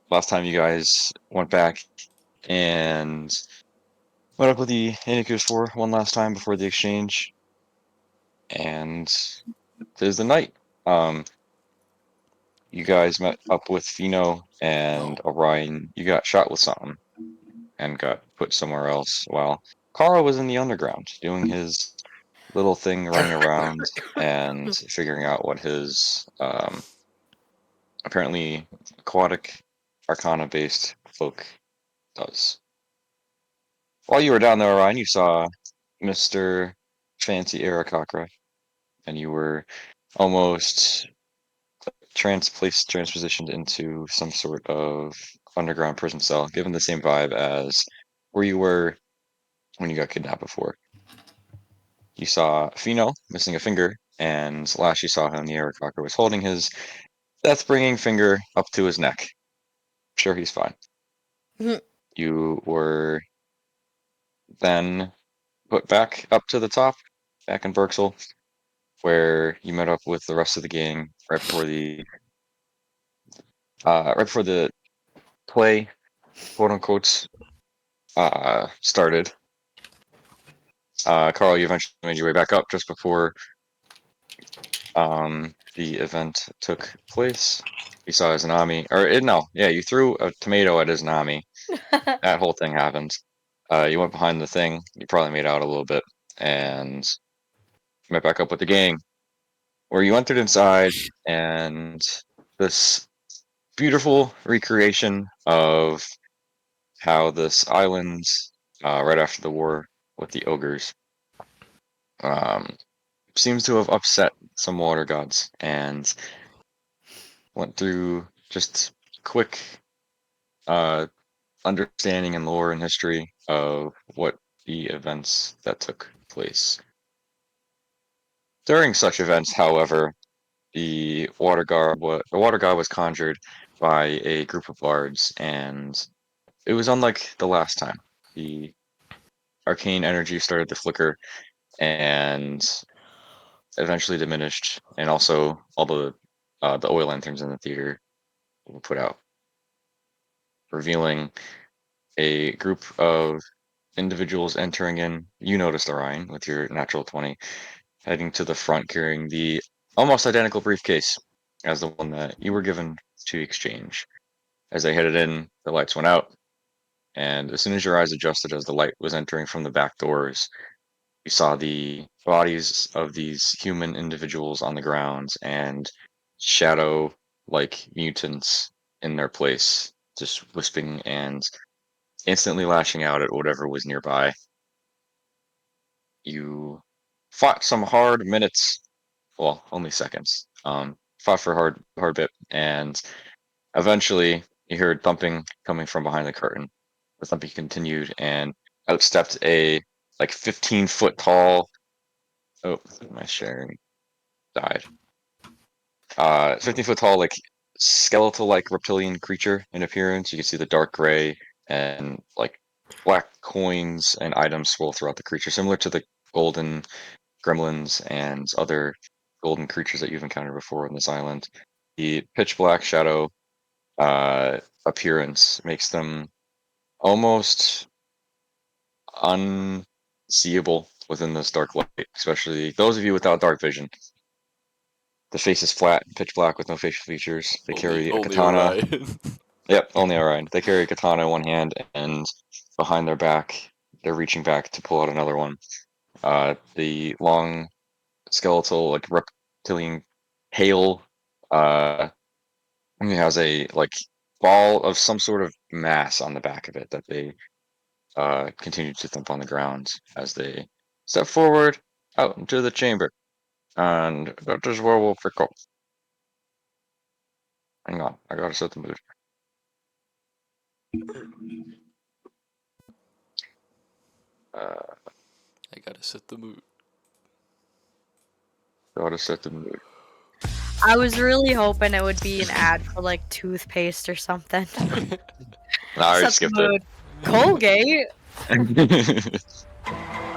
last time you guys went back and met up with the Inikus for one last time before the exchange, and there's the night. Um, you guys met up with Fino and Orion. You got shot with something and got put somewhere else while Carl was in the underground doing his little thing, running around and figuring out what his apparently aquatic arcana based cloak does. While you were down there, Orion, you saw Mr. Fancy Aarakocra, and you were almost transpositioned into some sort of underground prison cell, given the same vibe as where you were when you got kidnapped before. You saw Fino missing a finger, and last you saw him, the Aarakocra was holding his death-bringing finger up to his neck. Sure, he's fine. You were then put back up to the top, back in Berksel, where you met up with the rest of the gang right before the play, quote unquote, started. Carl, you eventually made your way back up just before the event took place. You saw Izanami, no, yeah, you threw a tomato at Izanami. That whole thing happened. You went behind the thing. You probably made out a little bit, and met back up with the gang, where you entered inside, and this beautiful recreation of how this island, right after the war with the ogres, um, seems to have upset some water gods, and went through just quick uh, understanding and lore and history of what the events that took place. During such events, however, the water god was conjured by a group of bards, and it was unlike the last time. The arcane energy started to flicker and eventually diminished, and also all the oil lanterns in the theater were put out, revealing a group of individuals entering in. You noticed Orion with your natural 20, heading to the front carrying the almost identical briefcase as the one that you were given to exchange. As they headed in, the lights went out, and as soon as your eyes adjusted as the light was entering from the back doors, you saw the bodies of these human individuals on the ground and shadow like mutants in their place, just wisping and instantly lashing out at whatever was nearby. You fought some hard minutes, well, only seconds. Fought for a hard bit, and eventually you heard thumping coming from behind the curtain. The thumping continued, and outstepped a like 15-foot tall. Oh, my sharing died. 15-foot tall, like skeletal like reptilian creature in appearance. You can see the dark gray and like black coins and items swirl throughout the creature, similar to the golden gremlins and other golden creatures that you've encountered before on this island. The pitch black shadow appearance makes them almost unseeable within this dark light, especially those of you without dark vision. The face is flat, pitch black with no facial features. They Only carry a only katana. Orion. Yep, only Orion. They carry a katana in one hand, and behind their back, they're reaching back to pull out another one. The long skeletal, like reptilian tail, it has a like ball of some sort of mass on the back of it that they continue to thump on the ground as they step forward out into the chamber. And that is where we'll pick up. Hang on, I gotta set the mood. Uh, I gotta set the mood. gotta set the mood. I was really hoping it would be an ad for like toothpaste or something. I already Set the skipped mood. Colgate. it.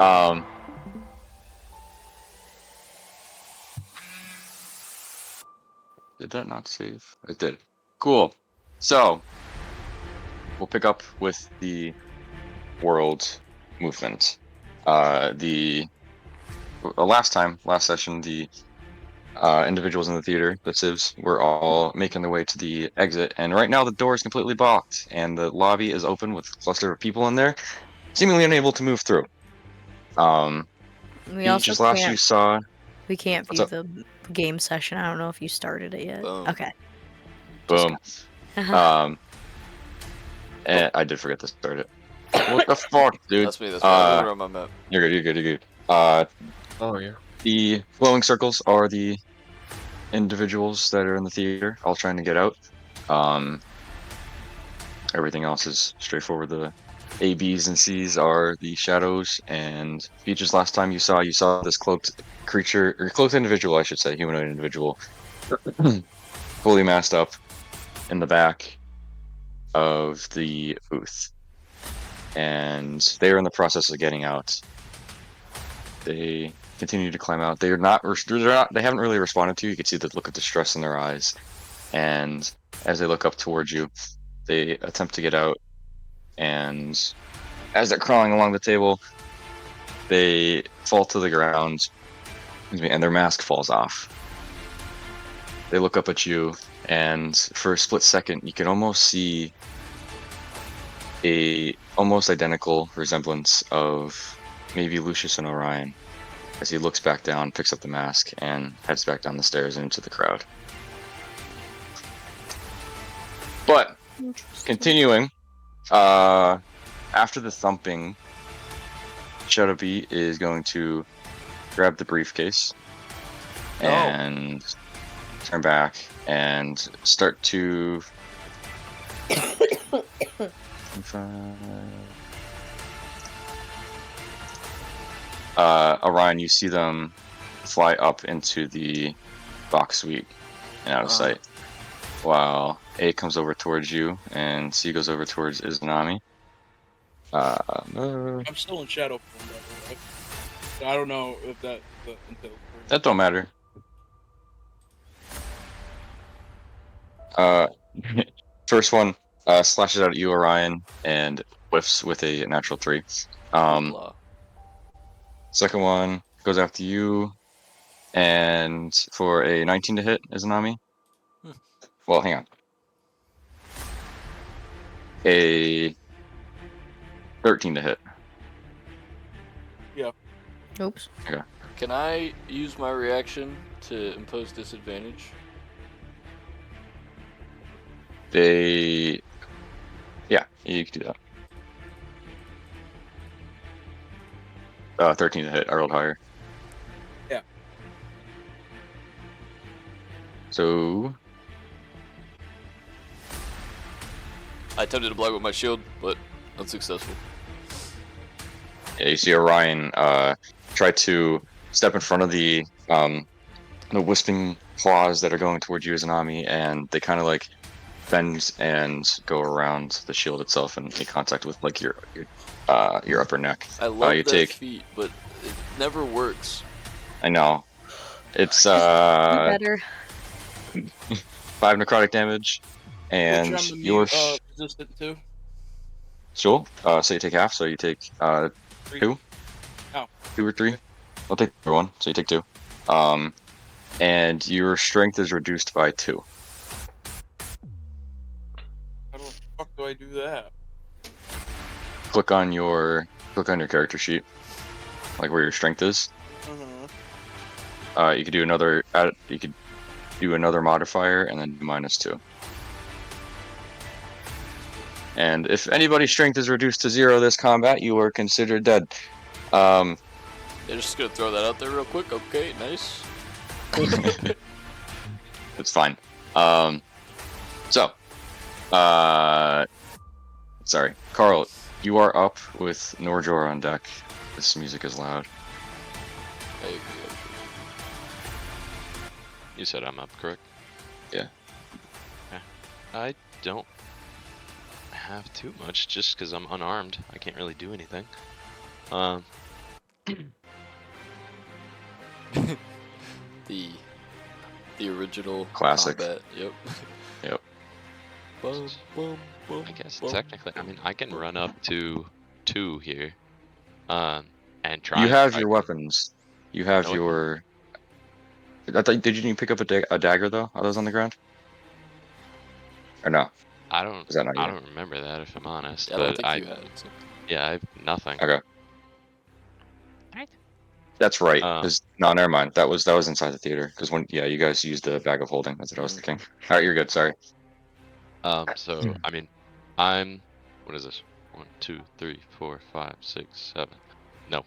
um, did that not save? It did. Cool. So, we'll pick up with the world movement. Last session, the individuals in the theater, the civs, were all making their way to the exit, and right now the door is completely blocked, and the lobby is open with a cluster of people in there, seemingly unable to move through. We also Just last you saw. we can't What's view up? the game session. I don't know if you started it yet. Boom. Okay. Just Boom. got And I did forget to start it. What the fuck, dude? That's me. I'm moving around my map. You're good. Oh yeah. The glowing circles are the individuals that are in the theater, all trying to get out. Everything else is straightforward. The A, B's, and C's are the shadows, and Beaches, last time you saw this cloaked creature, or cloaked individual, I should say, humanoid individual, fully masked up in the back of the booth. And they are in the process of getting out. They continue to climb out. They haven't really responded to you. You can see the look of distress in their eyes. And as they look up towards you, they attempt to get out. And as they're crawling along the table, they fall to the ground, and their mask falls off. They look up at you, and for a split second, you can almost see a almost identical resemblance of maybe Lucius and Orion as he looks back down, picks up the mask, and heads back down the stairs and into the crowd. But continuing, after the thumping, Shadowbee is going to grab the briefcase and turn back and start to Orion, you see them fly up into the box suite and out of sight, while A comes over towards you and C goes over towards Izanami. I'm still in shadow form, by the way. So I don't know if that That don't matter. First one slashes out at you, Orion, and whiffs with a natural 3. Blah. Second one goes after you, and for a 19 to hit, Izanami. Well, hang on. A 13 to hit. Yeah. Oops. Okay. Can I use my reaction to impose disadvantage? Yeah, you can do that. 13 to hit. I rolled higher. Yeah. So I attempted to block with my shield, but unsuccessful. yeah, you see Orion try to step in front of the wisping claws that are going towards you, Izanami, and they kind of like bend and go around the shield itself and make contact with like your upper neck. I love you that take. feat, but it never works. I know. It's Better. 5 necrotic damage, and which I'm you're resistant to. sure. So you take half. So you take 2. Oh. 2 or 3. I'll take one. So you take 2. And your strength is reduced by 2. How the fuck do I do that? Click on your character sheet, like where your strength is. You could do another. You could do another modifier and then -2. And if anybody's strength is reduced to 0 this combat, you are considered dead. Yeah, just gonna throw that out there real quick. Okay, nice. It's fine. Sorry, Carl, you are up with Norjor on deck. This music is loud. I agree. You said I'm up, correct? Yeah. I don't have too much just because I'm unarmed. I can't really do anything. The original Classic. combat. Yep. Yep. I guess technically, I mean, I can run up to 2 here, and try You and have strike your him. weapons. You have No, I don't. your. I thought, did you pick up a dagger though? Are those on the ground? Or no? I don't. Is that not I you? don't remember that if I'm honest, Yeah, I don't but think you had something. yeah, I have nothing. Okay, Right. that's right. Um, Because no, never mind. That was inside the theater. Because when you guys used the bag of holding. That's what I was thinking. All right, you're good. Sorry. so I mean, I'm. What is this? 1, 2, 3, 4, 5, 6, 7. No.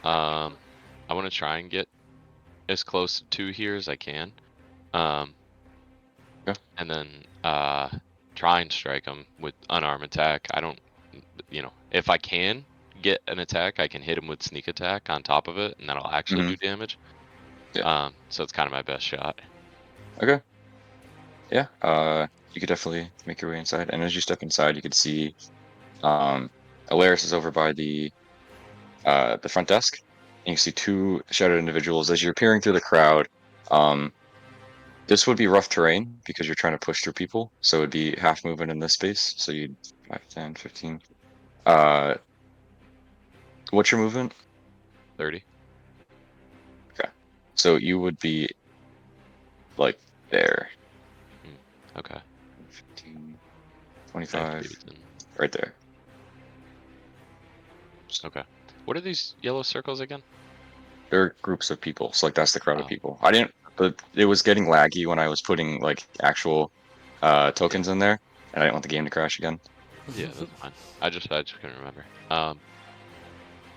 I want to try and get as close to 2 here as I can. Um, Yeah. and then try and strike him with unarmed attack. I don't, if I can get an attack, I can hit him with sneak attack on top of it, and that'll actually Hmm. do damage. Yeah. So it's kind of my best shot. Okay. Yeah. You could definitely make your way inside, and as you step inside, you could see Alaris is over by the front desk, and you see two shadowed individuals as you're peering through the crowd. Um, this would be rough terrain because you're trying to push through people, so it'd be half movement in this space. So you'd 5, 10, 15. Uh, what's your movement? 30. Okay, so you would be like there, Okay. 15, I have to 25, be within. right there. Okay. What are these yellow circles again? They're groups of people, so like that's the crowd of Oh, people. I didn't, but it was getting laggy when I was putting like actual yeah. tokens in there, and I didn't want the game to crash again. Yeah, that's fine. I just couldn't remember.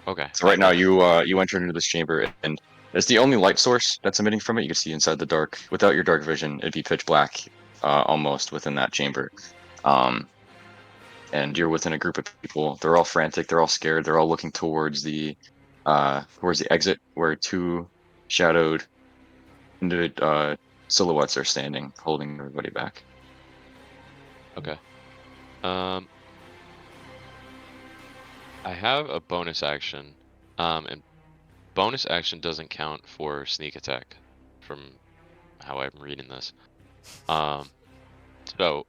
Okay. So I right now guess. you entered into this chamber, and it's the only light source that's emitting from it. You can see inside the dark. Without your dark vision, it'd be pitch black, almost within that chamber. Um, and you're within a group of people. They're all frantic. They're all scared. They're all looking towards the exit where two shadowed silhouettes are standing, holding everybody back. Okay. Um, I have a bonus action. And bonus action doesn't count for sneak attack, from how I'm reading this. Um, so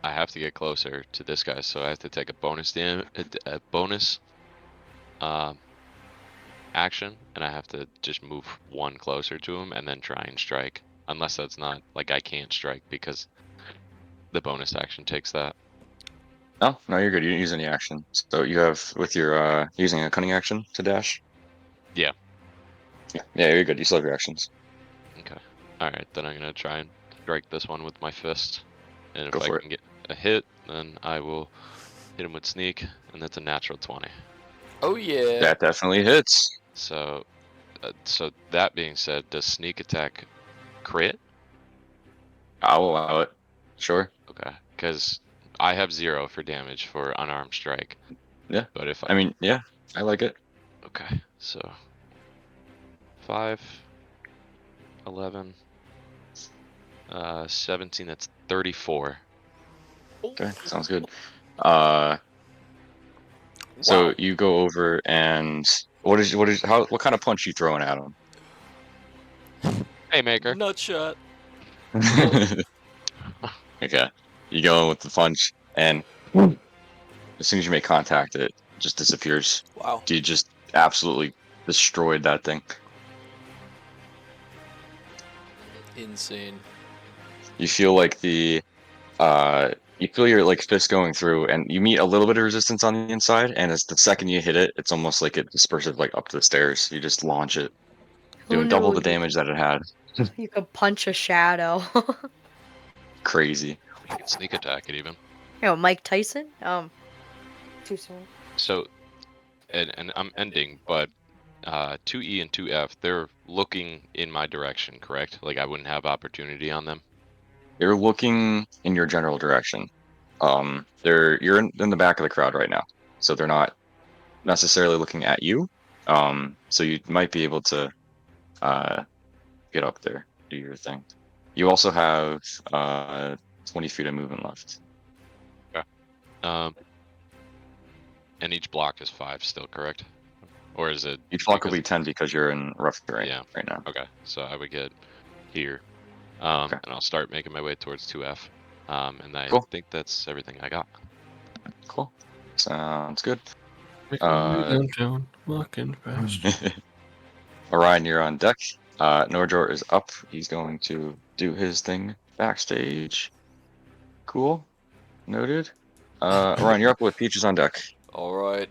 I have to get closer to this guy, so I have to take a a bonus um action, and I have to just move one closer to him and then try and strike. Unless that's not like I can't strike because the bonus action takes that. No, no, you're good. You didn't use any action. So you have with your using a cunning action to dash. Yeah. Yeah, yeah, you're good. You still have your actions. Okay. All right, then I'm gonna try and strike this one with my fist, and Go if I for it. can get a hit, then I will hit him with sneak, and that's a natural 20. Oh yeah. That definitely hits. So that being said, does sneak attack crit? I'll allow it. Sure. Okay, because I have 0 for damage for unarmed strike. Yeah. But if I I mean, yeah, I like it. okay, so 5, 11, 17. That's 34. Okay, sounds good. Uh, so Wow. you go over and what kind of punch you throwing at Hey, maker. Nut shot. him? Okay, you go in with the punch, and as soon as you make contact, it just disappears. Wow. You just absolutely destroyed that thing. Insane. You feel like you feel your like fist going through, and you meet a little bit of resistance on the inside. And as the second you hit it, it's almost like it disperses like up the stairs. You just launch it, Who doing double knew the damage that it had. you could punch a shadow? Crazy. You can sneak attack it even. Mike Tyson? Too soon. So, and I'm ending, but 2E and 2F, they're looking in my direction, correct? Like I wouldn't have opportunity on them. They're looking in your general direction. You're in the back of the crowd right now, so they're not necessarily looking at you. So you might be able to uh get up there, do your thing. You also have 20 feet of movement left. Okay. Um, and each block is 5 still, correct? Or is it Each block will because be 10 because you're in rough terrain yeah. right now. Okay. So I would get here. Okay. And I'll start making my way towards 2F. And I Cool. think that's everything I got. Cool. Sounds good. Making my way downtown, walking fast. Orion, you're on deck. Nordjor is up. He's going to do his thing backstage. Cool. Noted. Orion, you're up with Peaches on deck. Alright.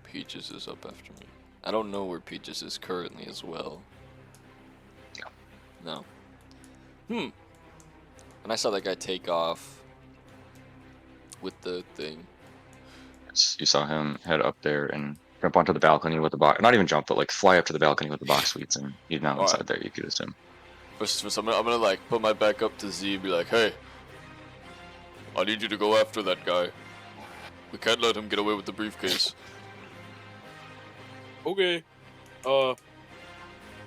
Peaches is up after me. I don't know where Peaches is currently as well. No. And I saw that guy take off with the thing. You saw him head up there and jump onto the balcony with the box. Not even jump, but like fly up to the balcony with the box suites, and he's now Alright. inside there. You could assume. First, I'm gonna like put my back up to Z and be like, hey, I need you to go after that guy. We can't let him get away with the briefcase. Okay.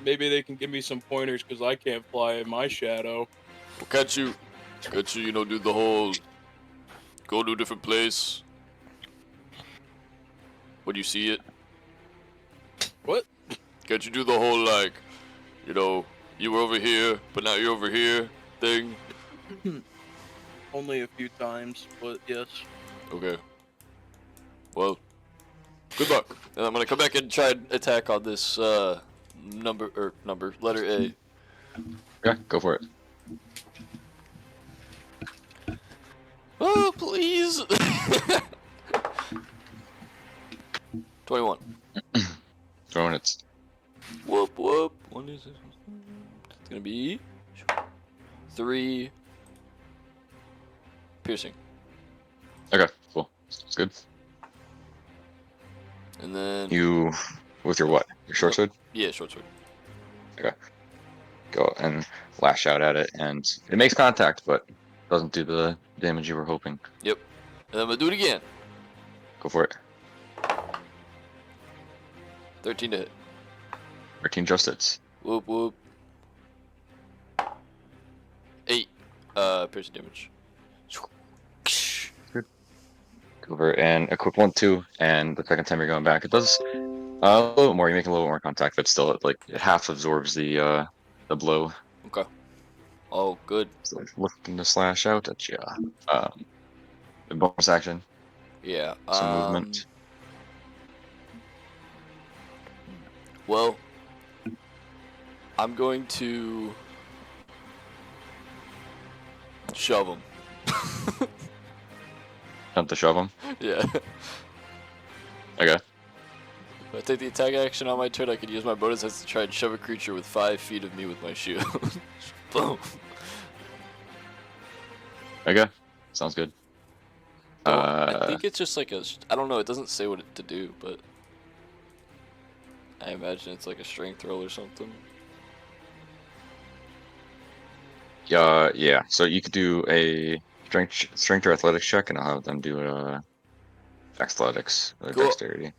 Maybe they can give me some pointers because I can't fly in my shadow. Well, can't you, do the whole go to a different place when you see it? What? Can't you do the whole like, you were over here, but now you're over here thing? Only a few times, but yes. Okay. Well, good luck. And I'm gonna come back and try and attack on this letter A. Yeah, go for it. Oh, please. 21. Throwing it. Whoop whoop. What is it? It's gonna be 3 piercing, Okay, cool. Sounds good. and then You with your what? Your short sword? yeah, short sword. Go and lash out at it, and it makes contact, but doesn't do the damage you were hoping. Yep. And then I'm gonna do it again. Go for it. 13 to hit. 13 just hits. Whoop whoop. 8 piercing damage. Go over and equip 1, 2, and the second time you're going back, it does a little bit more. You make a little more contact, but still, like it half absorbs the blow. Okay. Oh, good. So it's looking to slash out at you. The bonus action, Yeah. some movement. Well, I'm going to shove him. Attempt to shove him. Yeah. Okay. If I take the attack action on my turn, I could use my bonus action to try and shove a creature with 5 feet of me with my shield. Boom. Okay. Sounds good. I think it's just like I don't know, it doesn't say what to do, but I imagine it's like a strength roll or something. Yeah. So you could do a strength or athletics check, and I'll have them do a athletics or Cool. dexterity.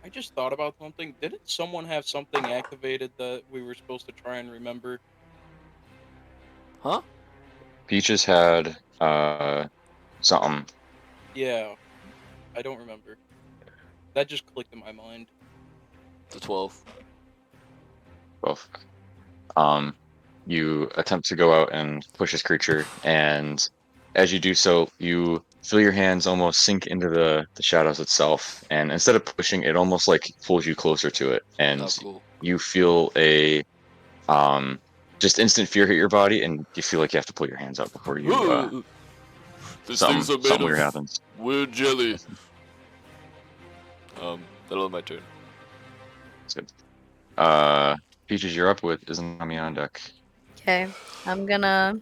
I just thought about something. Didn't someone have something activated that we were supposed to try and remember? Huh? Peaches had something. Yeah. I don't remember. That just clicked in my mind. The 12. Both. You attempt to go out and push this creature, and as you do so, you feel your hands almost sink into the shadows itself, and instead of pushing, it almost like pulls you closer to it, and Oh, cool. you feel a just instant fear hit your body, and you feel like you have to pull your hands up before you These something things are made weird of happens. weird jelly. That'll end my turn. It's good. Peaches, you're up with Izanami on deck. Okay, I'm gonna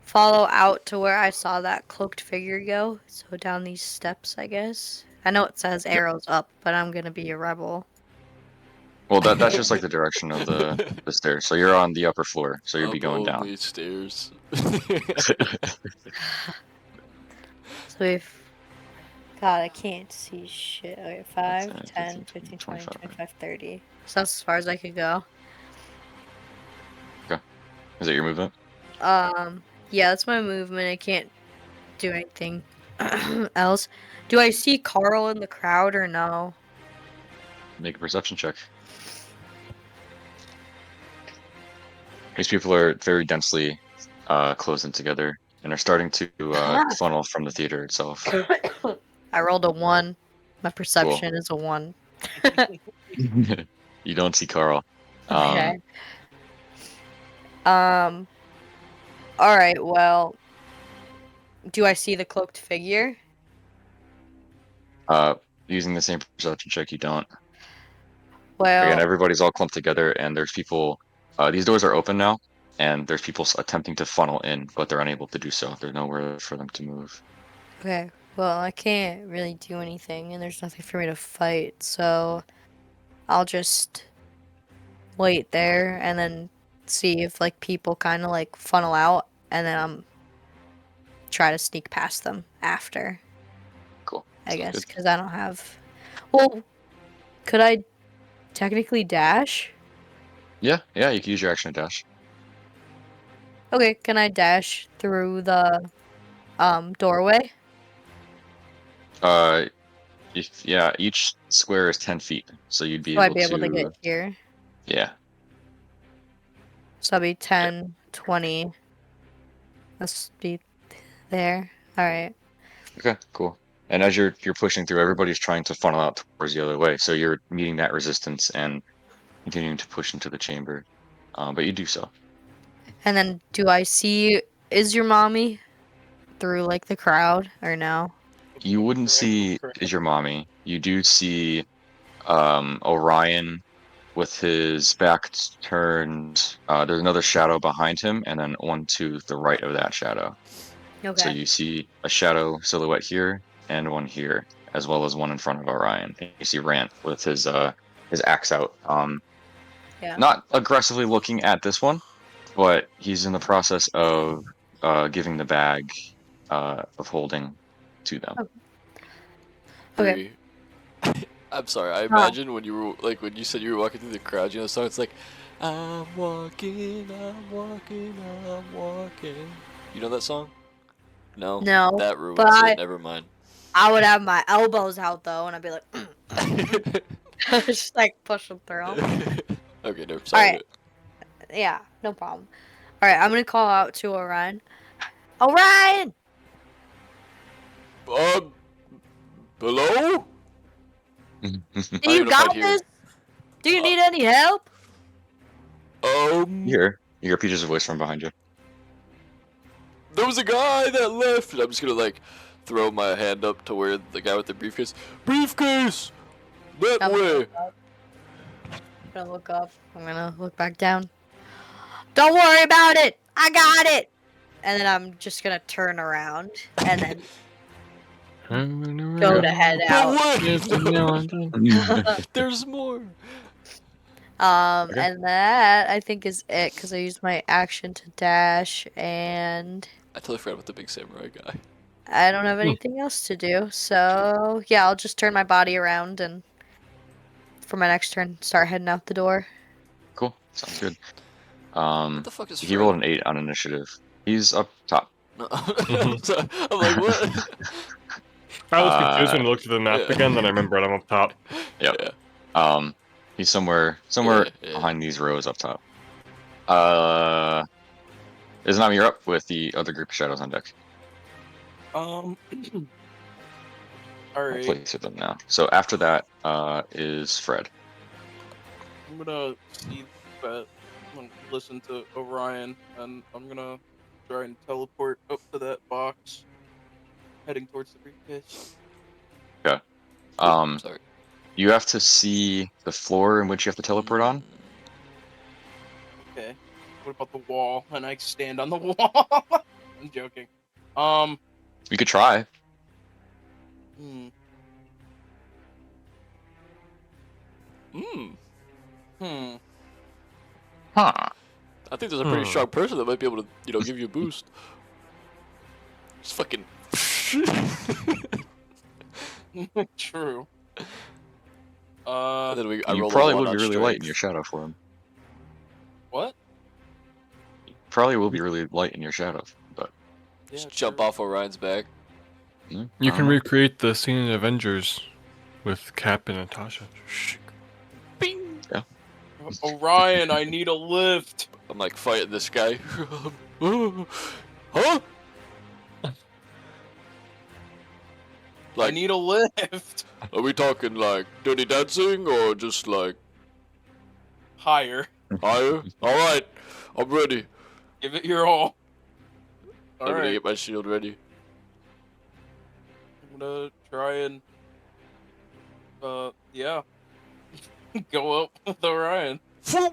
follow out to where I saw that cloaked figure go. So down these steps, I guess. I know it says arrows up, but I'm gonna be a rebel. Well, that's just like the direction of the stairs. So you're on the upper floor, so you'll be Up going down. only stairs. So if God, I can't see shit. Okay, 5, 10, 10, 15, 20, 25, 30. So that's as far as I could go. Is that your movement? Yeah, that's my movement. I can't do anything else. Do I see Carl in the crowd or no? Make a perception check. These people are very densely closed in together and are starting to funnel from the theater itself. I rolled a 1. My Cool. perception is a 1. You don't see Carl. Okay. All right. Well, do I see the cloaked figure? Using the same perception check, you don't. Well, Again, everybody's all clumped together, and there's people. These doors are open now, and there's people attempting to funnel in, but they're unable to do so. There's nowhere for them to move. okay. Well, I can't really do anything, and there's nothing for me to fight, so I'll just wait there and then see if like people kind of like funnel out, and then try to sneak past them after. Cool. I Sounds guess good. because I don't have. Well, could I technically dash? Yeah, you can use your action to dash. Okay, can I dash through the doorway? Each square is 10 feet, so you'd be So I'd able be able to to. get here. Yeah. So that'll be 10, 20. Let's be there. All right. Okay, cool. And as you're pushing through, everybody's trying to funnel out towards the other way, so you're meeting that resistance and continuing to push into the chamber. But you do so. And then do I see, is your mommy through like the crowd or no? You wouldn't see is your mommy. You do see Orion with his back turned. There's another shadow behind him, and then one to the right of that shadow. So Okay. you see a shadow silhouette here and one here, as well as one in front of Orion. And you see Rant with his axe out. Yeah. Not aggressively looking at this one, but he's in the process of giving the bag of holding to them. Okay. I'm sorry. I Huh. imagine when you were like when you said you were walking through the crowd, you know, so it's like, I'm walking, I'm walking, I'm walking. You know that song? No. No, That but ruins it. Never mind. I would have my elbows out though, and I'd be like, just like push them through 'em. Okay, no, All sorry. right. Yeah, no problem. All right, I'm gonna call out to Orion. Orion! Hello? Do I you even fight got here. this? Do you need any help? You hear Peter's voice from behind you. There was a guy that left. And I'm just gonna like throw my hand up to where the guy with the briefcase. Briefcase! That I'm gonna way! look up. I'm gonna look up. I'm gonna look back down. Don't worry about it. I got it. And then I'm just gonna turn around and then go to head out. But wait! There's more! Okay. And that I think is it because I used my action to dash, and I totally forgot about the big samurai guy. I don't have anything else to do. So yeah, I'll just turn my body around and for my next turn, start heading out the door. Cool. Sounds good. What the fuck is He Fred? rolled an 8 on initiative. He's up top. No. I'm like, what? I was confused when I looked at the map Yeah. again, then I remembered I'm up top. Yep. Yeah. He's somewhere Yeah. behind these rows up top. Isn't you're up with the other group of shadows on deck. All I'll right. place with them now. So after that is Fred. I'm gonna see that. I'm gonna listen to Orion, and I'm gonna try and teleport up to that box, heading towards the briefcase. Okay. Sorry. You have to see the floor in which you have to teleport on. Okay. What about the wall? And I stand on the wall. I'm joking. You could try. Hmm. Huh. I think there's a pretty strong person that might be able to, you know, give you a boost. Just fucking. True. And then I You roll a probably 1 would be on really light in strength. your shadow for him. What? Probably will be really light in your shadow, but Yeah, Just jump true. off Orion's back. You can recreate the scene in Avengers with Cap and Natasha. Bing! Orion, I need a lift. I'm like fighting this guy. Huh? I Like, need a lift. are we talking like Dirty Dancing or just like Higher. higher? Alright, I'm ready. Give it your all. I'm gonna Alright, get my shield ready. I'm gonna try and, yeah. Go up with Orion. So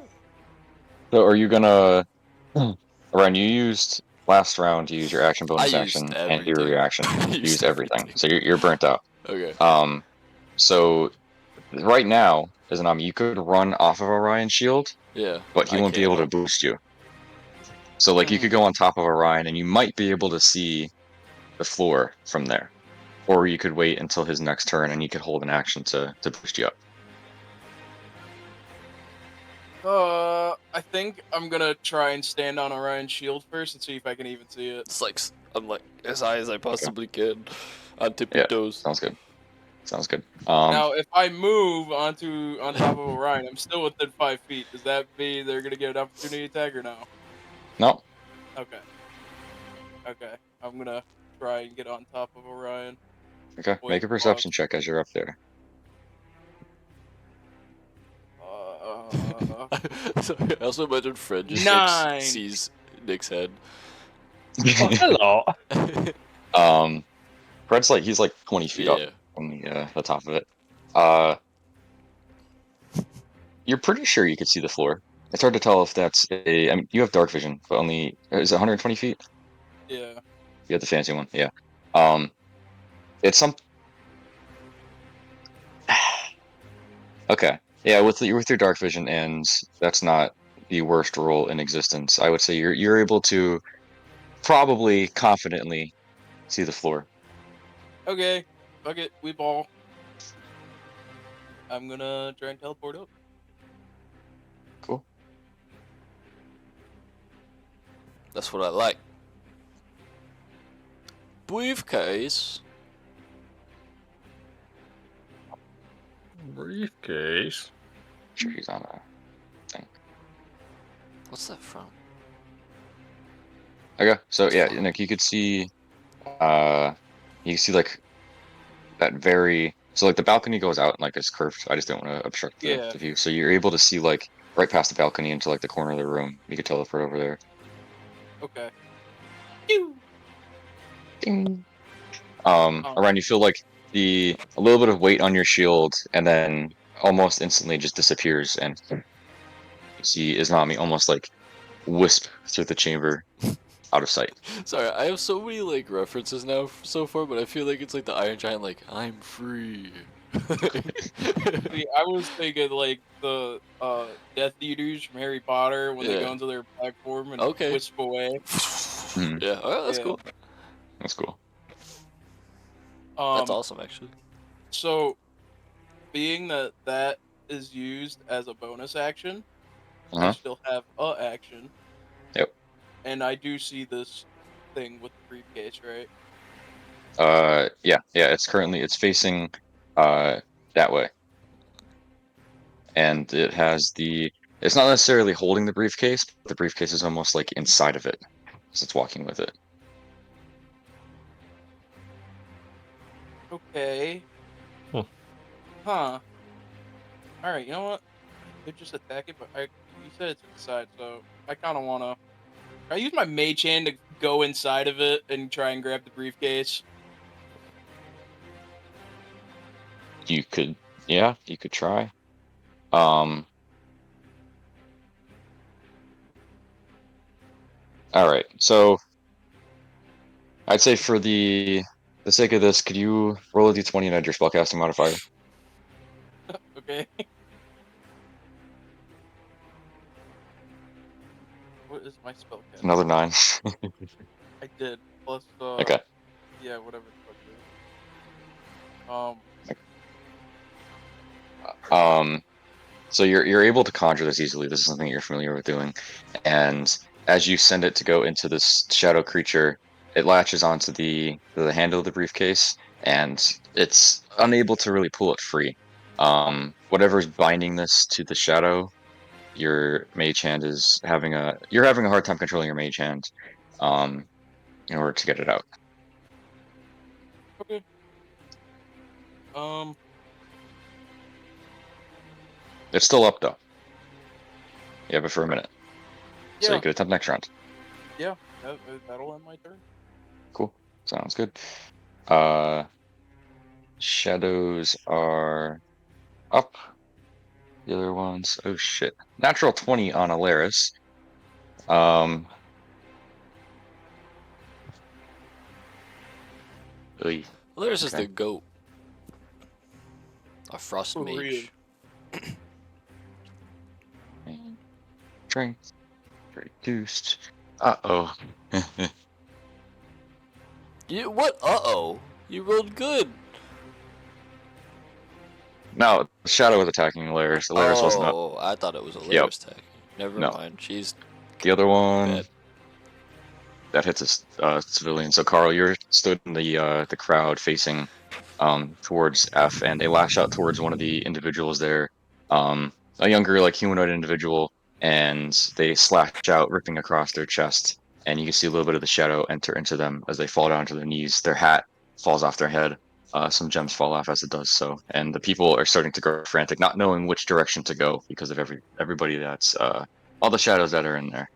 are you gonna? Ryan, you used last round to use your action, I bonus used action, and your everything. reaction. I You used used everything, everything. so you're burnt out. Okay. So right now, as an Ami, you could run off of Orion's shield, Yeah. but he I won't be can't able to help. boost you. So like you could go on top of Orion, and you might be able to see the floor from there, or you could wait until his next turn, and you could hold an action to boost you up. I think I'm gonna try and stand on Orion's shield first and see if I can even see it. It's like I'm like as high as I possibly can, on tippy Yeah, toes. sounds good. Sounds good. Now, if I move on top of Orion, I'm still within 5 feet. Does that mean they're gonna get an opportunity attack or no? No. Okay. Okay. I'm gonna try and get on top of Orion. Okay, make a perception check as you're up there. Uh, I also imagine Fred just 9. sees Nick's head. Oh, hello. Fred's like he's like 20 feet up Yeah. on the top of it. Uh, you're pretty sure you could see the floor. It's hard to tell if that's a. I mean, you have dark vision, but only is it 120 feet? Yeah. You have the fancy one, yeah. It's some. Okay, yeah. With your dark vision, and that's not the worst roll in existence. I would say you're able to probably confidently see the floor. Okay. Fuck it. We ball. I'm gonna try and teleport up. Cool. That's what I like. Briefcase. Briefcase. Sure, he's on a thing. What's that from? Okay, so yeah, Nick, you could see, like that very. So like the balcony goes out and like it's curved. I just don't want to obstruct Yeah. the view. So you're able to see like right past the balcony into like the corner of the room. You could teleport over there. Okay. Pew! Ding. Oh. Around you feel like a little bit of weight on your shield, and then almost instantly just disappears, and you see Izanami almost like wisp through the chamber, out of sight. Sorry, I have so many like references now so far, but I feel like it's like the Iron Giant, like I'm free. See, I was thinking like the Death Eaters from Harry Potter when they Yeah. go into their black form and Okay. wisp away. Yeah, alright, that's Yeah. cool. That's cool. That's awesome, actually. So, being that that is used as a bonus action, I Uh-huh. still have a action. Yep. And I do see this thing with the briefcase, right? Yeah. It's facing that way, and it's not necessarily holding the briefcase, but the briefcase is almost like inside of it as it's walking with it. Okay. Hmm. Huh. Alright, you know what? I could just attack it, but you said it's inside, so I kind of want to. I use my mage hand to go inside of it and try and grab the briefcase. You could try. All right. So I'd say for the sake of this, could you roll a d20 and add your spellcasting modifier? Okay. What is my spell cast? Another 9. I did. Plus, Okay. yeah, whatever the fuck it is. So you're able to conjure this easily. This is something you're familiar with doing, and as you send it to go into this shadow creature, it latches onto the handle of the briefcase, and it's unable to really pull it free. Whatever's binding this to the shadow your mage hand is you're having a hard time controlling your mage hand, in order to get it out. Okay. It's still up though. You have it for a minute, so Yeah. you could attempt next round. Yeah. That'll end my turn. Cool, sounds good. Shadows are up. The other ones, oh shit, natural 20 on Alaris. Oy, There's just okay. the goat. A frost For real. mage. Strength reduced. Uh-oh. You what? Uh-oh. You rolled good. No, Shadow was attacking Alaris. Alaris wasn't up. Oh, I thought it was a Yep. Laris tech. Never No. mind. She's The other one bad. that hits a civilian. So Carl, you're stood in the crowd facing towards F, and they lash out towards one of the individuals there, a younger like humanoid individual, and they slash out, ripping across their chest, and you can see a little bit of the shadow enter into them as they fall down to their knees. Their hat falls off their head. Some gems fall off as it does so, and the people are starting to go frantic, not knowing which direction to go because of everybody that's all the shadows that are in there.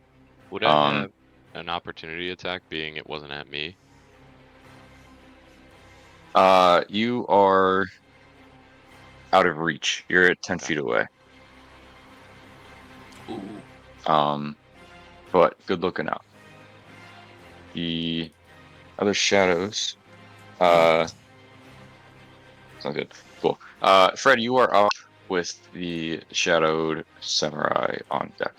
Would I have an opportunity attack, being it wasn't at me? You are out of reach. You're at 10 feet away. Ooh. But good looking out. The other shadows. Sounds good. Cool. Fred, you are up with the shadowed samurai on deck.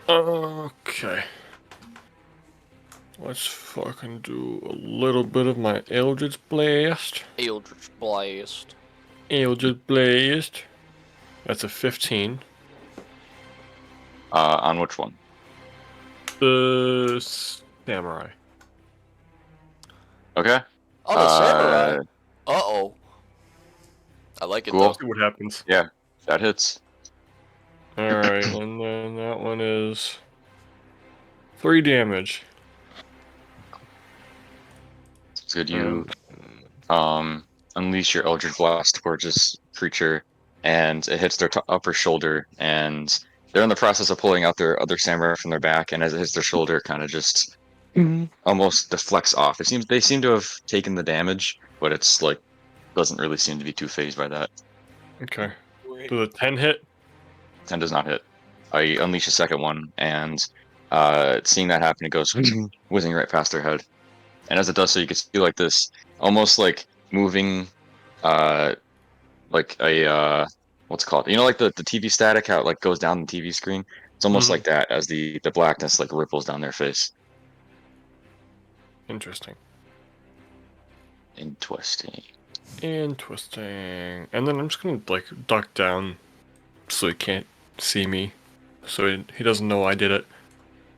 Okay. Let's fucking do a little bit of my Eldritch Blast. Eldritch Blast. Eldritch Blast. That's a 15. On which one? The samurai. On Okay. a samurai. Uh-oh. I like it Cool. though. See what happens. Yeah, that hits. Alright, and then that one is 3 damage. It's good. You unleash your Eldritch Blast towards this creature, and it hits their upper shoulder, and they're in the process of pulling out their other samurai from their back, and as it hits their shoulder, kind of just almost deflects off. They seem to have taken the damage, but it's like doesn't really seem to be too phased by that. Okay. Great. Does a 10 hit? 10 does not hit. I unleash a second one, and seeing that happen, it goes whizzing right past their head. And as it does so, you can see like this almost like moving like a what's it called? You know, like the TV static, how it like goes down the TV screen. It's almost like that as the blackness like ripples down their face. Interesting. Interesting. Interesting. And then I'm just gonna like duck down so he can't see me. So he doesn't know I did it.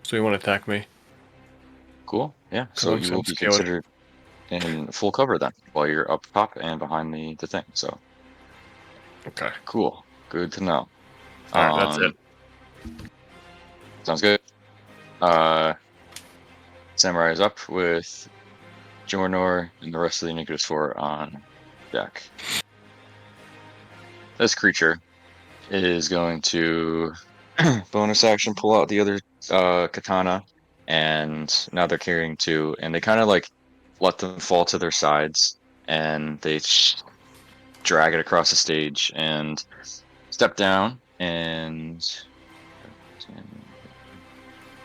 So he won't attack me. Cool. Yeah. 'Cause So I'm you will be scared. considered in full cover then, while you're up top and behind the thing. So Okay. cool. Good to know. Alright, that's it. Sounds good. Samurai is up with Jornor and the rest of the Iniquitous Four on deck. This creature is going to bonus action pull out the other katana, and now they're carrying 2, and they kind of like let them fall to their sides, and they drag it across the stage and step down and 10,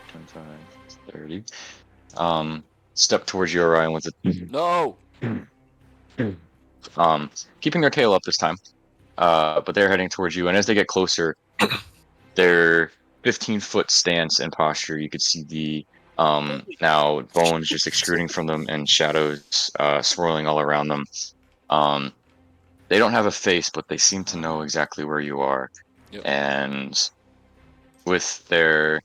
25, 30. Step towards you, Orion, with it. No. Keeping their tail up this time. But they're heading towards you, and as they get closer, their 15-foot stance and posture, you could see the now bones just extruding from them and shadows swirling all around them. They don't have a face, but they seem to know exactly where you are. Yep. And with their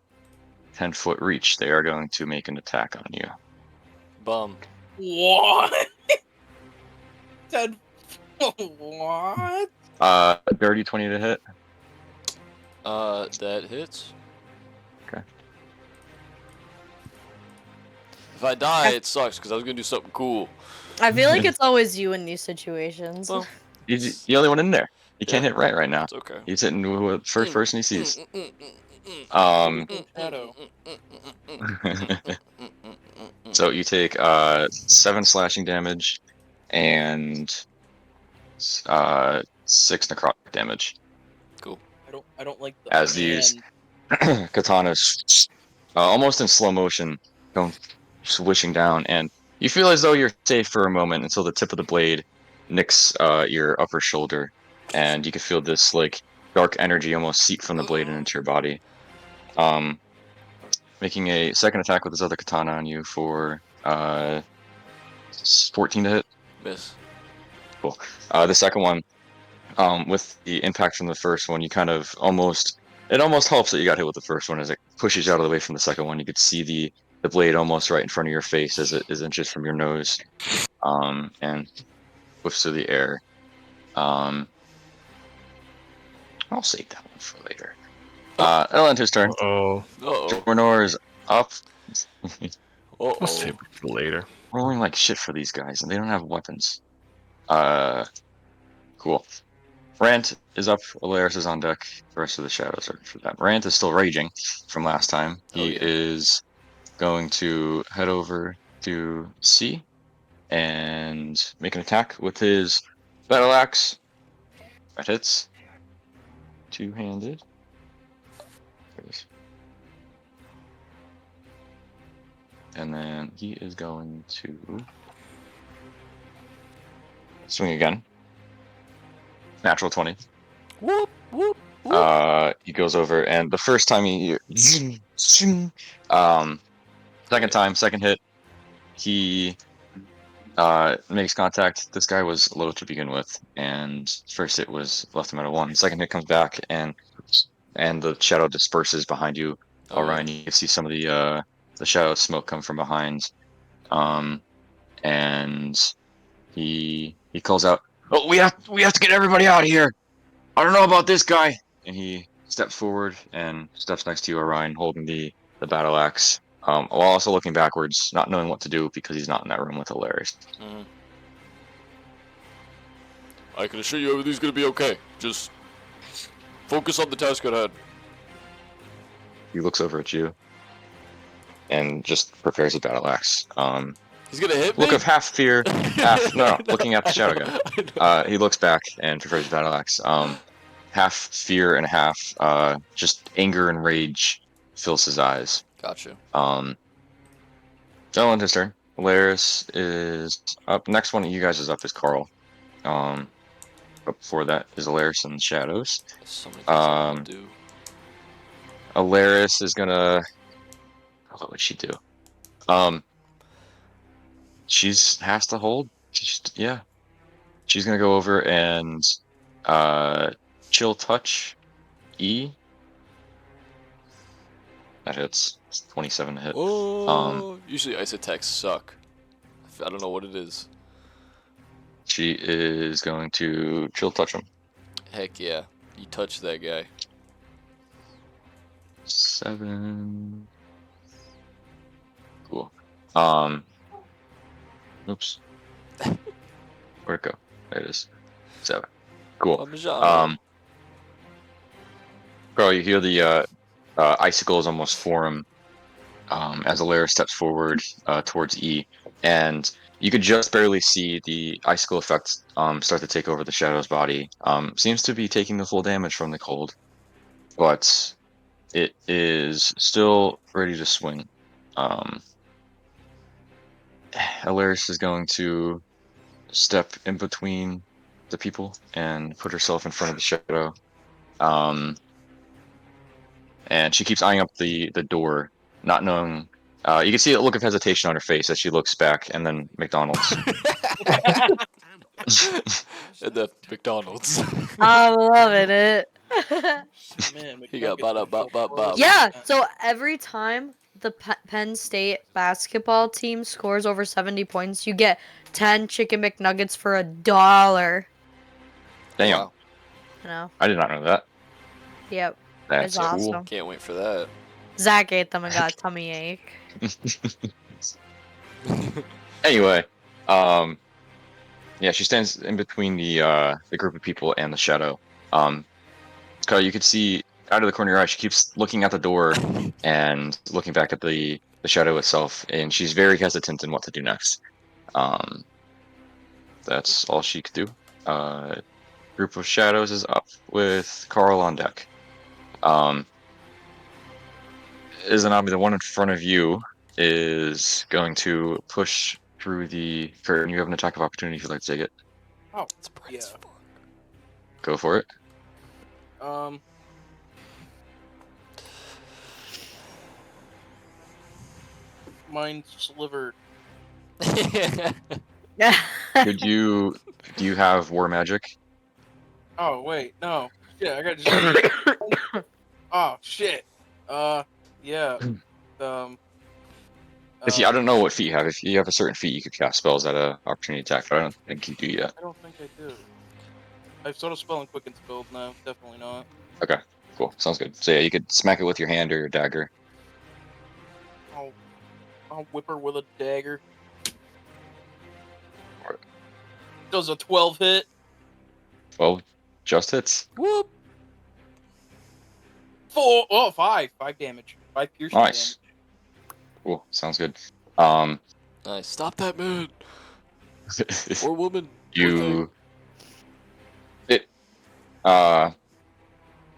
10-foot reach, they are going to make an attack on you. Bum. What? 10. What? Dirty 20 to hit. That hits. Okay. If I die, it sucks because I was gonna do something cool. I feel like it's always you in these situations. Well, He's the only one in there. He can't Yeah. hit right now. it's okay. He's hitting the first person he sees. Shadow. So you take 7 slashing damage and 6 necrotic damage Cool. I don't like the as these and katanas almost in slow motion come swishing down, and you feel as though you're safe for a moment until the tip of the blade nicks your upper shoulder, and you can feel this like dark energy almost seep from the blade and into your body. Making a second attack with his other katana on you for 14 to hit. Miss. Cool. The second one, with the impact from the first one, you kind of almost helps that you got hit with the first one as it pushes you out of the way from the second one. You could see the blade almost right in front of your face as it is inches from your nose, and whiffs through the air. I'll save that one for later. It'll end his turn. Oh, Uh-oh. Jornor is up. I'll Uh-oh. save it for later. Rolling like shit for these guys, and they don't have weapons. Cool. Rant is up. Alaris is on deck. The rest of the shadows are for that. Rant is still raging from last time. He yeah. is going to head over to C and make an attack with his battle axe. That hits. Two-handed. There it is. And then he is going to swing again. Natural 20. Whoop, whoop, whoop. He goes over, and the first time second time, second hit, he makes contact. This guy was low to begin with, and first hit was left him at a 1. Second hit comes back, and the shadow disperses behind you. Oh, Orion, you can see some of the shadow smoke come from behind, and he calls out, "Oh, we have to get everybody out of here! I don't know about this guy." And he steps forward and steps next to you, Orion, holding the battle axe, while also looking backwards, not knowing what to do because he's not in that room with Alaris. Mm-hmm. I can assure you everything's gonna be okay. Just focus on the task at hand. He looks over at you and just prepares a battle axe. He's gonna hit Look me? of half fear, half no, looking at the shadow guy. He looks back and prepares the battle axe. Half fear and half just anger and rage fills his eyes. Gotcha. Gentleman, his turn. Alaris is up. Next one of you guys is up is Carl. But before that is Alaris in the shadows. Something to do. Alaris is gonna. What would she do? She's has to hold. Yeah. She's gonna go over and chill touch E. That hits. It's 27 to hit. Oh, usually ice attacks suck. I don't know what it is. She is going to chill touch him. Heck yeah. You touch that guy. 7. Cool. Oops. Where'd it go? There it is. 7. Cool. Parmesan. Bro, you hear the icicles almost form as Alaris steps forward towards E, and you could just barely see the icicle effect start to take over the shadow's body. Seems to be taking the full damage from the cold, but it is still ready to swing. Alaris is going to step in between the people and put herself in front of the shadow. And she keeps eyeing up the door, not knowing. You can see a look of hesitation on her face as she looks back, and then McDonald's. At the McDonald's. I'm loving it. man, He got McNuggets are so bop. horrible. Yeah, so every time the Penn State basketball team scores over 70 points, you get 10 chicken McNuggets for $1. Damn, Wow. You know? I did not know that. Yep. That's It's cool. awesome. Can't wait for that. Zach ate them and got a tummy ache. Anyway, yeah, she stands in between the group of people and the shadow. Kyle, you could see out of the corner of your eye, she keeps looking at the door and looking back at the shadow itself, and she's very hesitant in what to do next. Um, that's all she could do. Group of shadows is up with Carl on deck. Izanami, the one in front of you, is going to push through the curtain. You have an attack of opportunity if you'd like to take it. Oh, It's bright yeah. as fuck. Go for it. Mine's slivered. Yeah. Do you have war magic? Oh wait, no. Shit, I got just. Oh shit. Yeah. Um. I don't know what feat you have. If you have a certain feat, you could cast spells at a opportunity attack, but I don't think you do yet. I don't think I do. I've sort of spell and quicken spelled now. Definitely not. Okay, cool. Sounds good. So yeah, you could smack it with your hand or your dagger. I'll whip her with a dagger. Alright. Does a 12 hit? Well, just hits. Whoop. 5 damage. 5 piercing Nice. Cool. Sounds good. Um, Nice. Stop that man. Or woman. you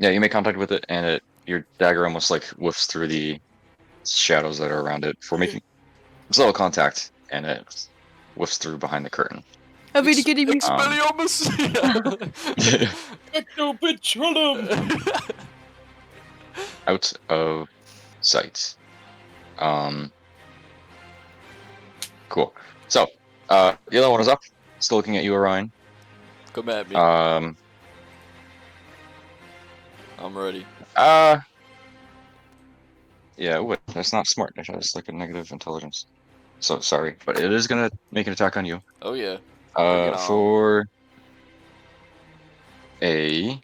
yeah, you make contact with it, and your dagger almost like whiffs through the shadows that are around it for making slow contact, and it whiffs through behind the curtain. I'm really kidding me. Expelliarmus. Stupid chillum! Out of sight. Cool. So, the other one is up. Still looking at you, Orion. Come at me. Um, I'm ready. yeah, wait, that's not smart. It has like a negative intelligence. So sorry, but it is gonna make an attack on you. Oh yeah. Bring it on. For a.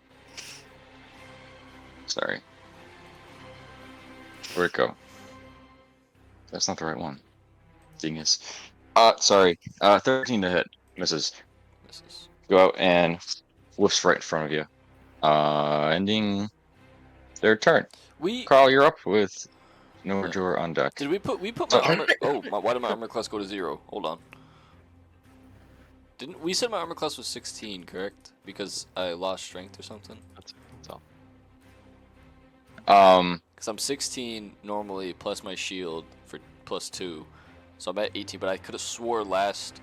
Sorry. Where'd it go? That's not the right one. Dingus. Sorry. 13 to hit. Misses. Misses. Go out and whiffs right in front of you. Ending their turn. Carl, you're up with Norjor on deck. Did we put my armor? Oh, why did my armor class go to 0? Hold on. Didn't we said my armor class was 16, correct? Because I lost strength or something. That's all. Because I'm 16 normally plus my shield for +2, so I'm at 18. But I could have swore last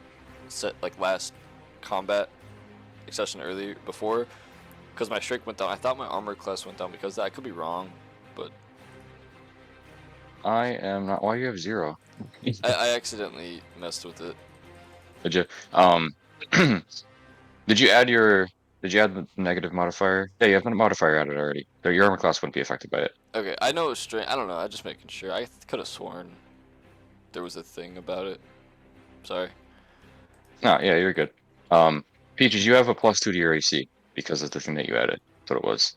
combat session earlier before, because my strength went down. I thought my armor class went down because of that. I could be wrong, but I am not. Why you have 0? I accidentally messed with it. Did you? Did you add the negative modifier? Yeah, you have the modifier added already. So your armor class wouldn't be affected by it. Okay, I know it's strength. I don't know. I'm just making sure. I could have sworn there was a thing about it. Sorry. No, yeah, you're good. Peaches, you have a +2 to your AC because of the thing that you added. That's what it was.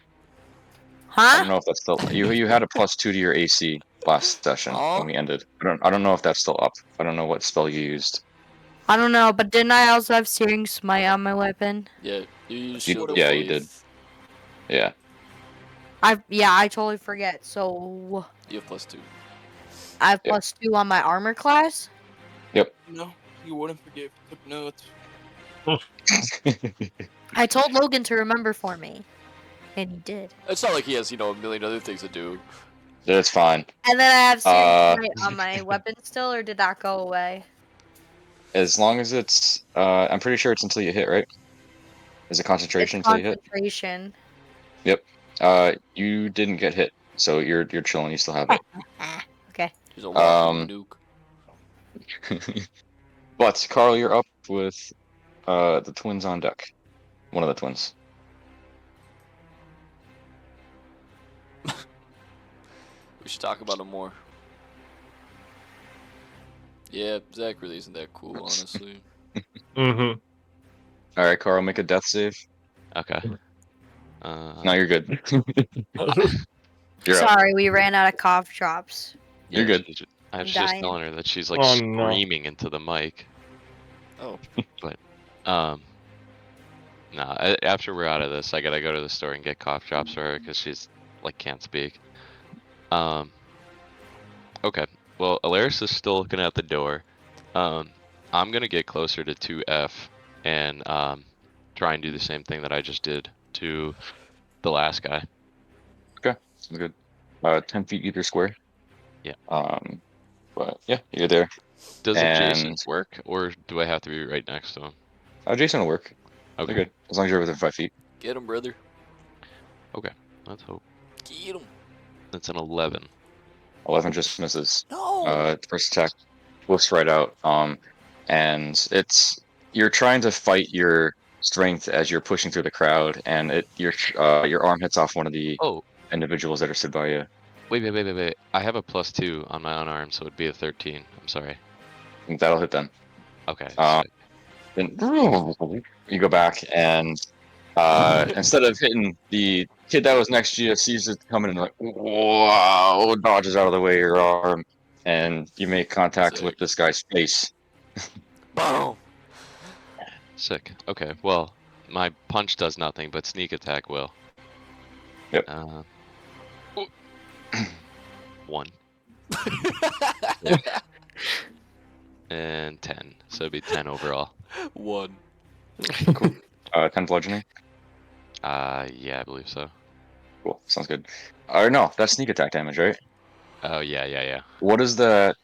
I don't Huh? know if that's still you had a +2 to your AC last session when we ended. I don't know if that's still up. I don't know what spell you used. I don't know, but didn't I also have Searing Smite on my weapon? Yeah, you used You- Shield of yeah, Faith. you did. Yeah. I totally forget. So You have +2. I have Yep. +2 on my armor class. No, you wouldn't forget if you took notes. I told Logan to remember for me, and he did. It's not like he has, a million other things to do. That's fine. And then I have Searing Uh, Smite on my weapon still, or did that go away? As long as it's, I'm pretty sure it's until you hit, right? Is it concentration It's until you hit? concentration. Yep. You didn't get hit, so you're chilling. You still have it. Okay. He's a walking nuke. But Carl, you're up with the twins on deck. One of the twins. We should talk about him more. Yeah, Zach really isn't that cool, honestly. Mm-hmm. All right, Carl, make a death save. Okay. No, you're good. You're up. Sorry, we ran out of cough drops. You're good. I was I'm just dying. telling her that she's like Oh, no. screaming into the mic. Oh. But no. After we're out of this, I gotta go to the store and get cough drops for her because she's like can't speak. Okay. Well, Alaris is still looking at the door. I'm gonna get closer to 2F and try and do the same thing that I just did to the last guy. Okay, sounds good. 10 feet either square. Yeah. But yeah, you're there. Does And adjacent work, or do I have to be right next to him? Jason will work. You're Okay. good as long as you're within 5 feet. Get him, brother. Okay. Let's hope. Get him. That's an 11. 11 just misses. No. First attack whiffs right out. And you're trying to fight your strength as you're pushing through the crowd, and your arm hits off one of the Oh, individuals that are stood by you. wait. I have a +2 on my unarmed, so it'd be a 13. I'm sorry. And that'll hit them. Okay. Um, Sick. Then you go back and instead of hitting the kid that was next to you, sees it coming and like, wow, dodges out of the way of your arm, and you make contact with Sick. this guy's face. Boom. Sick. Okay. Well, my punch does nothing, but sneak attack will. Yep. 1 and 10, so it'd be 10 overall. 1. Cool. 10 bludgeoning. Yeah, I believe so. Cool. Sounds good. Or no, that's sneak attack damage, right? Oh yeah. What is the?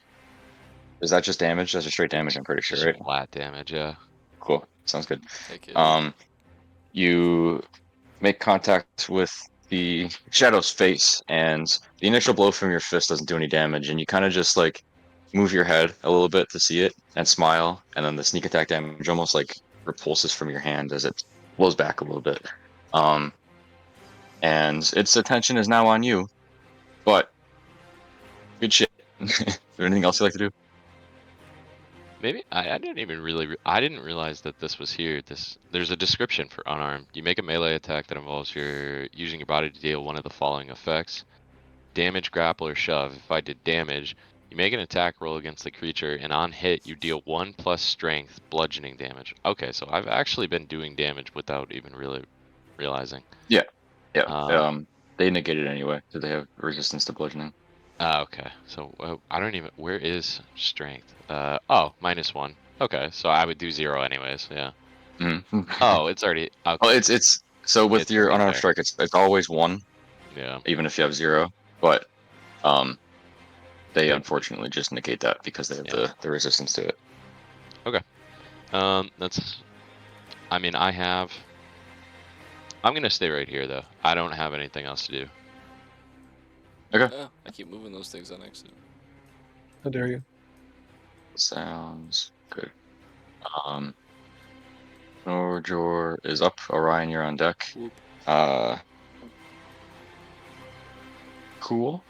Is that just damage? That's just straight damage. I'm pretty sure, Just right? flat damage. Yeah. Cool. Sounds good. Take it. You make contact with the shadow's face, and the initial blow from your fist doesn't do any damage, and you kind of just like move your head a little bit to see it and smile, and then the sneak attack damage almost like repulses from your hand as it blows back a little bit. And its attention is now on you, but good shit. Is there anything else you like to do? Maybe I didn't even I didn't realize that this was here. There's a description for unarmed. You make a melee attack that involves using your body to deal one of the following effects: damage, grapple, or shove. If I did damage, you make an attack roll against the creature, and on hit, you deal 1 plus strength bludgeoning damage. Okay, so I've actually been doing damage without even really realizing. Yeah. Um, They negate it anyway, so they have resistance to bludgeoning. Okay, so I don't even. Where is strength? Oh, -1. Okay, so I would do 0 anyways. Yeah. Mhm. Oh, it's already. Well, Okay, it's so with it's your already unarmed there. strike, it's always 1, Yeah. even if you have 0. But they They- unfortunately just negate that because they have Yeah. the resistance to it. Okay. That's. I mean, I'm gonna stay right here though. I don't have anything else to do. Yeah, I keep moving those things on accident. How dare you? Sounds good. Norjor is up. Orion, you're on deck. Whoop. Cool.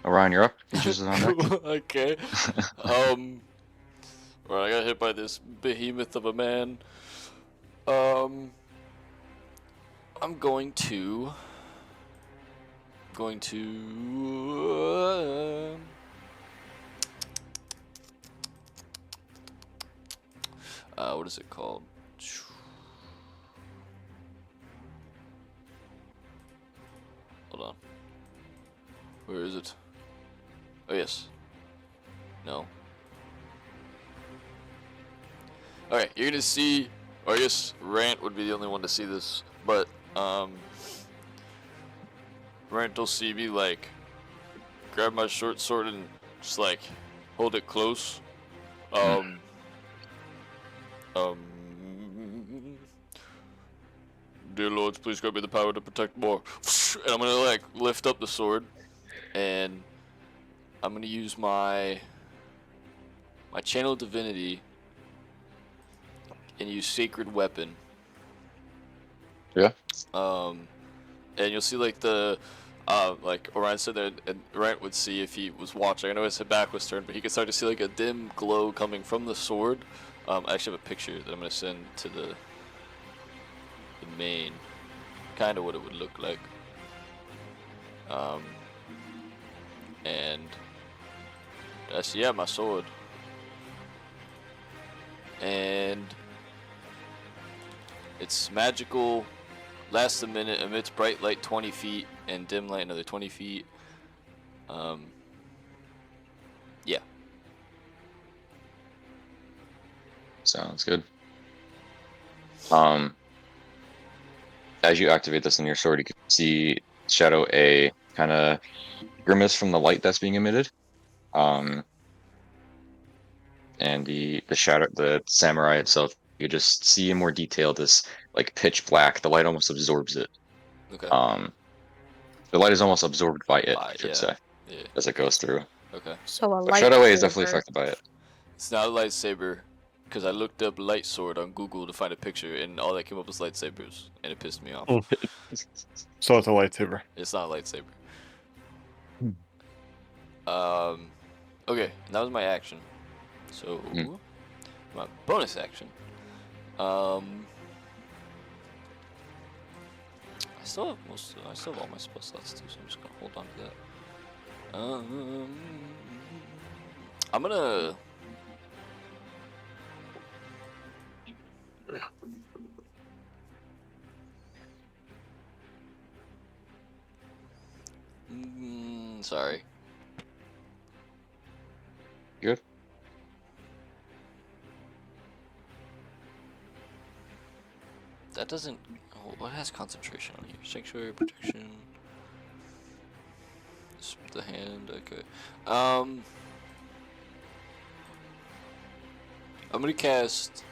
Orion, you're up. Peaches is on deck. Okay. Right, I got hit by this behemoth of a man. I'm going to. What is it called? Hold on. Where is it? Oh, yes. No. Alright, you're gonna see, or I guess Rant would be the only one to see this, but, Rant will see me, like, grab my short sword and just, like, hold it close. Dear lords, please grant me the power to protect more. And I'm gonna, like, lift up the sword, and I'm gonna use my channel divinity and use sacred weapon. Yeah. And you'll see like like Orion said there, and Orion would see if he was watching. I know his back was turned, but he could start to see like a dim glow coming from the sword. I actually have a picture that I'm gonna send to the main, kind of what it would look like. and that's my sword. And it's magical, lasts a minute, emits bright light 20 feet, and dim light another 20 feet. Yeah. Sounds good. As you activate this in your sword, you can see Shadow A kind of grimace from the light that's being emitted. And the samurai itself, you just see in more detail this like pitch black. The light almost absorbs it. Okay. The light is almost absorbed by it, I should Yeah. say, Yeah. as it goes through. Okay. So a But Shadow A is definitely lightsaber. affected by it. It's not a lightsaber, because I looked up light sword on Google to find a picture, and all that came up was lightsabers, and it pissed me off. Mm. So it's a lightsaber. It's not a lightsaber. Hmm. Okay, and that was my action. So, my bonus action. I still have I still have all my spell slots too, so I'm just gonna hold on to that. I'm gonna. Sorry. Good. That doesn't. Oh, what has concentration on here? Sanctuary, protection. The hand. Okay. I'm gonna cast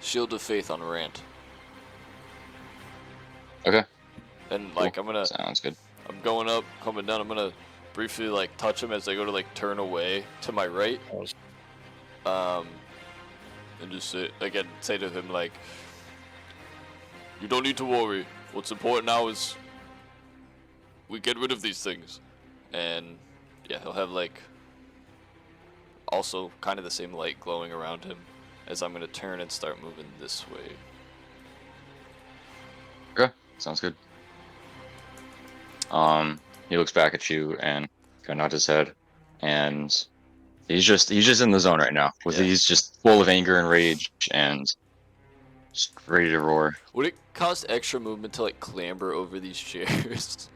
Shield of Faith on Rant. Okay. And Cool. I'm Sounds good. I'm going up, coming down. I'm gonna briefly like touch him as I go to like turn away to my right. And just say to him like, you don't need to worry. What's important now is we get rid of these things. And yeah, he'll have like also kind of the same light glowing around him as I'm gonna turn and start moving this way. Okay. Sounds good. He looks back at you and kind of nods his head, and he's just in the zone right now. He's just full of anger and rage and just ready to roar. Would it cost extra movement to like clamber over these chairs?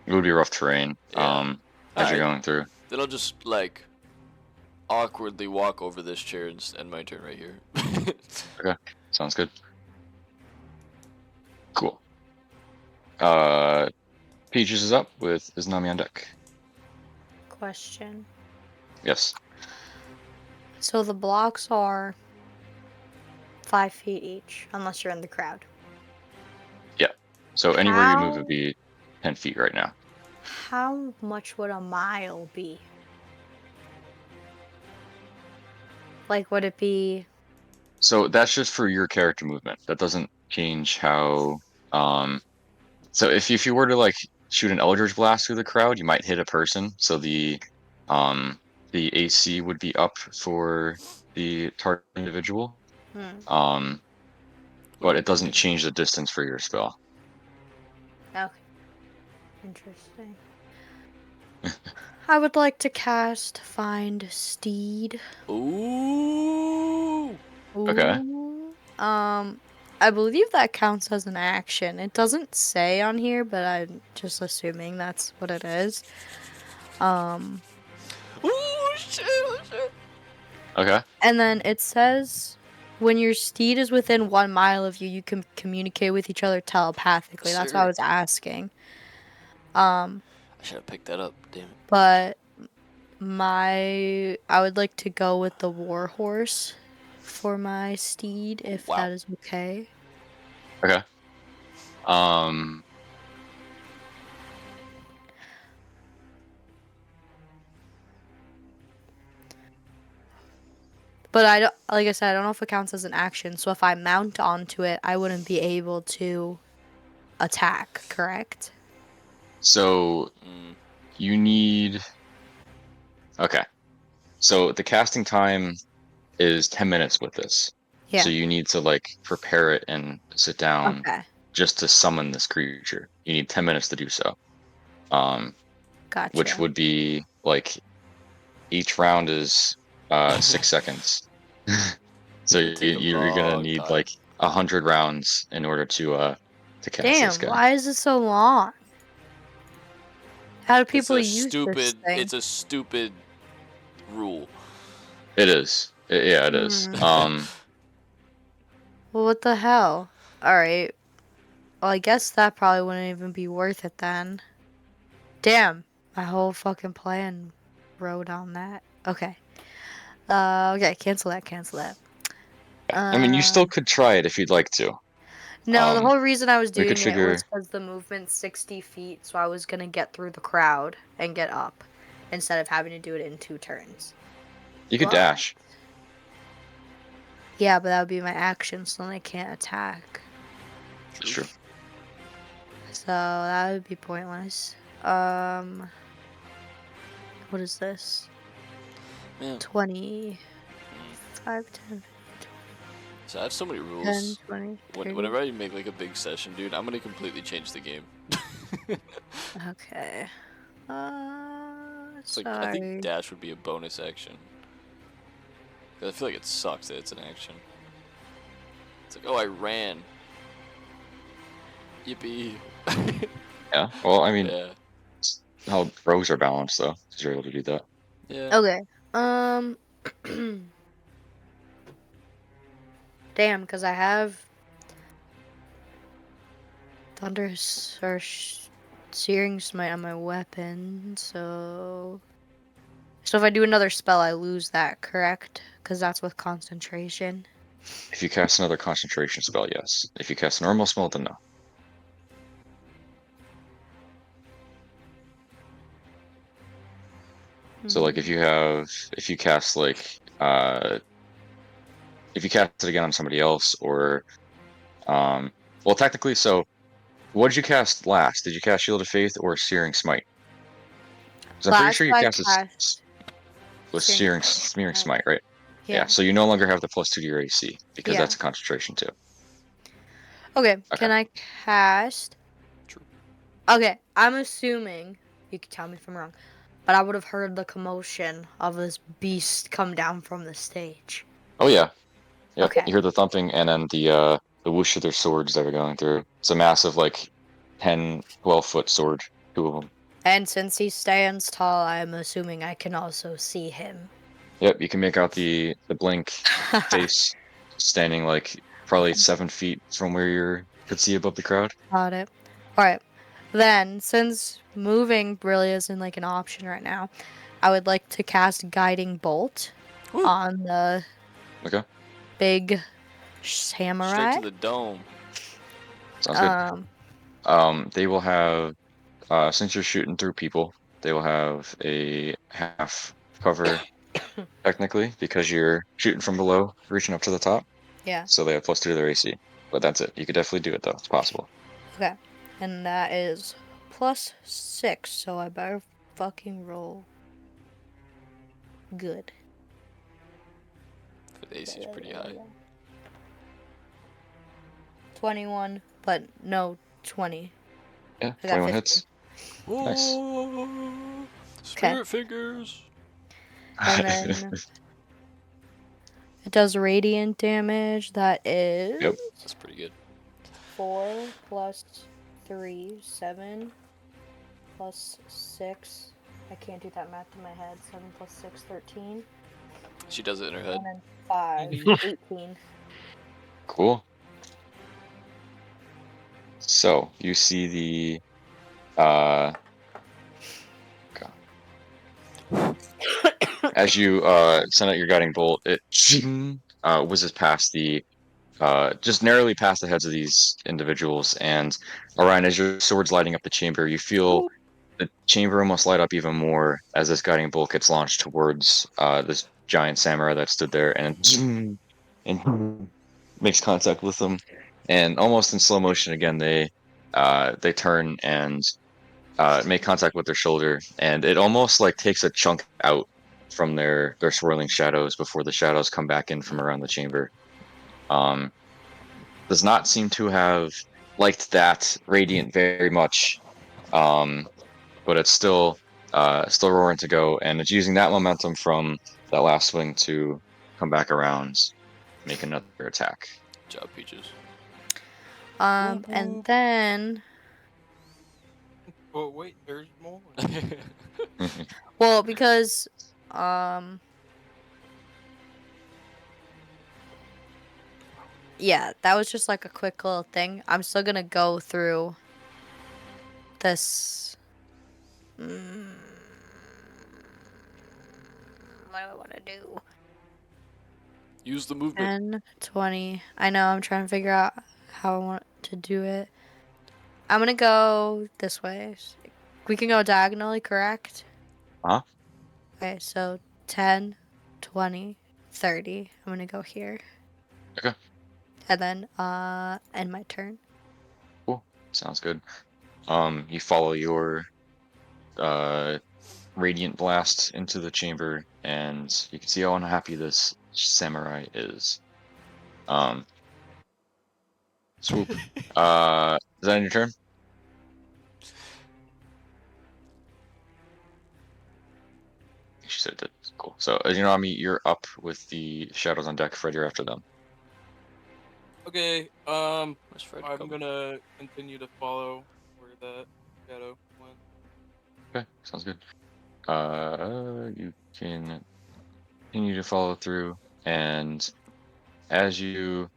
It would be rough terrain. Yeah. As you're Alright. going through. Then I'll just like awkwardly walk over this chair and just end my turn right here. Okay. Sounds good. Cool. Peaches is up with Izanami on deck. Question. Yes. So the blocks are 5 feet each, unless you're in the crowd. Yeah. So anywhere you move How- would be 10 feet right now. How much would a mile be? Like, would it be? So that's just for your character movement. That doesn't change how. So if you were to like shoot an Eldritch Blast through the crowd, you might hit a person. So the AC would be up for the target individual. Hmm. But it doesn't change the distance for your spell. Okay. Interesting. I would like to cast Find Steed. Ooh. Okay. Ooh. I believe that counts as an action. It doesn't say on here, but I'm just assuming that's what it is. Ooh, shit, shit. Okay. And then it says when your steed is within 1 mile of you, you can communicate with each other telepathically. That's what I Sir. was asking. I should have picked that up. Damn it. But I would like to go with the war horse for my steed, if Wow. that is okay. Okay. Um. But I don't, like I said, I don't know if it counts as an action. So if I mount onto it, I wouldn't be able to attack, correct? So you need. Okay. So the casting time is 10 minutes with this. Yeah. So you need to like prepare it and sit down Okay. just to summon this creature. You need 10 minutes to do so. Um, Gotcha. which would be like each round is 6 seconds. So It'd take a you're gonna long need time. like 100 rounds in order to cast this Damn, guy. why is it so long? How do It's people a use this stupid. thing? It's a stupid rule. It is. Yeah, it is. Well, what the hell? Alright. Well, I guess that probably wouldn't even be worth it then. Damn. My whole fucking plan rode on that. Okay. Okay, cancel that. I mean, you still Um, could try it if you'd like to. no, the whole reason I was We could doing it figure. was because the movement's 60 feet, so I was gonna get through the crowd and get up instead of having to do it in 2 turns. You could But- dash. Yeah, but that would be my action, so then I can't attack. It's true. So that would be pointless. What is this? Man. 20, 5, 10, So I have so many 10, rules. 20, 30. Whenever I make like a big session, dude, I'm gonna completely change the game. Okay. It's like I Sorry. think dash would be a bonus action. 'Cause I feel like it sucks that it's an action. It's like, oh, I ran. Yippee. Yeah. Well, I mean, Yeah. how rogues are balanced though, because you're able to do that. Yeah. Okay. Damn, because I have thunderous or searing smite on my weapon, so if I do another spell, I lose that, correct? Because that's with concentration. If you cast another concentration spell, yes. If you cast a normal spell, then no. So like if you cast like if you cast it again on somebody else or well technically, so what did you cast last? Did you cast Shield of Faith or Searing Smite? Because I'm pretty Last sure you I cast cast with Searing Smearing Smite. Smite, right? Yeah. So you no longer have the +2 to your AC because Yeah. that's a concentration too. Okay, Okay. can I cast? True. Okay, I'm assuming, you can tell me if I'm wrong, but I would have heard the commotion of this beast come down from the stage. Oh yeah. Yep. Okay. You hear the thumping and then the whoosh of their swords that are going through. It's a massive like 10, 12-foot sword, 2 of them. And since he stands tall, I'm assuming I can also see him. Yep, you can make out the blink face standing like probably 7 feet from where you could see above the crowd. Got it. Alright. Then, since moving really isn't like an option right now, I would like to cast Guiding Bolt Woo. on the Okay, big samurai. Straight to the dome. sounds good. They will have since you're shooting through people, they will have a half cover technically because you're shooting from below, reaching up to the top. Yeah. So they have +2 to their AC. But that's it. You could definitely do it though. It's possible. Okay. And that is +6, so I better fucking roll good. But the AC is pretty high. 21, but no 20. Yeah, I got 21 15. hits. Nice. Oh, spirit fingers. And then it does radiant damage. That is Yep. That's pretty good. 4 plus 3, 7 plus 6. I can't do that math in my head. 7 plus 6, 13. She does it in her head. And then 5, 18. Cool. So you see the as you send out your guiding bolt, it whizzes past the just narrowly past the heads of these individuals. And Orion, as your sword's lighting up the chamber, you feel the chamber almost light up even more as this guiding bolt gets launched towards this giant samurai that stood there and makes contact with them. And almost in slow motion again, they turn and make contact with their shoulder, and it almost like takes a chunk out from their swirling shadows before the shadows come back in from around the chamber. Does not seem to have liked that radiant very much, but it's still still roaring to go, and it's using that momentum from that last swing to come back around, make another attack. Job, Peaches. And then, But wait, there's more. well, because, yeah, that was just like a quick little thing. I'm still gonna go through this. What do I want to do? Use the movement. 10, 20. I know, I'm trying to figure out how I want to do it. I'm gonna go this way. We can go diagonally, correct? Huh? Okay, so 10, 20, 30. I'm gonna go here. Okay. And then end my turn. Cool. Sounds good. You follow your radiant blast into the chamber, and you can see how unhappy this samurai is. Swoop. Is that in your turn? She said that. Cool. So, as you know, you're up with the shadows on deck. Fred, you're after them. Okay, Where's Fred? I'm Come. gonna continue to follow where that shadow went. Okay, sounds good. You can continue to follow through, and as you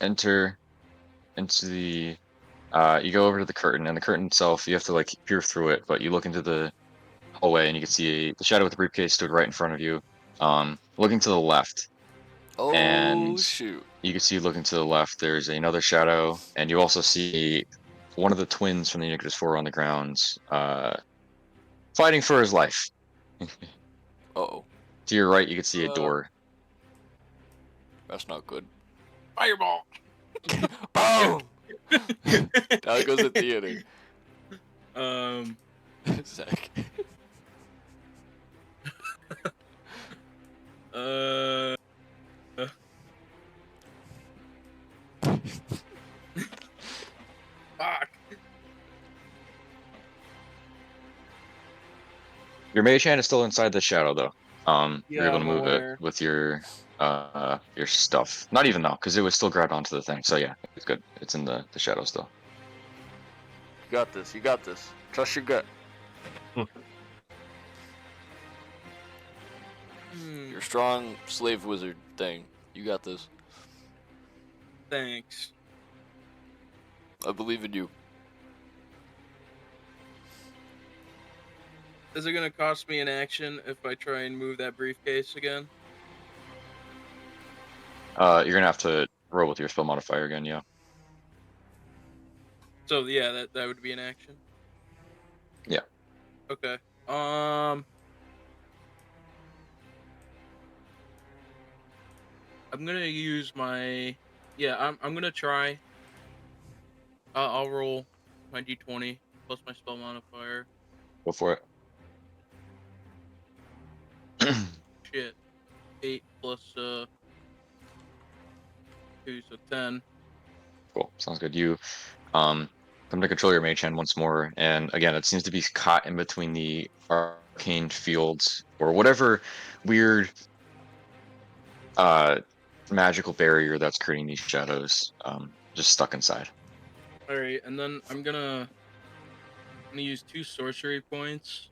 enter into the, you go over to the curtain, and the curtain itself, you have to like peer through it, but you look into the hallway, and you can see the shadow with the briefcase stood right in front of you, looking to the left, and Oh shoot. you can see looking to the left, there's another shadow, and you also see one of the twins from the Iniquitous Four on the ground, fighting for his life. Uh-oh. To your right, you can see a Uh, door. That's not good. Fireball. Boom! Down goes the theater. Um, Zach. uh, fuck. Your mage hand is still inside the shadow, though. You're Yeah, able to I'm move it aware. with your stuff. Not even though, because it was still grabbed onto the thing. So yeah, it's good. It's in the shadow still. You got this. You got this. Trust your gut. Your strong slave wizard thing. You got this. Thanks. I believe in you. Is it gonna cost me an action if I try and move that briefcase again? You're gonna have to roll with your spell modifier again. Yeah. So yeah, that would be an action. Yeah. Okay. I'm gonna use my. Yeah, I'm gonna try. I'll roll my d20 plus my spell modifier. Go for it. Shit. 8 plus 2, so 10. Cool. Sounds good. You come to control your mage hand once more, and again, it seems to be caught in between the arcane fields or whatever weird uh magical barrier that's creating these shadows. Just stuck inside. Alright, and then I'm gonna use 2 sorcery points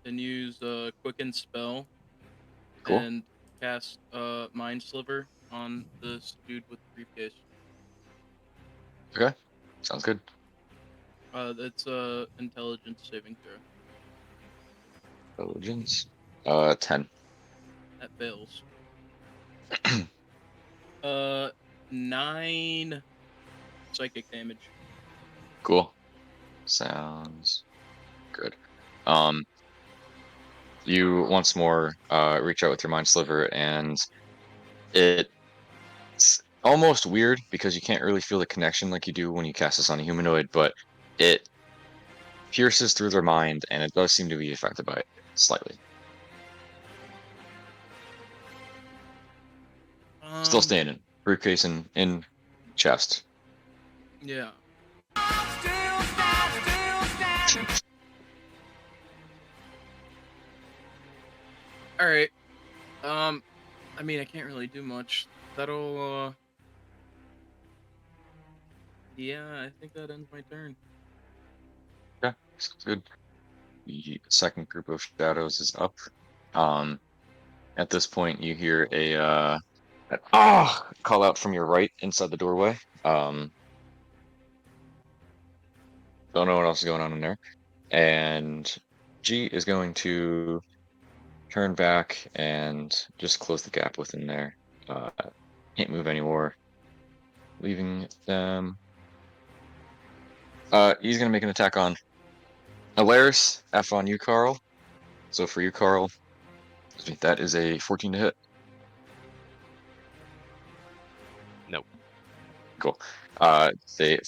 and use quicken spell Cool. and cast mind sliver on this dude with the briefcase. Okay. Sounds good. That's intelligence saving throw. Intelligence. 10. That fails. 9 psychic damage. Cool. Sounds good. Um, you once more reach out with your mind sliver, and it's almost weird because you can't really feel the connection like you do when you cast this on a humanoid, but it pierces through their mind, and it does seem to be affected by it slightly. Still standing. Briefcase in chest. Yeah. All right. I mean, I can't really do much. That'll. Yeah, I think that ends my turn. Yeah, sounds good. The second group of shadows is up. At this point, you hear a call out from your right inside the doorway. Don't know what else is going on in there. And G is going to turn back and just close the gap within there. Can't move anymore, leaving them. He's gonna make an attack on Alaris. F on you, Carl. So for you, Carl, that is a 14 to hit. Nope. Cool. They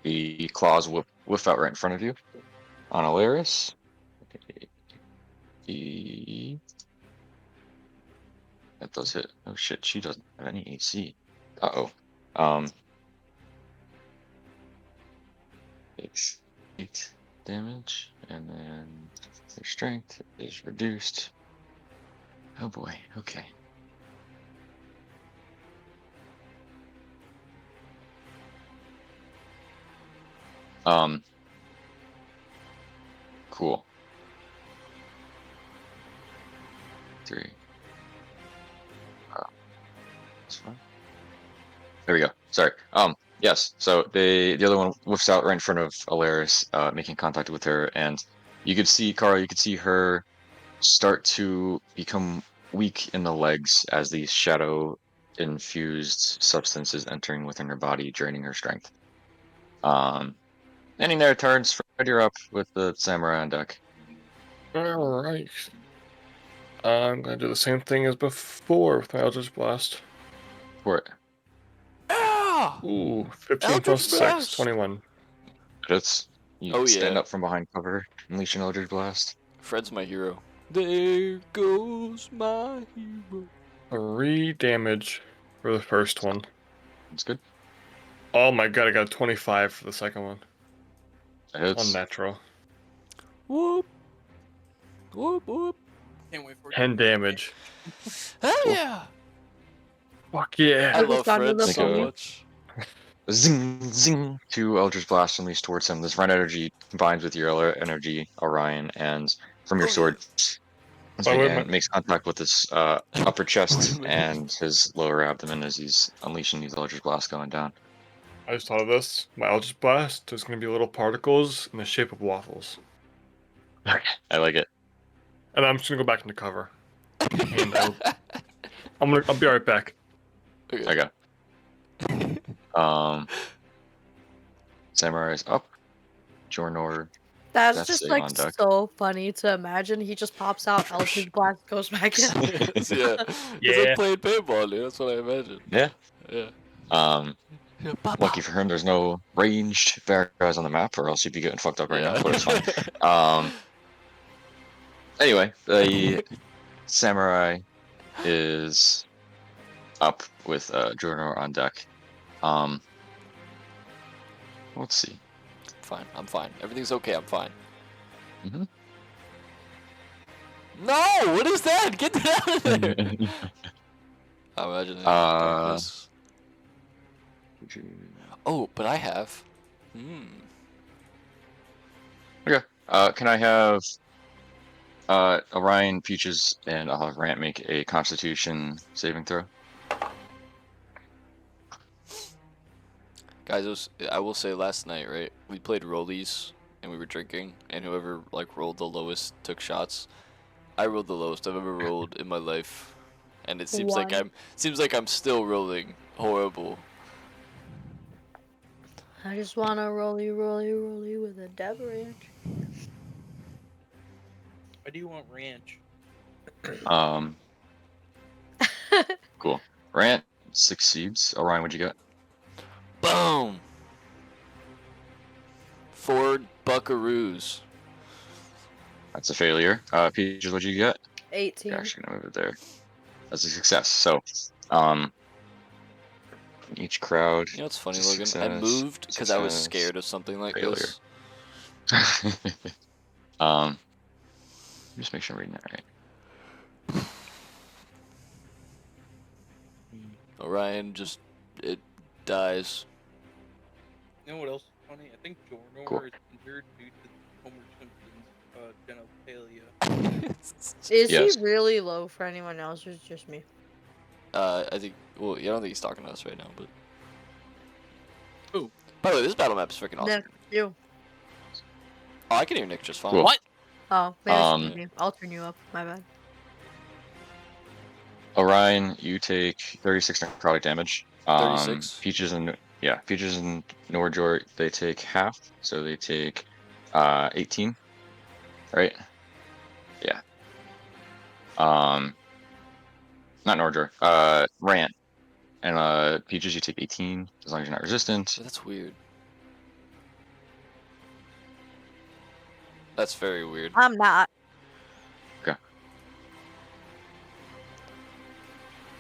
the claws whiff out right in front of you on Alaris. That does hit. Oh shit, she doesn't have any AC. Uh-oh. Takes 8 damage, and then their strength is reduced. Oh boy, okay. Cool. 3. That's fine. There we go. Sorry. Yes. So the other one whiffs out right in front of Alaris, making contact with her, and you could see Carl. You could see her start to become weak in the legs as these shadow infused substances entering within her body, draining her strength. Ending their turns. Fred, you're up with the samurai on deck. All right. I'm gonna do the same thing as before with my Eldritch Blast. For it. Yeah! Ooh, 15 Eldritch plus 6, Blast! 21. It's you Oh, stand yeah. up from behind cover, unleash an Eldritch Blast. Fred's my hero. There goes my hero. 3 damage for the first one. That's good. Oh my god, I got a 25 for the second one. That hits. Unnatural. Whoop. Whoop, whoop. Can't wait for it. 10 damage. Hell Cool. yeah! Fuck I yeah. Does it love sound Fred really so funny? much. Zing, zing. 2 Eldritch Blasts unleashed towards him. This red energy combines with your other energy, Orion, and from your Oh, sword, By the way, and makes contact with his upper chest yeah. and his lower abdomen as he's unleashing these Eldritch Blasts going down. I just thought of this. My Eldritch Blast is gonna be little particles in the shape of waffles. Okay, I like it. And I'm just gonna go back into cover. And I'll be right back. Okay. Okay. Samurai's up. Jornor, That's Death just save like on deck. so funny to imagine. He just pops out, Eldritch Blast, goes back in. Yeah. Because Yeah. I played paintball, dude. That's what I imagine. Yeah. Yeah. Yeah, Pop, lucky pop. for him, there's no ranged guys on the map, or else he'd be getting fucked up right now. Yeah. But it's fine. Anyway, the samurai is up with Jornor on deck. Let's see. Fine. I'm fine. Everything's okay. I'm fine. Mhm. No! What is that? Get that out of there! I imagine it. Darkness. Oh, but I have. Okay. Can I have Orion, Peaches, and I'll have Rant make a Constitution saving throw? Guys, I will say last night, right? We played rollies and we were drinking, and whoever like rolled the lowest took shots. I rolled the lowest I've ever rolled in my life, and it seems like One. I'm still rolling horrible. I just wanna rolly, rolly, rolly with a dab ranch. Why do you want ranch? Cool. Rant succeeds. Orion, what'd you get? Boom. 4 buckaroos. That's a failure. Peaches, what'd you get? 18. You're actually gonna move it there. That's a success. So, each crowd. You know what's funny, is a Logan? I success, moved because I was success, scared of something like failure. this. Just make sure I'm reading that right. Orion just it dies. You know what else is funny? I think Jornor Cool. is injured due to Homer Simpson's genitalia. Is Yes. he really low for anyone else, or is it just me? I think. Well, yeah, I don't think he's talking to us right now, but. Who? By the way, this battle map is freaking awesome. Nick, you. Oh, I can hear Nick just fine. Cool. What? Oh, maybe it's Um, just me. I'll turn you up. My bad. Orion, you take 36 necrotic damage. 36? Peaches and Nordjort, they take half, so they take 18, right? Yeah. Not Nordjort, Rant. And Peaches, you take 18 as long as you're not resistant. That's weird. That's very weird. I'm not.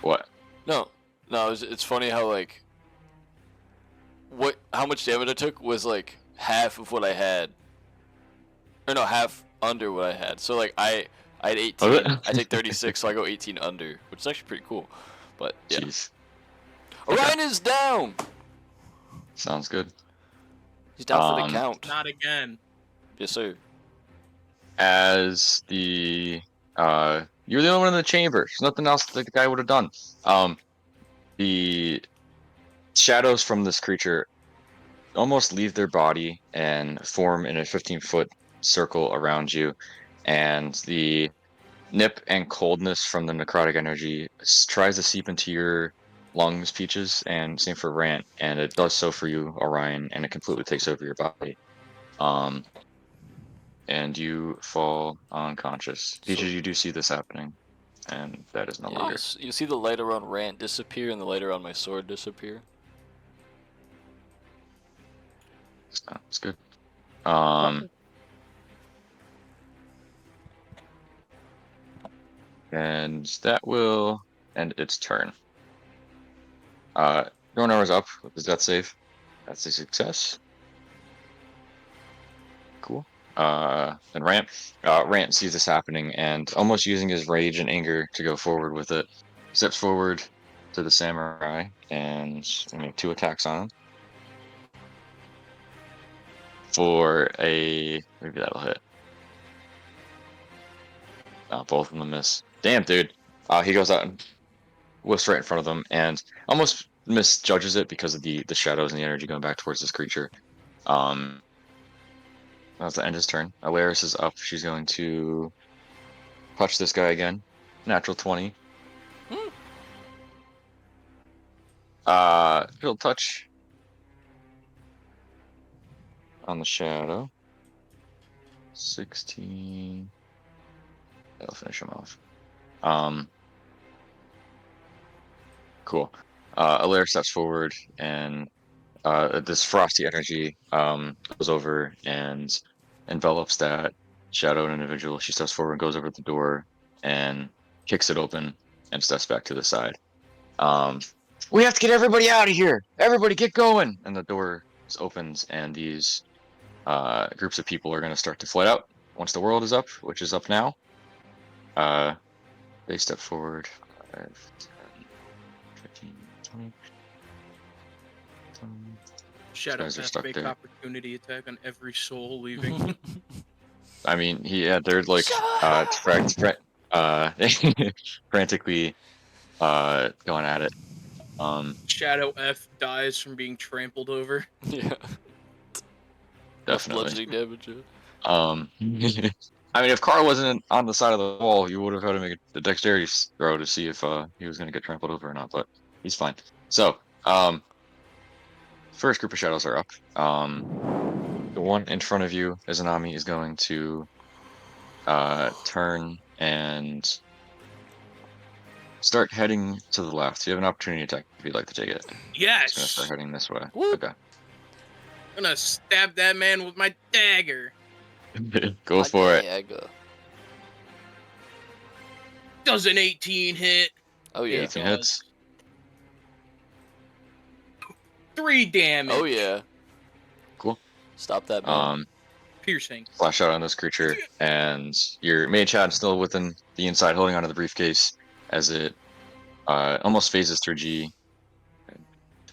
What? No, it's funny how like how much damage I took was like half of what I had, or no, half under what I had. So like I had 18, Was it? I take 36, so I go 18 under, which is actually pretty cool. But yeah, Jeez. Orion is down. Sounds good. He's down for the count. Not again. Yes, sir. As you're the only one in the chamber. There's nothing else that the guy would have done. The shadows from this creature almost leave their body and form in a 15-foot circle around you, and the nip and coldness from the necrotic energy tries to seep into your lungs, Peaches, and same for Rant, and it does so for you, Orion, and it completely takes over your body. And you fall unconscious. Peaches, you do see this happening, and that is no Yeah, longer. you'll see the light around Rant disappear and the light around my sword disappear. It's good. And that will end its turn. Dornor is up with his death save. That's a success. Cool. And Rant sees this happening and almost using his rage and anger to go forward with it, steps forward to the samurai and make 2 attacks on him. For maybe that'll hit. Both of them miss. Damn, dude. He goes out and whiffs right in front of them and almost misjudges it because of the shadows and the energy going back towards this creature. That's the end of his turn. Alaris is up. She's going to touch this guy again. Natural 20. Field touch on the shadow. 16. That'll finish him off. Cool. Alair steps forward and this frosty energy goes over and envelops that shadowed individual. She steps forward and goes over the door and kicks it open and steps back to the side. We have to get everybody out of here. Everybody get going. And the door opens and these groups of people are going to start to flood out once the world is up, which is up now. They step forward. 5, 10, 15, 20. Shadow guys are F stuck fake there. opportunity attack on every soul leaving. I mean, they're like frantically going at it. Shadow F dies from being trampled over. Yeah. That's Definitely. bludgeoning damage. Yeah. I mean, if Carl wasn't on the side of the wall, you would have had to make a dexterity throw to see if he was going to get trampled over or not. But he's fine. So, first group of shadows are up. The one in front of you, Izanami, is going to turn and start heading to the left. You have an opportunity attack if you'd like to take it. It's going to Yes! start heading this way. Whoop. Okay. I'm gonna stab that man with my dagger. Go for it. Dagger. Does an 18 hit? Oh yeah. 18 hits. 3 damage. Oh yeah. Cool. Stop that man. Piercing. Flash out on this creature, and your mage hand still within the inside, holding onto the briefcase as it almost phases through G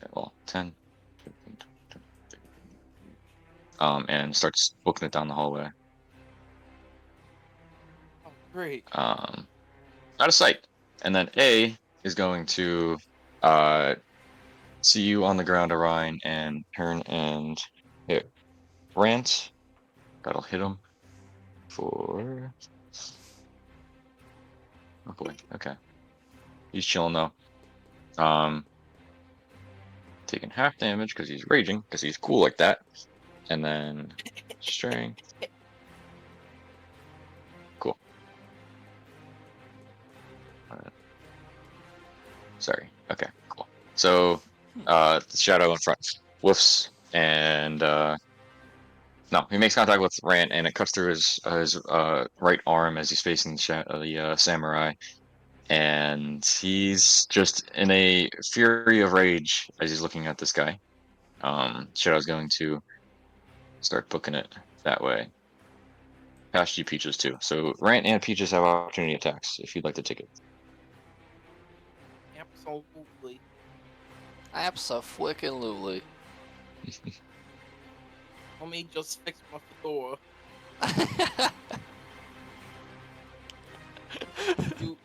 Okay, well, 10. 15, 20, 30. And starts booking it down the hallway. Oh, great. Out of sight. And then A is going to see you on the ground, Orion, and turn and hit Rant. That'll hit him for. Oh boy. Okay. He's chilling though. Taking half damage because he's raging because he's cool like that. And then strength. Cool. Sorry. Okay. Cool. So, the shadow in front woofs and no, he makes contact with Rant and it cuts through his right arm as he's facing the samurai, and he's just in a fury of rage as he's looking at this guy. Shadow's going to start booking it that way. Past you, Peaches too. So Rant and Peaches have opportunity attacks if you'd like to take it. Absolutely. Abso-flickin-lutely. Let me just fix my fedora.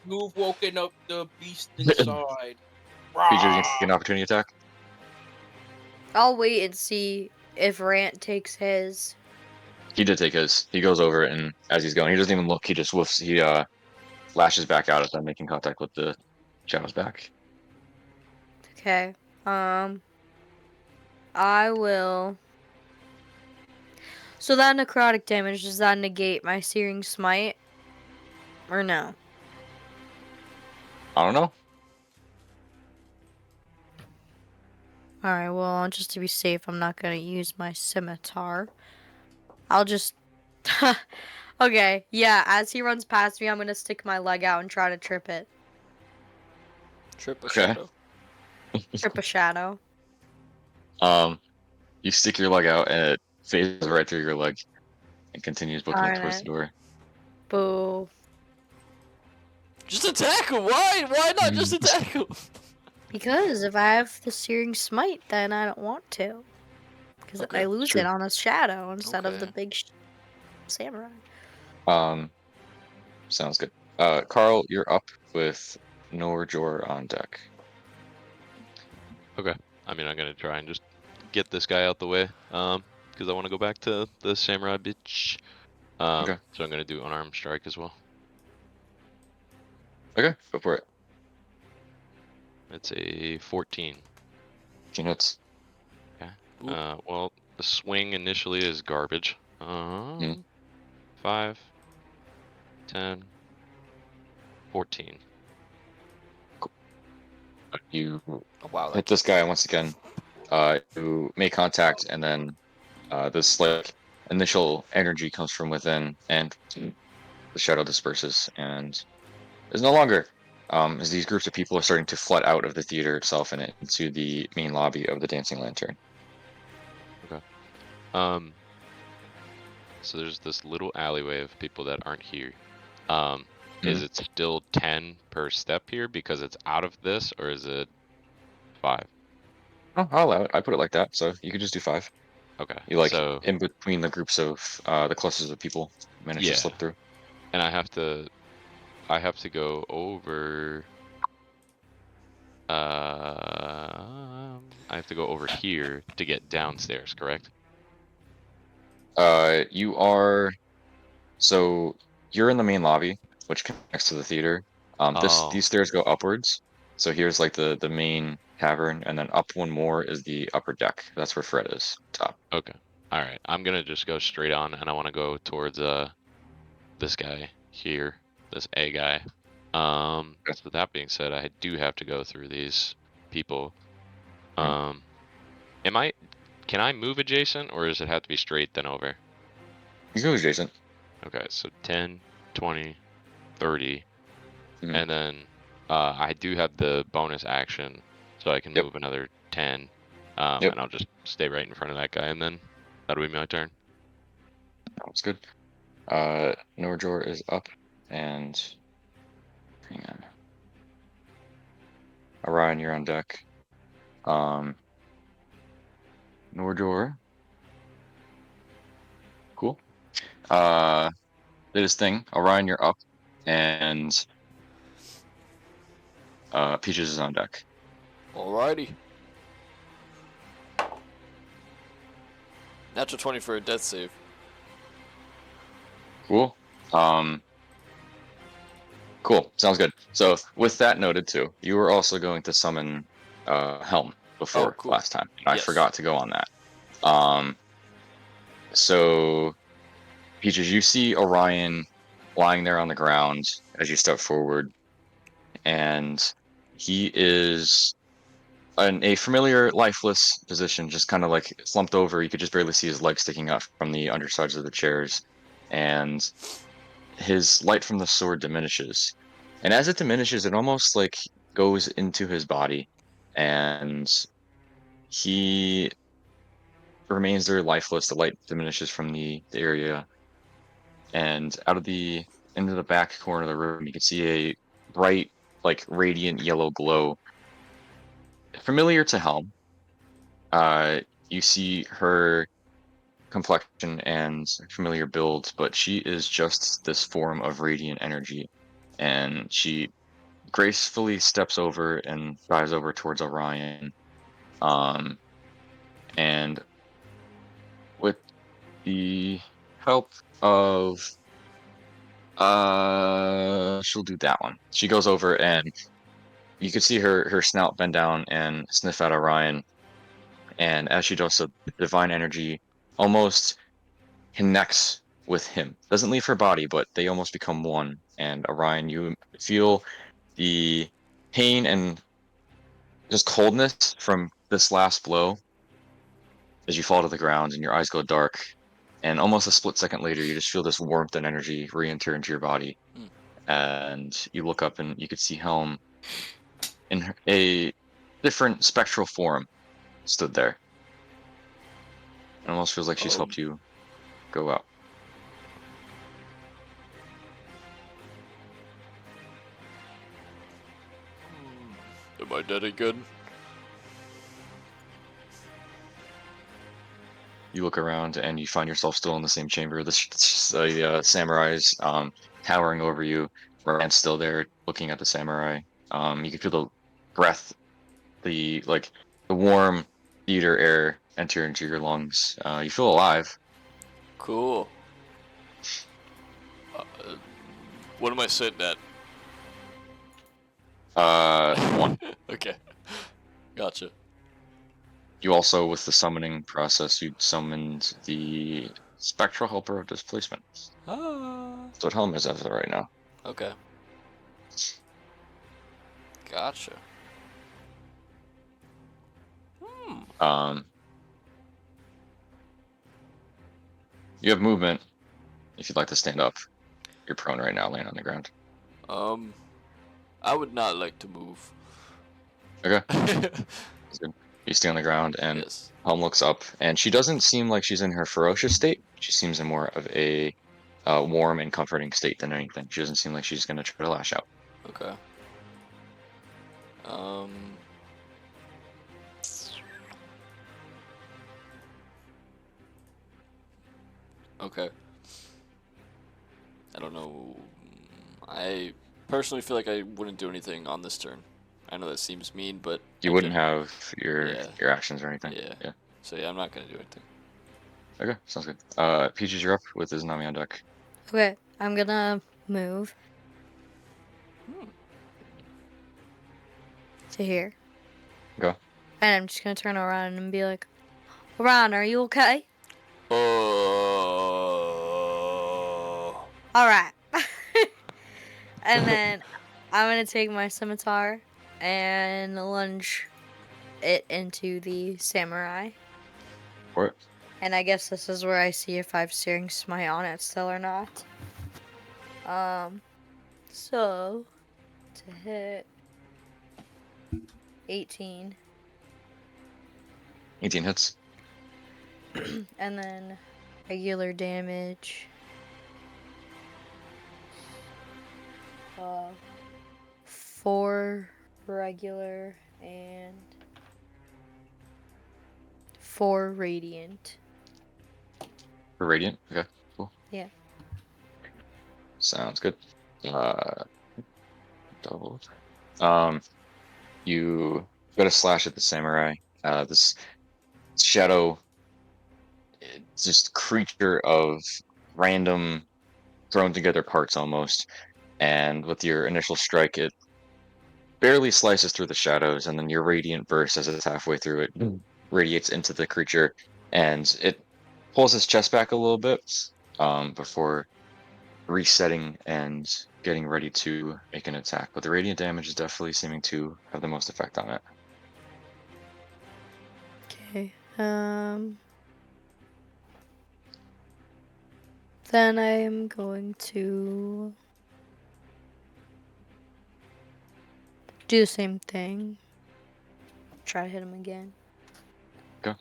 You've woken up the beast inside. Peaches, you can Rah! take an opportunity attack. I'll wait and see if Rant takes his. He did take his. He goes over it, and as he's going, he doesn't even look. He just woofs. He lashes back out at them, making contact with the shadow's back. Okay. I will. So that necrotic damage, does that negate my searing smite? Or no? I don't know. Alright, well, just to be safe, I'm not gonna use my scimitar. I'll just. Okay, yeah, as he runs past me, I'm gonna stick my leg out and try to trip it. Trip a Okay. shadow. Trip a shadow. You stick your leg out, and it phases right through your leg, and continues booking it Darn towards the it. door. Boo. Just attack him! Why? Why not just attack him? Because if I have the searing smite, then I don't want to. Because Okay, I lose true. it on a shadow instead of the Okay. big samurai. Sounds good. Carl, you're up with Norjor on deck. Okay. I mean, I'm gonna try and just get this guy out the way. Because I want to go back to the samurai bitch. Okay. So I'm gonna do unarmed strike as well. Okay, go for it. It's a 14. 15 hits. Okay. Oop. Well, the swing initially is garbage. Mhm. 5, 10, 14. You Oh, wow. hit this guy once again. You make contact, and then this like initial energy comes from within, and the shadow disperses and is no longer. As these groups of people are starting to flood out of the theater itself and into the main lobby of the Dancing Lantern. Okay. So there's this little alleyway of people that aren't here. Is it still 10 per step here because it's out of this, or is it 5? Oh, I'll allow it. I put it like that, so you could just do 5. Okay. You like So in between the groups of the clusters of people manage to yeah, slip through. and I have to go over. I have to go over here to get downstairs, correct? You are so you're in the main lobby, which connects to the theater. Oh, These stairs go upwards. So here's like the main cavern, and then up one more is the upper deck. That's where Fred is, top. okay. All right. I'm gonna just go straight on, and I want to go towards this guy here, this A guy. Okay. So that being said, I do have to go through these people. Mhm. Um, can I move adjacent, or does it have to be straight then over? You go adjacent. Okay, so 10, 20, 30, Mhm. and then I do have the bonus action, so I can Yep. move another 10, Yep. and I'll just stay right in front of that guy, and then that'll be my turn. That's good. Norjor is up, and hang on. Orion, you're on deck. Nordor. Cool. Did his thing. Orion, you're up, and Peaches is on deck. Alrighty. Natural 20 for a death save. Cool. Cool. Sounds good. So with that noted too, you were also going to summon Helm Oh, before cool. last time, and I Yes. forgot to go on that. So Peaches, you see Orion lying there on the ground as you step forward, and he is in a familiar lifeless position, just kind of like slumped over. You could just barely see his legs sticking up from the undersides of the chairs, and his light from the sword diminishes. And as it diminishes, it almost like goes into his body, and he remains there lifeless. The light diminishes from the area, and out of the into the back corner of the room, you can see a bright, like radiant yellow glow, familiar to Helm. You see her complexion and familiar build, but she is just this form of radiant energy, and she gracefully steps over and dives over towards Orion. Um, and with the help of she'll do that one. She goes over and you can see her snout bend down and sniff at Orion. And as she does so, the divine energy almost connects with him. Doesn't leave her body, but they almost become one. And Orion, you feel the pain and just coldness from this last blow as you fall to the ground and your eyes go dark. And almost a split second later, you just feel this warmth and energy re-enter into your body. Hmm. And you look up and you could see Helm in a different spectral form stood there. It almost feels like she's helped you go out. Am I dead again? You look around and you find yourself still in the same chamber. The samurai's towering over you. Rand's still there looking at the samurai. You can feel the breath, the warm theater air enter into your lungs. You feel alive. Cool. What am I sitting at? One. Okay. Gotcha. You also, with the summoning process, you summoned the spectral helper of displacement. Ah. That's what Helm is as of right now. Okay. Gotcha. Um, you have movement if you'd like to stand up. You're prone right now, laying on the ground. I would not like to move. Okay. That's good. You stay on the ground, and Yes. Helm looks up, and she doesn't seem like she's in her ferocious state. She seems in more of a warm and comforting state than anything. She doesn't seem like she's going to try to lash out. Okay. Okay. I don't know. I personally feel like I wouldn't do anything on this turn. I know that seems mean, but You I wouldn't can. have your Yeah. your actions or anything. Yeah. Yeah. So yeah, I'm not gonna do anything. Okay, sounds good. Peaches, you're up with Izanami on deck. Okay, I'm gonna move to here. Go. And I'm just gonna turn around and be like, Ron, are you okay? Oh. Alright. And then I'm gonna take my scimitar and lunge it into the samurai. For it. And I guess this is where I see if I've searing smite on it still or not. So to hit 18. 18 hits. And then regular damage. 4 regular and 4 radiant. For radiant. Okay, cool. Yeah. Sounds good. Double. You got a slash at the samurai. This shadow, it's just creature of random thrown together parts almost. And with your initial strike, it barely slices through the shadows, and then your radiant burst as it's halfway through it radiates into the creature, and it pulls his chest back a little bit before resetting and getting ready to make an attack. But the radiant damage is definitely seeming to have the most effect on it. Okay. Then I am going to do the same thing. Try to hit him again. Okay.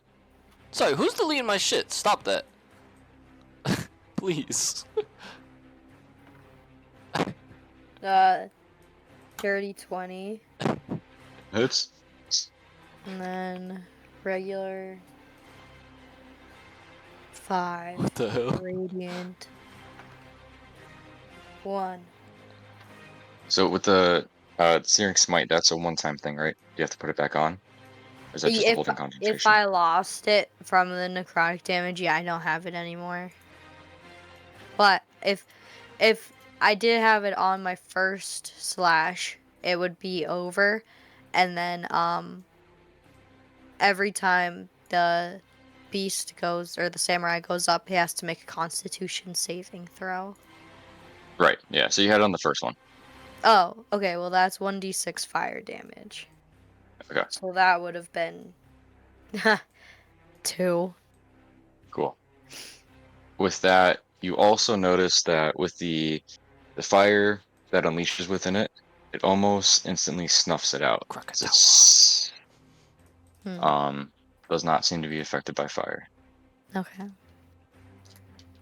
Sorry, who's deleting my shit? Stop that. Please. Dirty 20. Hits. And then regular 5. What the hell? Radiant 1. So with the Searing Smite, that's a one-time thing, right? You have to put it back on? Or is that just a holding If concentration? I lost it from the necrotic damage, yeah, I don't have it anymore. But if I did have it on my first slash, it would be over, and then every time the beast goes or the samurai goes up, he has to make a Constitution saving throw. Right, yeah, so you had it on the first one. Oh, okay. Well, that's 1d6 fire damage. Okay. So that would have been 2. Cool. With that, you also notice that with the fire that unleashes within it, it almost instantly snuffs it out. 'Cause it's does not seem to be affected by fire. Okay.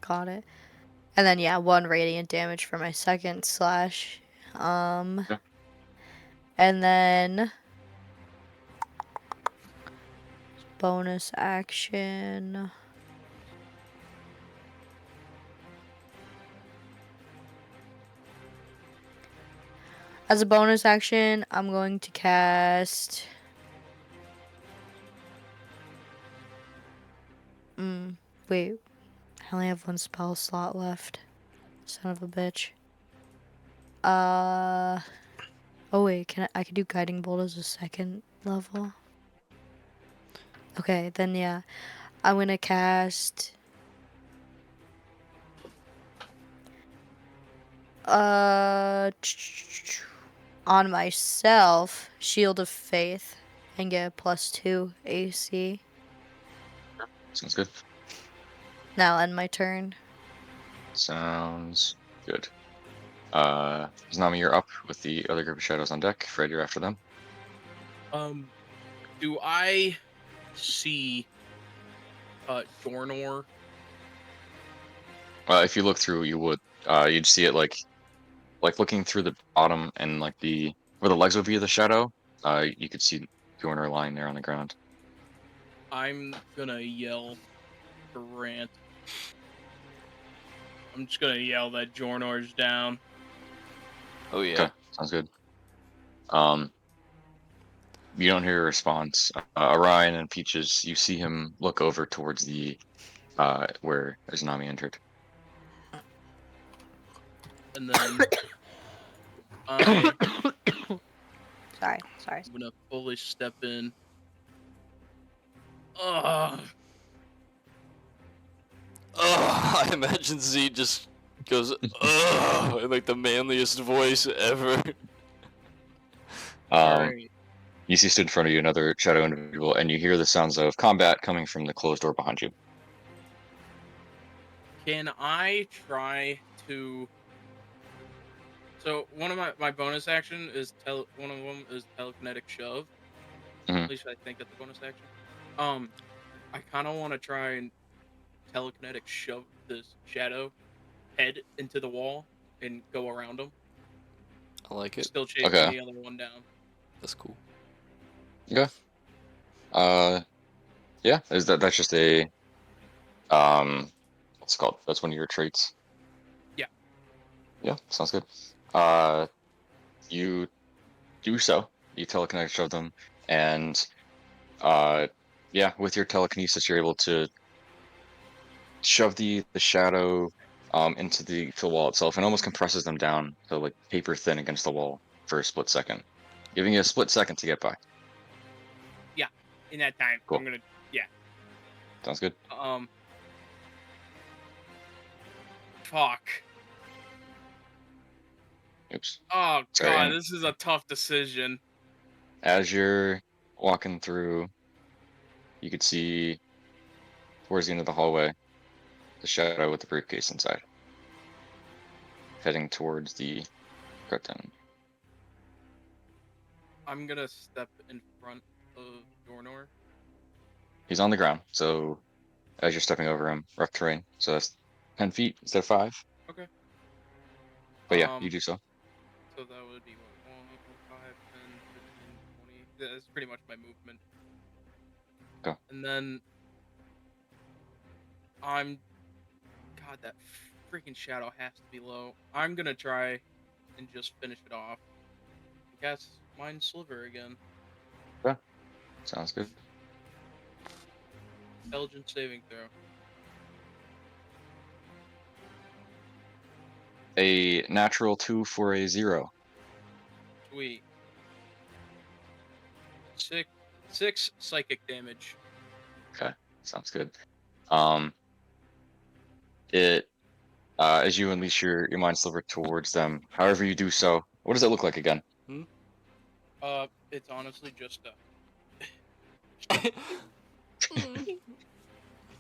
Got it. And then yeah, 1 radiant damage for my second slash. Yeah. And then bonus action. As a bonus action, I'm going to cast wait. I only have 1 spell slot left. Son of a bitch. Oh wait, I could do guiding bolt as a second level. Okay, then yeah. I'm gonna cast on myself, Shield of Faith, and get a +2 AC. Sounds good. Now end my turn. Sounds good. Zanami, you're up with the other group of shadows on deck. Fred, you're after them. Do I see Dornor? If you look through, you would. You'd see it like looking through the bottom and like where the legs would be of the shadow. You could see Bjorner lying there on the ground. I'm gonna yell for Rant. I'm just gonna yell that Jornor's down. Oh yeah. Okay, sounds good. You don't hear a response. Orion and Peaches, you see him look over towards the where Izanami entered. And then I'm Sorry. gonna fully step in. Ugh. I imagine Z just goes, ugh, in like the manliest voice ever. Alright. You see stood in front of you another shadow individual, and you hear the sounds of combat coming from the closed door behind you. Can I try to? So one of my bonus action is one of them is telekinetic shove. Mhm. At least I think that's a bonus action. I kind of want to try and telekinetic shove this shadow head into the wall and go around him. I like it. Still chasing Okay. the other one down. That's cool. Okay. Yeah, that's just a what's it called? That's one of your traits. Yeah. Yeah, sounds good. You do so. You telekinetic shove them, and yeah, with your telekinesis, you're able to shove the shadow into the wall itself, and almost compresses them down to like paper thin against the wall for a split second, giving you a split second to get by. Yeah. In that time, Cool. I'm gonna. Yeah. Sounds good. Fuck. Oops. Oh Sorry. god, And this is a tough decision. as you're walking through, you could see towards the end of the hallway the shadow with the briefcase inside, heading towards the curtain. I'm gonna step in front of Dornor. He's on the ground, so as you're stepping over him, rough terrain. So that's 10 feet instead of 5. Okay. But yeah, you do so. So that would be what, 1, 5, 10, 15, 20. That's pretty much my movement. Go. And then God, that freaking shadow has to be low. I'm gonna try and just finish it off. Cast Mind Sliver again. Yeah, sounds good. Intelligence saving throw. A natural 2 for a 0. Sweet. 6 psychic damage. Okay, sounds good. Um, it as you unleash your mind sliver towards them, however you do so, what does it look like again? It's honestly just I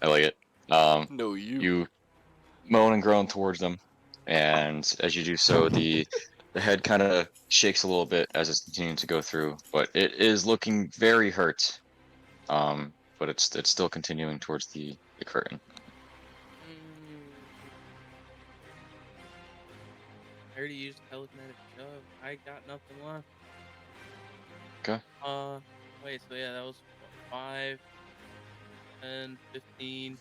like it. No, you. You moan and groan towards them, and as you do so, the head kind of shakes a little bit as it's continuing to go through, but it is looking very hurt. But it's still continuing towards the curtain. I already used telekinetic shove. I got nothing left. Okay. Wait, so yeah, that was what, 5, 10, 15.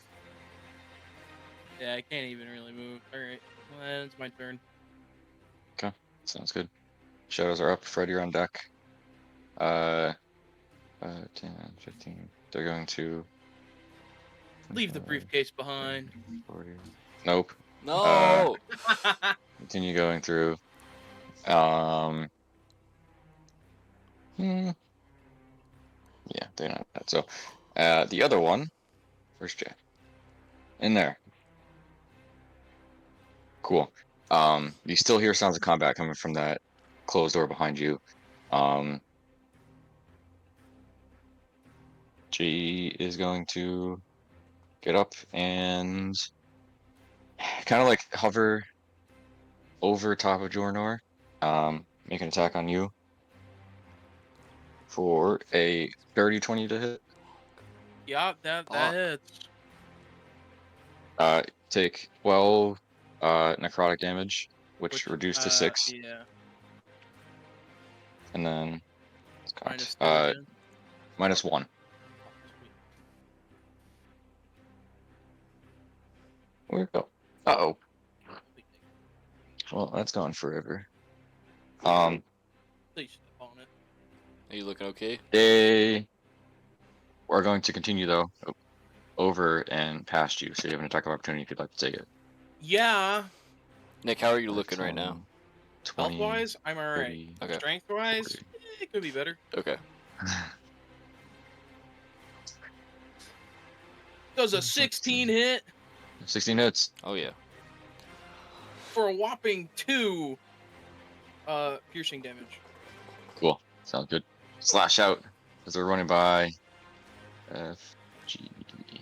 Yeah, I can't even really move. Alright, well, it's my turn. Okay, sounds good. Shadows are up. Fred, you're on deck. 10, 15. They're going to Leave the briefcase behind. 40. Nope. No. Continue going through. Yeah, they're not that. So, the other one, where's Jay? In there. Cool. You still hear sounds of combat coming from that closed door behind you. G is going to get up and kind of like hover over top of Jornor, make an attack on you for a 30-20 to hit. Yeah, that Fuck. hits. Take 12 necrotic damage, which Which, reduced to 6, yeah. and then Minus 2 again. minus 1. Oh, sweet. Where'd it go? Uh-oh. Sweet thing. Well, that's gone forever. Please step on it. Are you looking okay? They are going to continue though over and past you, so you have an attack of opportunity if you'd like to take it. Yeah. Nick, how are you looking right now? 20, Health-wise, I'm alright. 30, Okay. Strength-wise, 40. it could be better. Okay. Does a 16 hit 16 hits. Oh yeah. for a whopping 2 piercing damage. Cool. Sounds good. Slash out as they're running by F, G, D.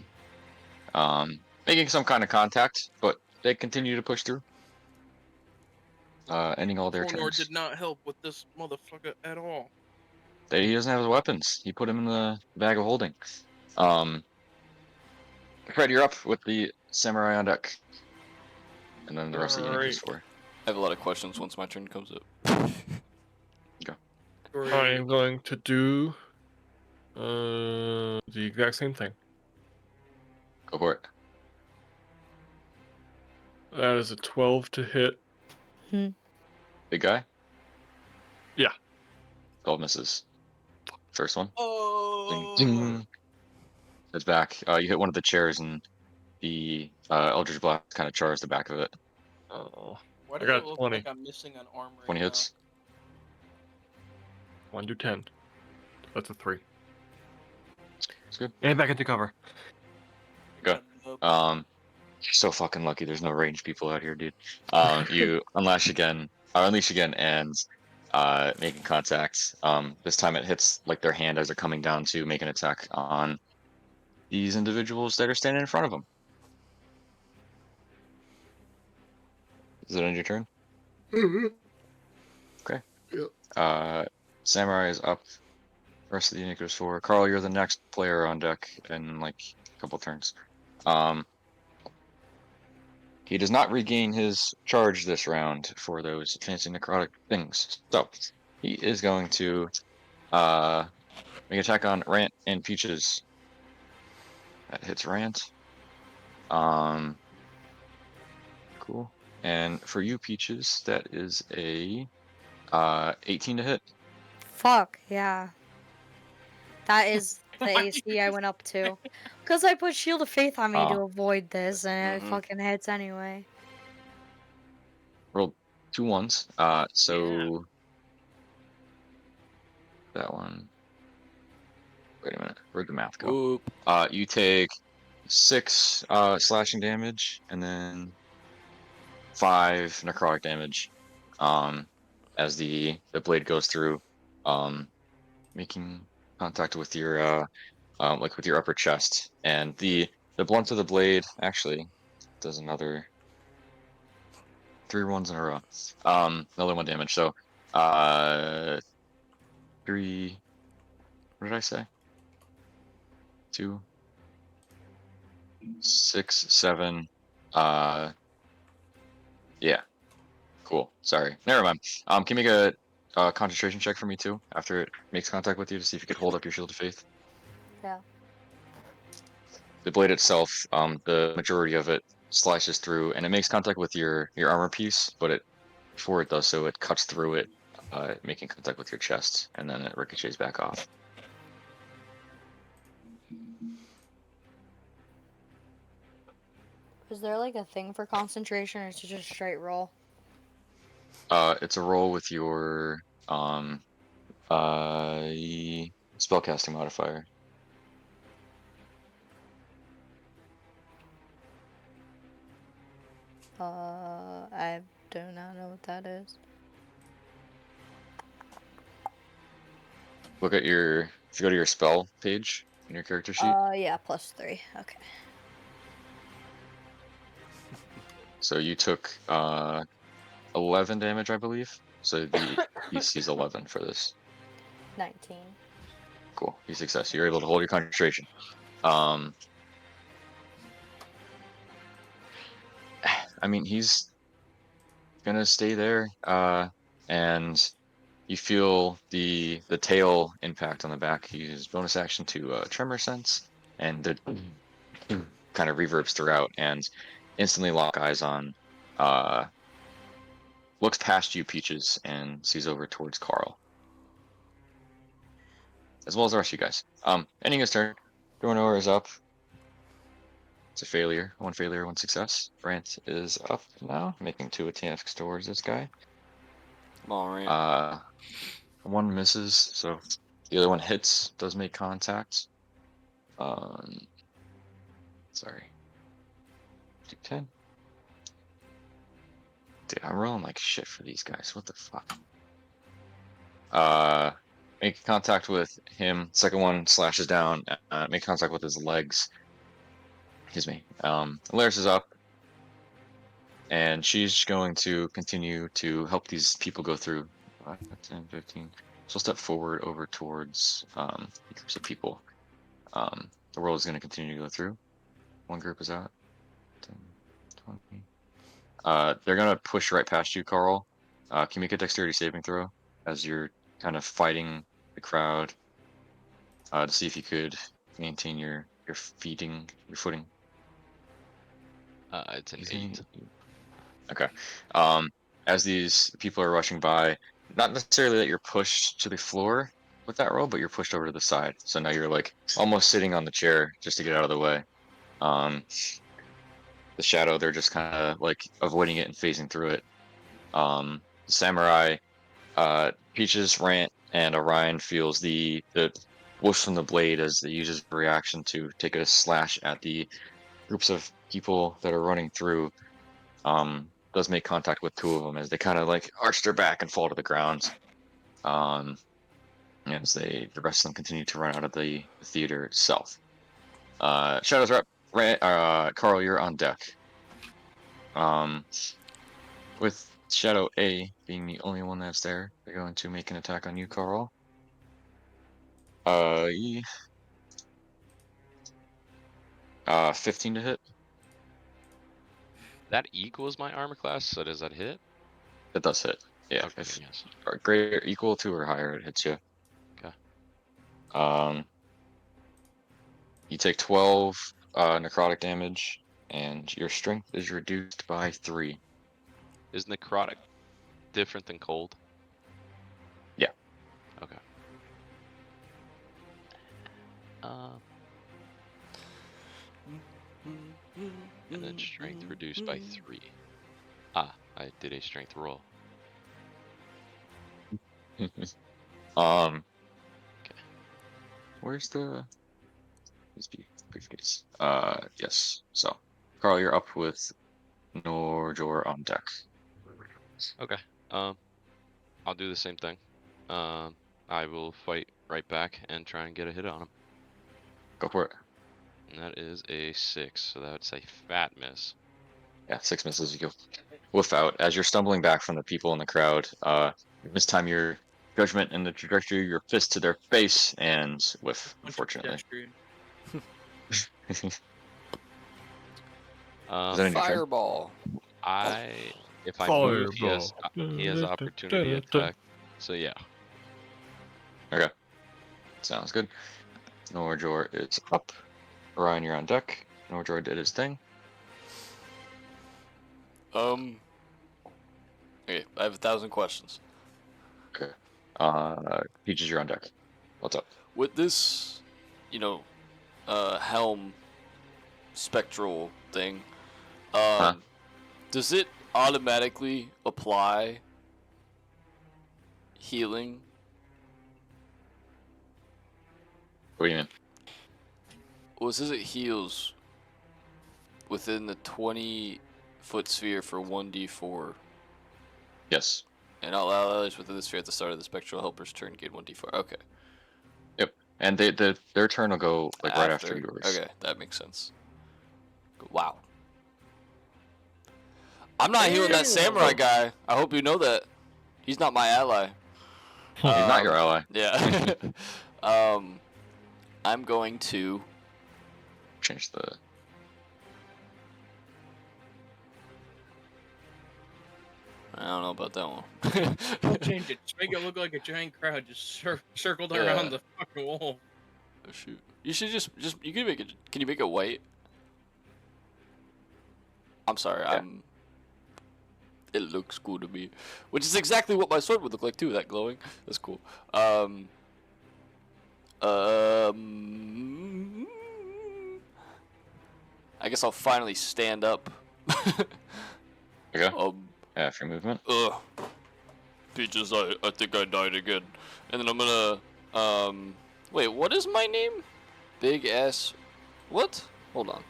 Making some kind of contact, but they continue to push through. Ending all their Dornor turns. did not help with this motherfucker at all. He doesn't have his weapons. He put him in the bag of holding. Fred, you're up with the samurai on deck. And then the rest of the unit is Alright. for. I have a lot of questions once my turn comes up. I am going to do the exact same thing. Go for it. That is a 12 to hit. Big guy? Yeah. 12 misses. First one. Ding, Oh. ding. It's back. You hit one of the chairs and the Eldritch Blast kind of chars the back of it. Oh. Why I does it got look 20. like I'm missing an arm right 20 now? hits. 1 to 10. That's a 3. It's good. And back into cover. Okay. Nope. You're so fucking lucky there's no range people out here, dude. You unleash again, or unleash again, and making contact. This time it hits like their hand as they're coming down to make an attack on these individuals that are standing in front of them. Is it on your turn? Okay. Yep. Samurai is up. The rest of the unit goes forward. Carl, you're the next player on deck in like a couple turns. He does not regain his charge this round for those fancy necrotic things. So he is going to make an attack on Rant and Peaches. That hits Rant. Cool. And for you, Peaches, that is a 18 to hit. Fuck, yeah. That is the AC I went up to. Because I put Shield of Faith on me to avoid this, and it fucking hits anyway. Rolled 2 ones. So that one. Wait a minute. Where'd the math go? Whoop. You take 6 slashing damage and then 5 necrotic damage. As the blade goes through, making contact with your like with your upper chest, and the blunt of the blade actually does another 3 ones in a row. Another 1 damage. So 3. What did I say? 2, 6, 7. Yeah. Cool. Sorry. Never mind. Can you make a concentration check for me too after it makes contact with you to see if you could hold up your shield of faith? Yeah. The blade itself, the majority of it slices through, and it makes contact with your armor piece, but it before it does so, it cuts through it, making contact with your chest, and then it ricochets back off. Is there like a thing for concentration, or is it just straight roll? It's a roll with your spellcasting modifier. I do not know what that is. Look at if you go to your spell page in your character sheet. Yeah, +3. Okay. So you took 11 damage, I believe. So the DC is 11 for this. 19. Cool. You success. You're able to hold your concentration. I mean, he's gonna stay there. And you feel the tail impact on the back. He uses bonus action to tremor sense, and the kind of reverbs throughout, and instantly lock eyes on. Looks past you, Peaches, and sees over towards Carl, as well as the rest of you guys. Ending his turn. Dornor is up. It's a failure. 1 failure, 1 success. Brant is up now, making 2 attacks towards this guy. Come on, Rant. 1 misses, so the other one hits, does make contact. Sorry. 10. Dude, I'm rolling like shit for these guys. What the fuck? Make contact with him. Second one slashes down. Make contact with his legs. Excuse me. Alaris is up, and she's going to continue to help these people go through. 5, 10, 15. She'll step forward over towards groups of people. The world is going to continue to go through. One group is out. 10, 20. They're going to push right past you, Carl. Can you make a dexterity saving throw as you're kind of fighting the crowd to see if you could maintain your footing? It's an Is it 8. Okay. As these people are rushing by, not necessarily that you're pushed to the floor with that roll, but you're pushed over to the side. So now you're like almost sitting on the chair just to get out of the way. Um, the shadow, they're just kind of like avoiding it and phasing through it. Samurai, Peaches, Rant, and Orion feels the whoosh from the blade as it uses a reaction to take a slash at the groups of people that are running through. Does make contact with two of them as they kind of like arch their back and fall to the ground. Um, as the rest of them continue to run out of the theater itself. Shadows are up. Carl, you're on deck. Um, with Shadow A being the only one that's there, they're going to make an attack on you, Carl. Uh, ye- 15 to hit. That equals my armor class, so does that hit? That does hit. Yeah, Okay, if yes. greater, equal to, or higher, it hits you. Okay. Um, you take 12 necrotic damage, and your strength is reduced by 3. Is necrotic different than cold? Yeah. Okay. Um, and then strength reduced by 3. Ah, I did a strength roll. um, Okay. where's the briefcase? Yes. So, Carl, you're up with Norjor on deck. Okay. Um, I'll do the same thing. Um, I will fight right back and try and get a hit on him. Go for it. And that is a 6, so that's a fat miss. Yeah, 6 misses. You go whiff out as you're stumbling back from the people in the crowd. This time your judgment and the trajectory of your fist to their face and whiff. Bunch of Unfortunately. pedestrian. Is Um, that in your turn? Fireball. if I move, Fireball. he has opportunity attack. So yeah. Okay, sounds good. Norjor is up. Orion, you're on deck. Norjor did his thing. Okay, I have 1,000 questions. Okay. Peaches, you're on deck. What's up? With this, helm spectral thing, Huh? does it automatically apply healing? What do you mean? Well, it says it heals within the 20-foot sphere for 1d4. Yes. And all allies within the sphere at the start of the spectral helper's turn gain 1d4. Okay. Yep. And their turn will go like right after yours. Okay, that makes sense. Wow. I'm not healing that samurai guy. I hope you know that. He's not my ally. He's not your ally. Yeah. I'm going to. Change the. I don't know about that one. Don't change it. Just make it look like a giant crowd just circled around the fucking wall. Oh shoot! You should just you can make it. Can you make it white? I'm sorry. Yeah. It looks cool to me, which is exactly what my sword would look like too. That glowing. That's cool. I guess I'll finally stand up. Okay. Yeah, free movement. Ugh. Peaches, I think I died again. And then I'm gonna, wait, what is my name? Big ass, what? Hold on.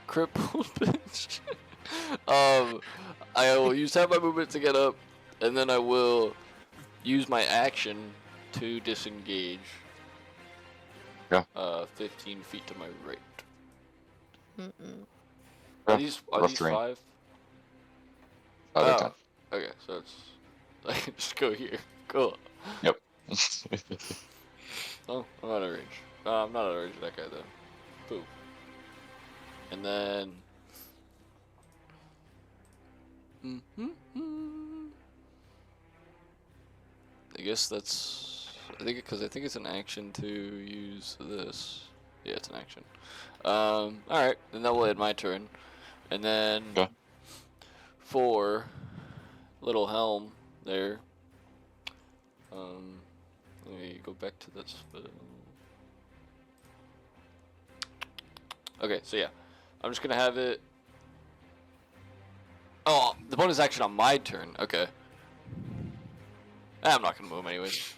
Crippled bitch. I will use half my movement to get up, and then I will use my action to disengage. Yeah. 15 feet to my right. Mm-mm. Are Yeah, these rough terrain. 5? They're 10. Okay, so it's I can just go here. Cool. Yep. Oh, I'm out of range. I'm not out of range of that guy though. Pooh. And then. I guess that's. I think it's an action to use this. Yeah, it's an action. All right, then that will end my turn, and then Okay. for little helm there. Let me go back to that spell. Okay, so yeah, I'm just gonna have it. Oh, the bonus action on my turn. Okay. I'm not gonna move anyways.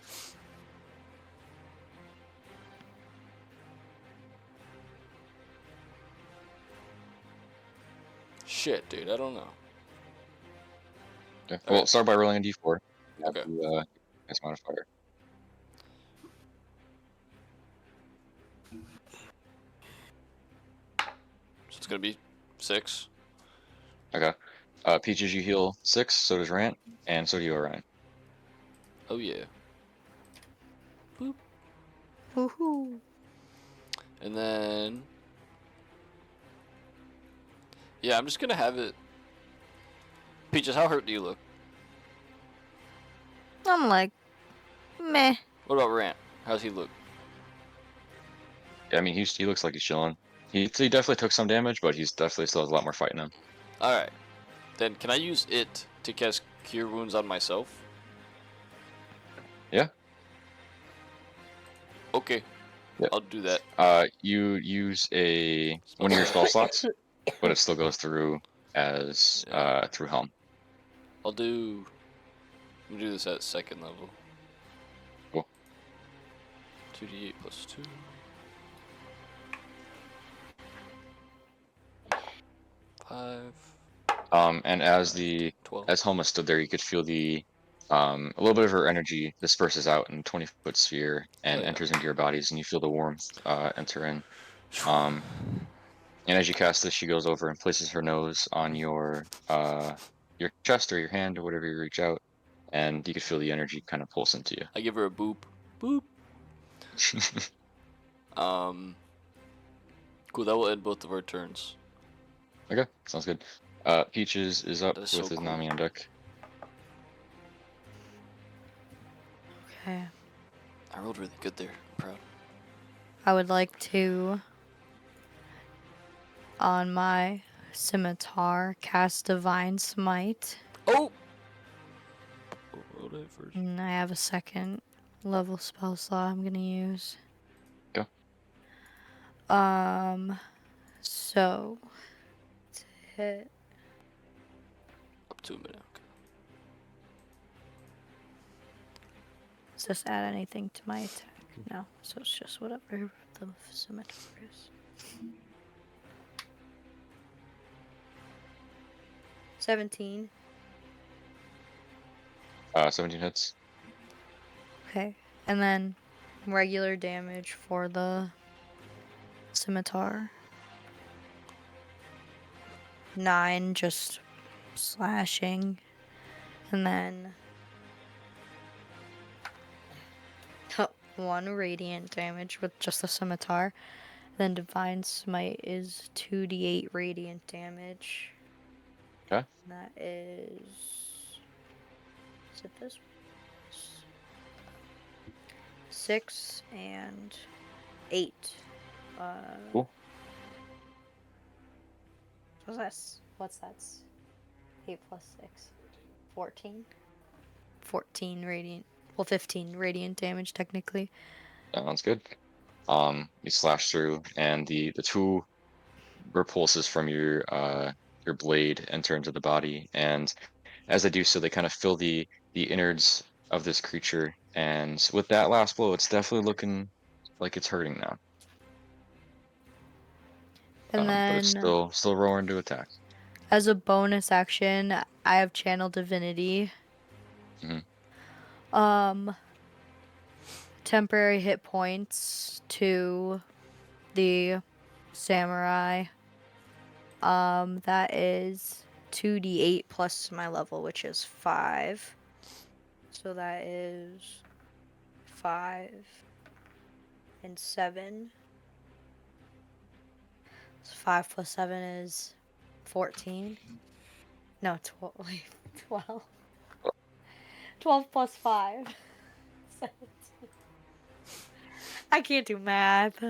Shit, dude, I don't know. Okay. Okay. Well, start by rolling a d4. Have Okay. the base modifier. So it's gonna be 6. Okay. Peaches, you heal 6. So does Rant, and so do you, Orion. Oh yeah. Boop. Woohoo! And then yeah, I'm just gonna have it. Peaches, how hurt do you look? I'm like, meh. What about Rant? How's he look? Yeah, I mean, he looks like he's chilling. He definitely took some damage, but he's definitely still has a lot more fight in him. All right. Then can I use it to cast Cure Wounds on myself? Yeah. Okay. Yeah. I'll do that. You use one of your spell slots, but it still goes through as Yeah. through Helm. I'll do this at 2nd level. Cool. 2d8 plus 2. Five. And as 12. Helma stood there, you could feel a little bit of her energy disperses out in a 20-foot sphere Hell and yeah. enters into your bodies, and you feel the warmth enter in. Um, and as you cast this, she goes over and places her nose on your chest or your hand or whatever you reach out, and you could feel the energy kind of pulse into I give her a boop. Boop. you. Cool, that will end both of our turns. Okay, sounds good. Peaches is up That is with so his cool. Nami on deck. Okay. I rolled really good there. I'm proud. I would like to, on my scimitar, cast Divine Smite. Oh! Rolled it first. And I have a 2nd level spell slot I'm gonna use. Go. So to hit. Up to a minute. Okay. Does this add anything to my attack? No. So it's just whatever the scimitar is. 17. 17 hits. Okay. And then regular damage for the scimitar. 9 just slashing. And then 1 radiant damage with just the scimitar. Then Divine Smite is 2d8 radiant damage. Okay. That is it this? 6 and 8. Cool. What's that? 8 plus 6. 14? 14 radiant. Well, 15 radiant damage technically. Sounds good. You slash through, and the two repulses from your blade enter into the body, and as they do so, they kind of fill the innards of this creature. And with that last blow, it's definitely looking like it's hurting now. And But it's then still roaring to attack. as a bonus action, I have Channel Divinity. hmm Temporary hit points to the samurai. That is 2d8 plus my level, which is 5. So that is 5 and 7. So 5 plus 7 is 14. No, 12. Wait, 12. 12 plus 5. 17. I can't do math.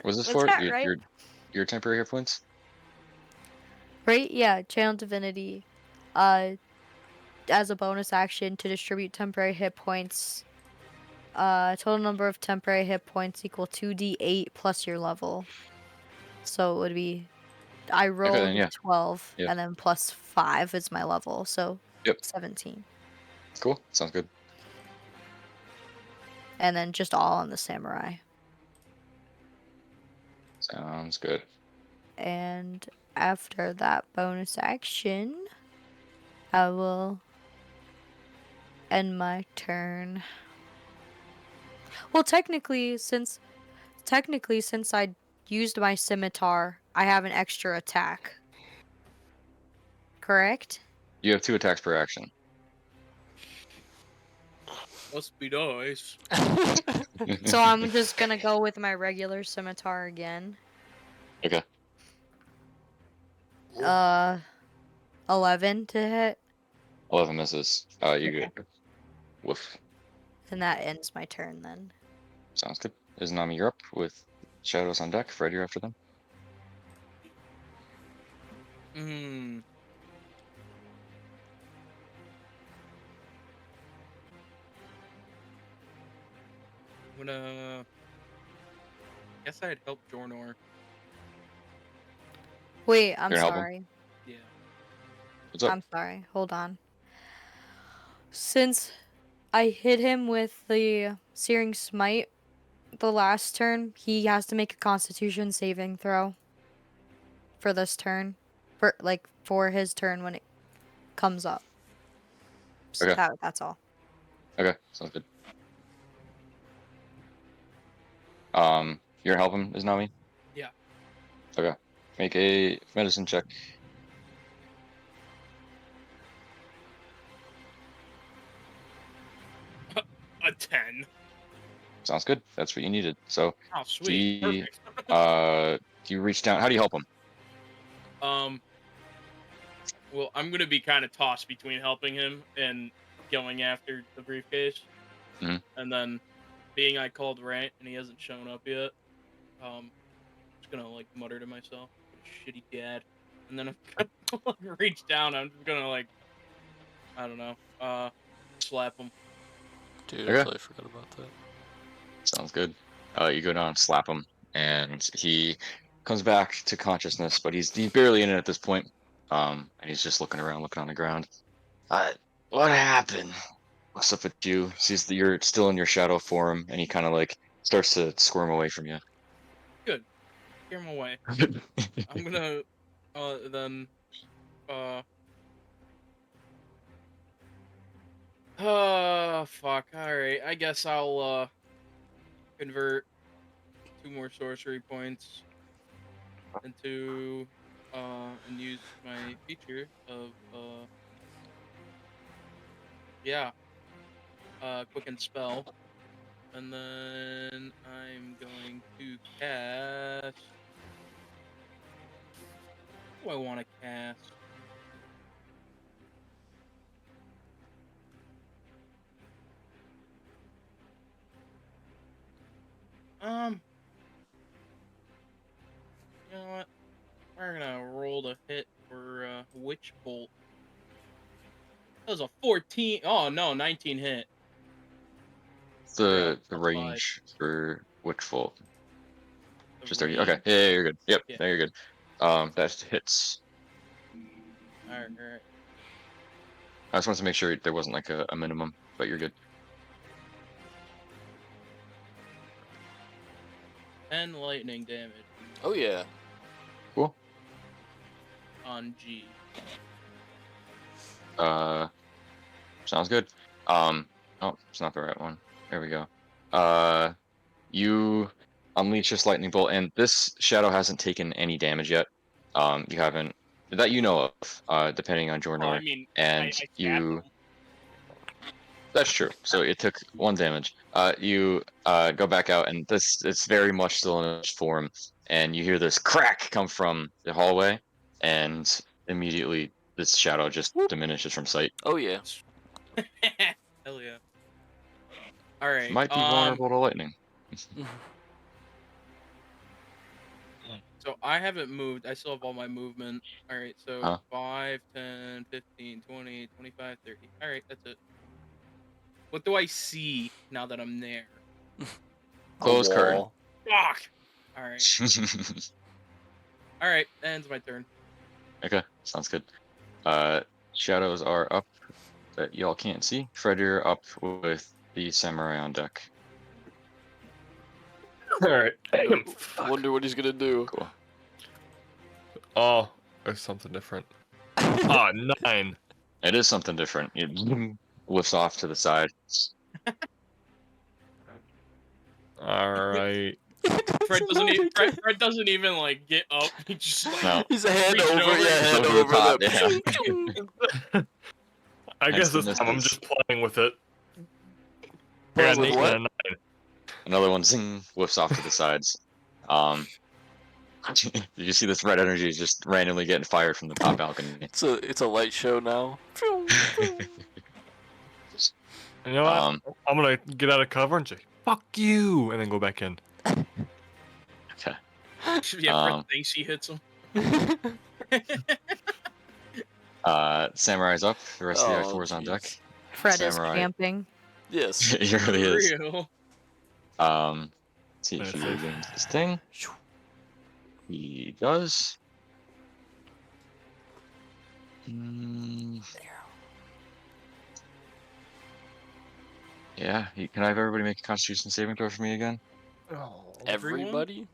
Was this Was for that right? your temporary hit points? Right? Yeah, Channel Divinity. As a bonus action to distribute temporary hit points. Total number of temporary hit points equal 2d8 plus your level. So it would be I Okay, rolled then yeah. 12 Yeah. and then plus 5 is my level, so Yep. 17. Cool. Sounds good. And then just all on the samurai. Sounds good. And after that bonus action, I will end my turn. Well, technically, since I used my scimitar, I have an extra attack. Correct? You have 2 attacks per action. Must be nice. So I'm just gonna go with my regular scimitar again. Okay. 11 to hit, 11 misses. You good. Woof. and that ends my turn then. Sounds good. Izanami, you're up with shadows on deck. Fred, you're after them. Hmm. I'm gonna. Guess I'd help Jornor. Wait, I'm You're gonna help him? sorry. Yeah. What's up? I'm sorry. Hold on. Since I hit him with the Searing Smite the last turn, he has to make a Constitution saving throw for this turn. For his turn when it comes up. So Okay. that's all. Okay. Sounds good. You're gonna help him, Izanami? Yeah. Okay. Make a medicine check. A 10. Sounds good. That's what you needed. So Oh, sweet. he Perfect. do you reach down? How do you help him? um. Well, I'm gonna be kind of tossed between helping him and going after the briefcase, Mhm. and then being I called right and he hasn't shown up yet. Just gonna like mutter to myself, "What a shitty dad," and then I'm gonna like, reach down. I'm just gonna like I don't know, slap him. Dude, I Okay. totally forgot about that. Sounds good. You go down and slap him, and he comes back to consciousness, but he's barely in it at this point. And he's just looking around, looking on the ground. Uh, what happened? Looks up at you, sees that you're still in your shadow form, and he kind of like starts to squirm away from you. Good, scare him away. I'm gonna then uh fuck. All right, I guess I'll convert 2 more sorcery points into and use my feature of yeah, quicken spell, and then I'm going to cast. What do I want to cast? Um, you know what? We're gonna roll the hit for Witch Bolt. That was a 14. Oh no, 19 hit for The +5. range for Witchful. The Just 30. Okay. Yeah, range. yeah, you're good. Yep, Yeah. there you're good. That hits. All right. All right. I just wanted to make sure there wasn't like a minimum, but you're good. 10 lightning damage Oh yeah. Cool. on G. Uh, Sounds good. Oh, it's not the right one. There we go. Uh, you unleash this lightning bolt, and this shadow hasn't taken any damage yet. You haven't that you know of. Depending on Well, I Jornor, mean, and I stabbed you. him. That's true. So it took 1 damage. You go back out, and this it's very much still in its form, and you hear this crack come from the hallway, and immediately this shadow just diminishes from sight. Oh yeah. Hell yeah. All right. Might be vulnerable to lightning. So I haven't moved. I still have all my movement. All right. So Huh? 5, 10, 15, 20, 25, 30. All right. That's it. What do I see now that I'm there? Close curtain. wall. Fuck. All right. All right. That ends my turn. Okay, sounds good. Shadows are up that y'all can't see. Fred, you're up with the samurai on deck. All right. No, Fuck. wonder what he's gonna do. Cool. Oh, it's something different. Ah, 9. It is something different. It lifts off to the side. All right. Fred doesn't even. Fred doesn't even like get up. He just like No. He's a hand reaches over, yeah, It's hand over the over top, the. yeah. I Hence guess the this time I'm misses. just playing with it. I Playing got with an 8 what? and a 9. Another one zing whiffs off to the sides. You can see this red energy is just randomly getting fired from the top balcony. It's a light show now. You know what? Um, I'm gonna get out of cover and say "fuck you" and then go back in. okay. yeah. Fred thinks he hits him. Samurai's up. The rest of the Act Oh, 4 is on deck. jeez. Fred Samurai. is camping. Yes. It really For is. real. Let's see if That's he safe. regains this thing. He does. Yeah. Can I have everybody make a Constitution saving throw for me again? Oh. Everybody?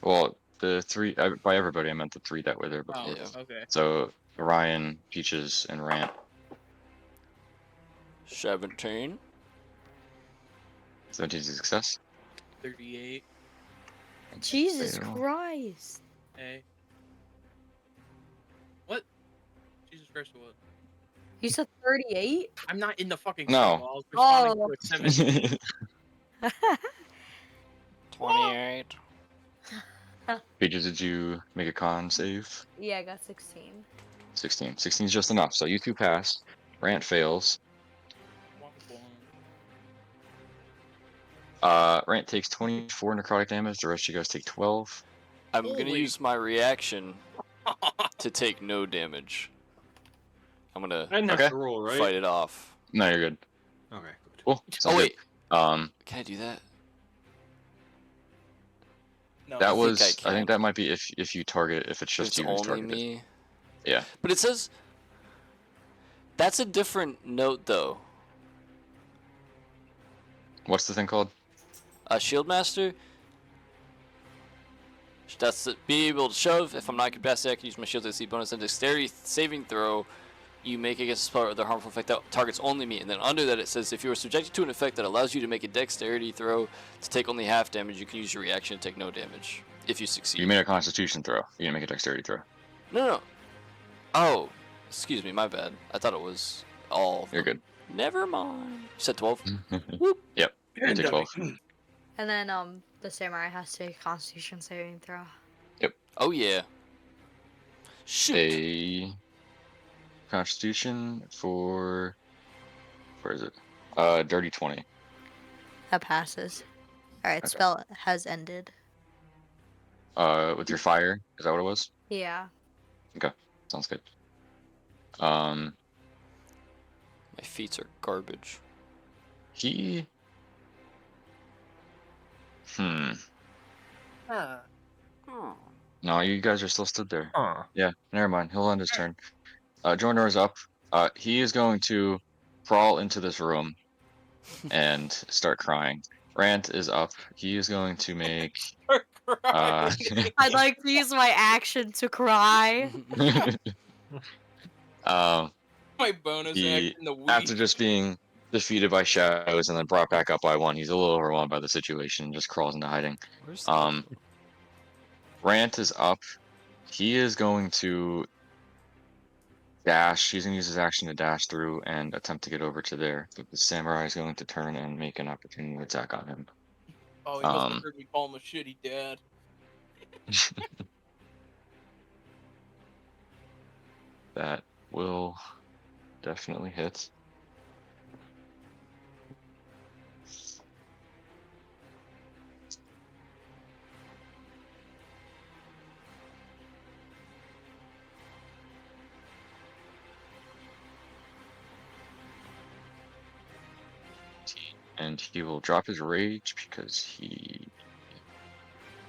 Well, the three by everybody I meant the three that were there before. Oh, Yeah. okay. So Ryan, Peaches, and Rant. 17. 17 is a success. 38. Jesus Fail. Christ. Hey. What? Jesus Christ, what? You said 38? I'm not in the fucking No. circle. I was responding Oh. to a 17. 28. Peaches, did you make a con save? Yeah, I got 16. 16. 16 is just enough. So you two pass. Rant fails. Wonk, Rant takes 24 necrotic damage. The rest of you guys take 12. I'm gonna Holy- use my reaction wonk. to take no damage. I'm gonna I didn't have Okay. to roll, right? fight it off. No, you're good. Okay, good. Cool. Sounds Oh good. wait, can I do that? No. That I think was. I I think can. that might be if you target if it's If just it's you who's only targeted. me. Yeah. But it says that's a different note though. What's the thing called? Shield Master. That's it. Be able to shove. If I'm not capacity, I can use my shield to see bonus and dexterity saving throw. You make against a spell or other harmful effect that targets only me. And then under that it says if you are subjected to an effect that allows you to make a dexterity throw to take only half damage, you can use your reaction to take no damage if you succeed. You made a Constitution throw. You didn't make a Dexterity throw. No. Oh, excuse me, my bad. I thought it was all. Of You're them. Never mind. You said 12. Whoop. Yep. You take 12. And then the samurai has to take a Constitution saving throw. Oh yeah. Shoot. A Constitution for where is it? Dirty 20. That passes. Alright, Okay. spell has ended. With your fire, is that what it was? Yeah. Okay, sounds good. Um, My feet are garbage. he. Huh. No, you guys are still stood there. Huh. Yeah, never mind. He'll end his turn. Jornor is up. He is going to crawl into this room and start crying. Rant is up. He is going to make. I'd like to use my action to cry. My bonus He, action, the week. after just being defeated by shadows and then brought back up by one, he's a little overwhelmed by the situation and just crawls into hiding. Where's the Rant is up. He is going to dash. He's going to use his action to dash through and attempt to get over to there. But the samurai is going to turn and make an opportunity attack on him. Oh, he must have heard me call him a shitty dad. That will definitely hit. And he will drop his rage because he...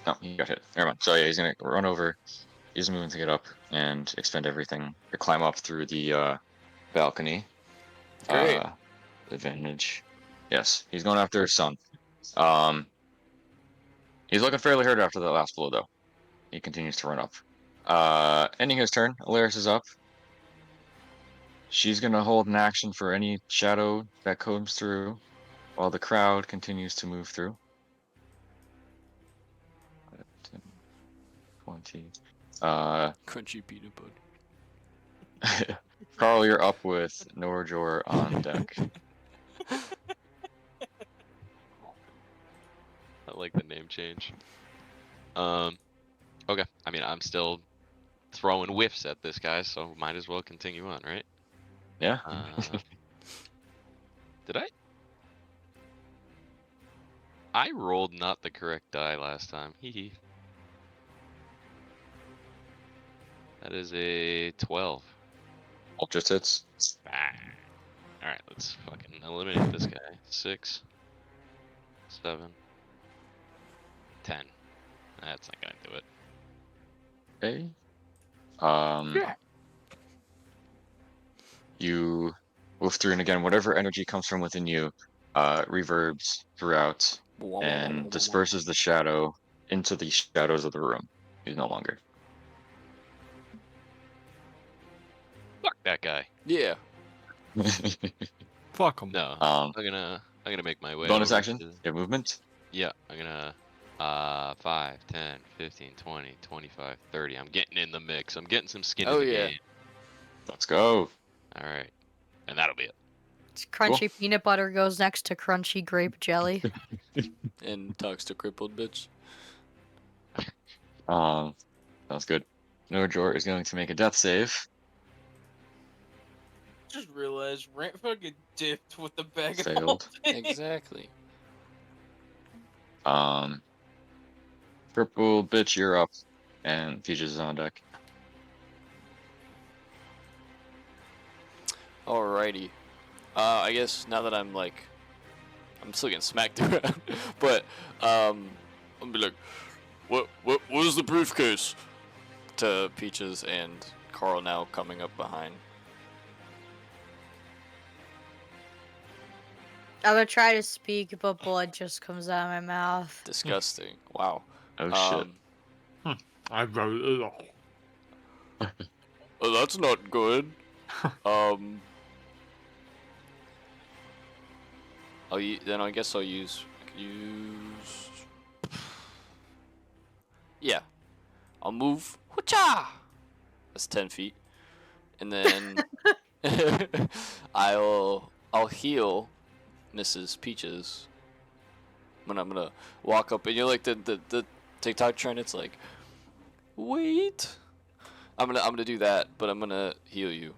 No, he got hit. Never mind. So yeah, he's gonna run over. He's moving to get up and expend everything to climb up through the balcony. Great. Advantage. Yes, he's going after his son. Um, he's looking fairly hurt after that last blow, though. He continues to run up. Ending his turn, Alaris is up. She's gonna hold an action for any shadow that comes through, while the crowd continues to move through. 10, 20. Crunchy peanut butter. Carl, you're up with Norjor on deck. I like the name change. Okay. I mean, I'm still throwing whiffs at this guy, so might as well continue on, right? Yeah. Did I? I rolled not the correct die last time. Hee hee. That is a 12. Just hits. Ah. Alright, let's fucking eliminate this guy. 6, 7, 10. That's not gonna do it. Okay. You move through, and again, whatever energy comes from within you, reverbs throughout and disperses the shadow into the shadows of the room. He's no longer. Fuck that guy. Yeah. Fuck him. No. Um, I'm gonna make my way bonus over action. to- You have movement. Yeah, I'm gonna 5, 10, 15, 20, 25, 30. I'm getting in the mix. I'm getting some skin Oh, in the yeah. game. Let's go. Alright. And that'll be it. Crunchy peanut butter goes next to crunchy grape jelly. And talks to crippled bitch. Sounds good. Norjor is going to make a death save. Just realized Rant fucking dipped with the bag of Failed. Exactly. Purple bitch, you're up, and Peaches is on deck. Alrighty. I guess now that I'm still getting smacked around, but I'm gonna be like, what is the briefcase? To Peaches and Carl now coming up behind. I'm gonna try to speak, but blood just comes out of my mouth. Disgusting. Wow. Oh shit. I wrote it all. Oh, that's not good. Then I guess I'll use. Yeah, I'll move. Whatcha? That's 10 feet, and then I'll heal Mrs. Peaches. I'm gonna walk up, and you're like the TikTok trend. It's like, wait. I'm gonna do that, but I'm gonna heal you.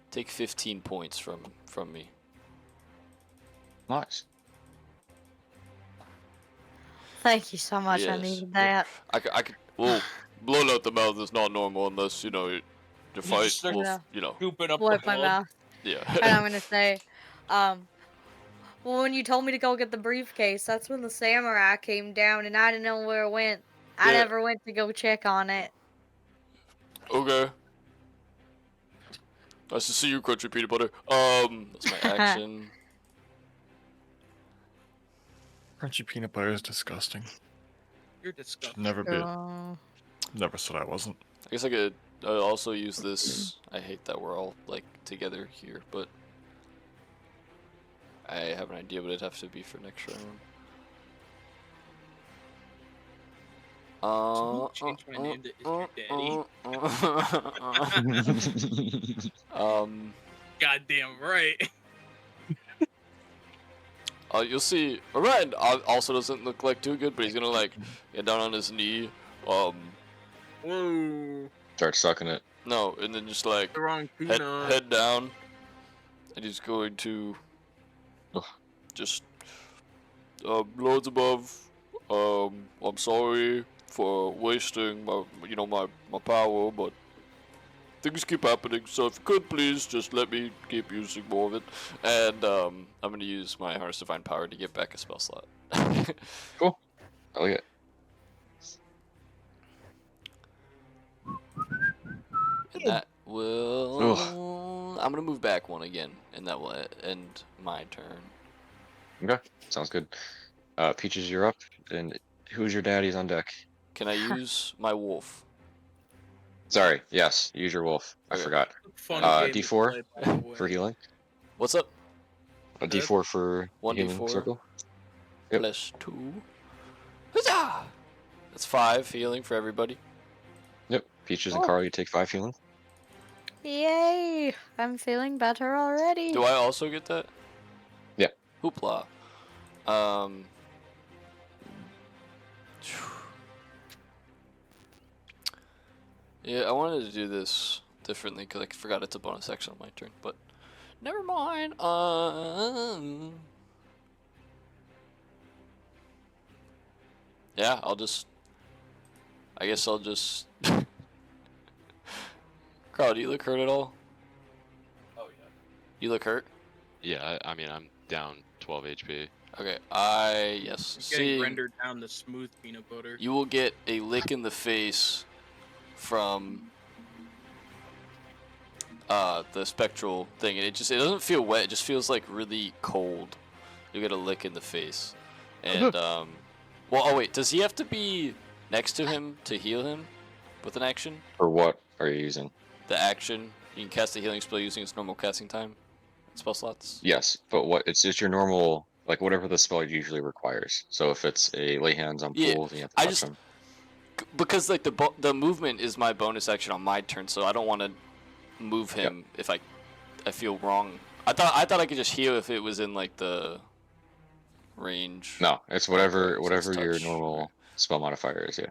Take 15 points from me. Nice. Thank you so much. I Yes. needed that. I could. Well, blood out the mouth is not normal unless the fight just start will, scooping up Wipe the my blood. mouth. yeah. And I'm gonna say, well, when you told me to go get the briefcase, that's when the samurai came down, and I didn't know where it went. I Yeah. never went to go check on it. Okay. Nice to see you, crunchy peanut butter. That's my action. Crunchy peanut butter is disgusting. You're disgusting. Never been. Oh. Never said I wasn't. I guess I could also use this. I hate that we're all together here, but I have an idea, but it'd have to be for next round. Change my name to Is Your Daddy. Goddamn right. You'll see. Orion also doesn't look too good, but he's gonna get down on his knee. Whoa. Start sucking it. No, and then just The wrong peanut. head down, and he's going to Ugh. just Lords above. I'm sorry for wasting my power, but things keep happening. So if you could please just let me keep using more of it, and I'm gonna use my Harness Divine Power to get back a spell slot. Cool. I like it. And that will. I'm gonna move back one again, and that will end my turn. Okay. Sounds good. Peaches, you're up. And who's your daddy's on deck? Can I use my wolf? Sorry. Yes. Use your wolf. I Okay. forgot. Fun game to D4 play, by the for way. healing. What's up? A Good. D4 for the 1d4 healing circle. Yep. plus 2. Huzzah! That's 5 healing for everybody. Yep. Peaches and Oh. Carl, you take 5 healing. Yay! I'm feeling better already. Do I also get that? Yeah. Hoopla. Yeah, I wanted to do this differently because I forgot it's a bonus action on my turn, but never mind. Yeah, I guess I'll just. Carl, do you look hurt at all? Oh yeah. You look hurt? Yeah, I mean, I'm down 12 HP. Okay, yes. It's getting Seeing rendered down to smooth peanut butter. you will get a lick in the face from the spectral thing, and it doesn't feel wet. It just feels like really cold. You get a lick in the face, and well, oh wait, does he have to be next to him to heal him with an action? Or what are you using? The action you can cast a healing spell using its normal casting time. Spell slots. Yes, but what? It's just your normal, like whatever the spell usually requires. So if it's a lay hands on Yeah, pools, you have to I touch just them. because like the movement is my bonus action on my turn, so I don't want to move him if I feel wrong. I thought I could just heal if it was in like the range. No, it's Okay, whatever so it's your touch. normal spell modifier is. Yeah,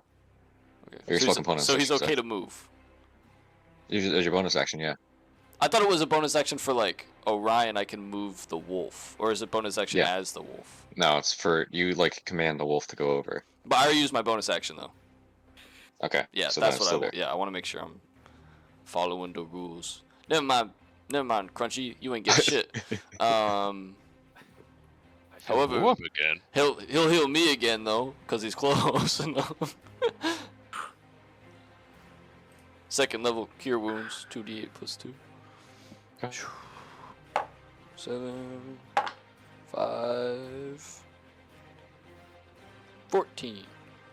Okay. your So spell components. so he's okay to move. Usually as your bonus action, yeah. I thought it was a bonus action for like Orion. I can move the wolf, or is it bonus action Yeah. as the wolf? No, it's for you. Like command the wolf to go over. But I already used my bonus action though. Okay. Yeah, so that's then what it's I still will. there. Yeah, I want to make sure I'm following the rules. Never mind, Crunchy. You ain't get shit. However, Move up again. he'll heal me again though, cause he's close enough. Second level cure wounds, 2d8 plus 2. Okay. 7, 5, 14.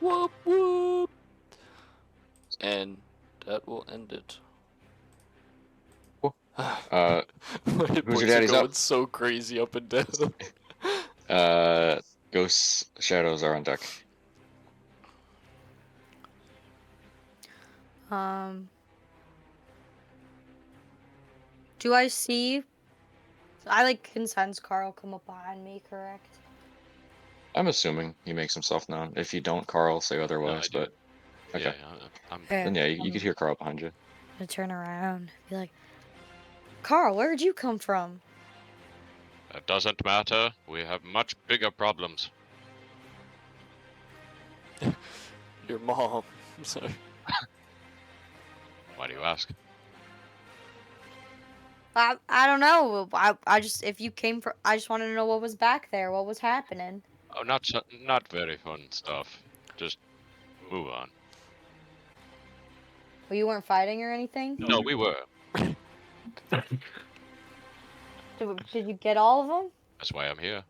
Whoop whoop. And that will end it. Cool. My hit Who's your points are daddy's going up? so crazy up and down. Ghosts shadows are on deck. Do I see? I like can sense Carl come up behind me, correct? I'm assuming he makes himself known. If you don't, Carl, say otherwise. do. But okay, Yeah, I'm then yeah, you could hear Carl behind you. I'm gonna turn around, be like, Carl, where'd you come from? That doesn't matter. We have much bigger problems. Your mom. Sorry. Why do you ask? I don't know. I just if you came for, I just wanted to know what was back there, what was happening. Oh, not very fun stuff. Just move on. Well, you weren't fighting or anything. No, we were. Did you get all of them? That's why I'm here.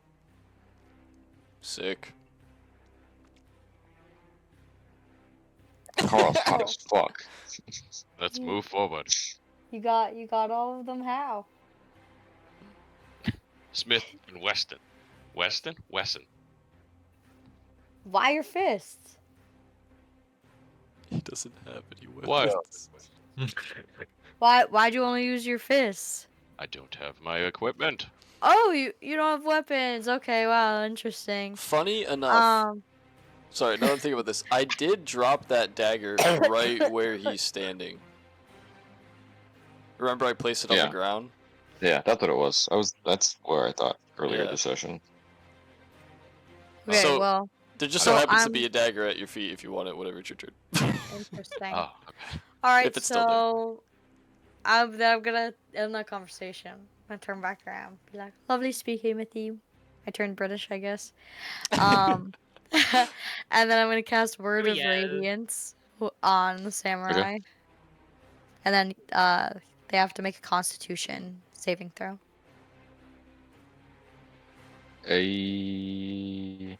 Sick. Carl's hot as fuck. Let's move forward. You got all of them. How? Smith and Weston. Wesson. Why your fists? He doesn't have any What? weapons. Why'd you only use your fists? I don't have my equipment. Oh, you don't have weapons. Okay, wow, interesting. Funny enough. Sorry, now I'm thinking about this. I did drop that dagger right where he's standing. Remember I placed it on the Yeah. ground? Yeah, that's what it was. That's where I thought earlier Yeah. this session. Okay, So- well, There just So so happens to I'm- be a dagger at your feet if you want it, whatever, it's your turn. interesting. Oh, okay. All right, if it's still there. so I'm gonna end that conversation. I'm gonna turn back around. Be like, lovely speaking with you. I turned British, I guess. Um, and then I'm gonna cast Word of Yes. Radiance on the samurai, and then they have to make a Constitution saving throw. A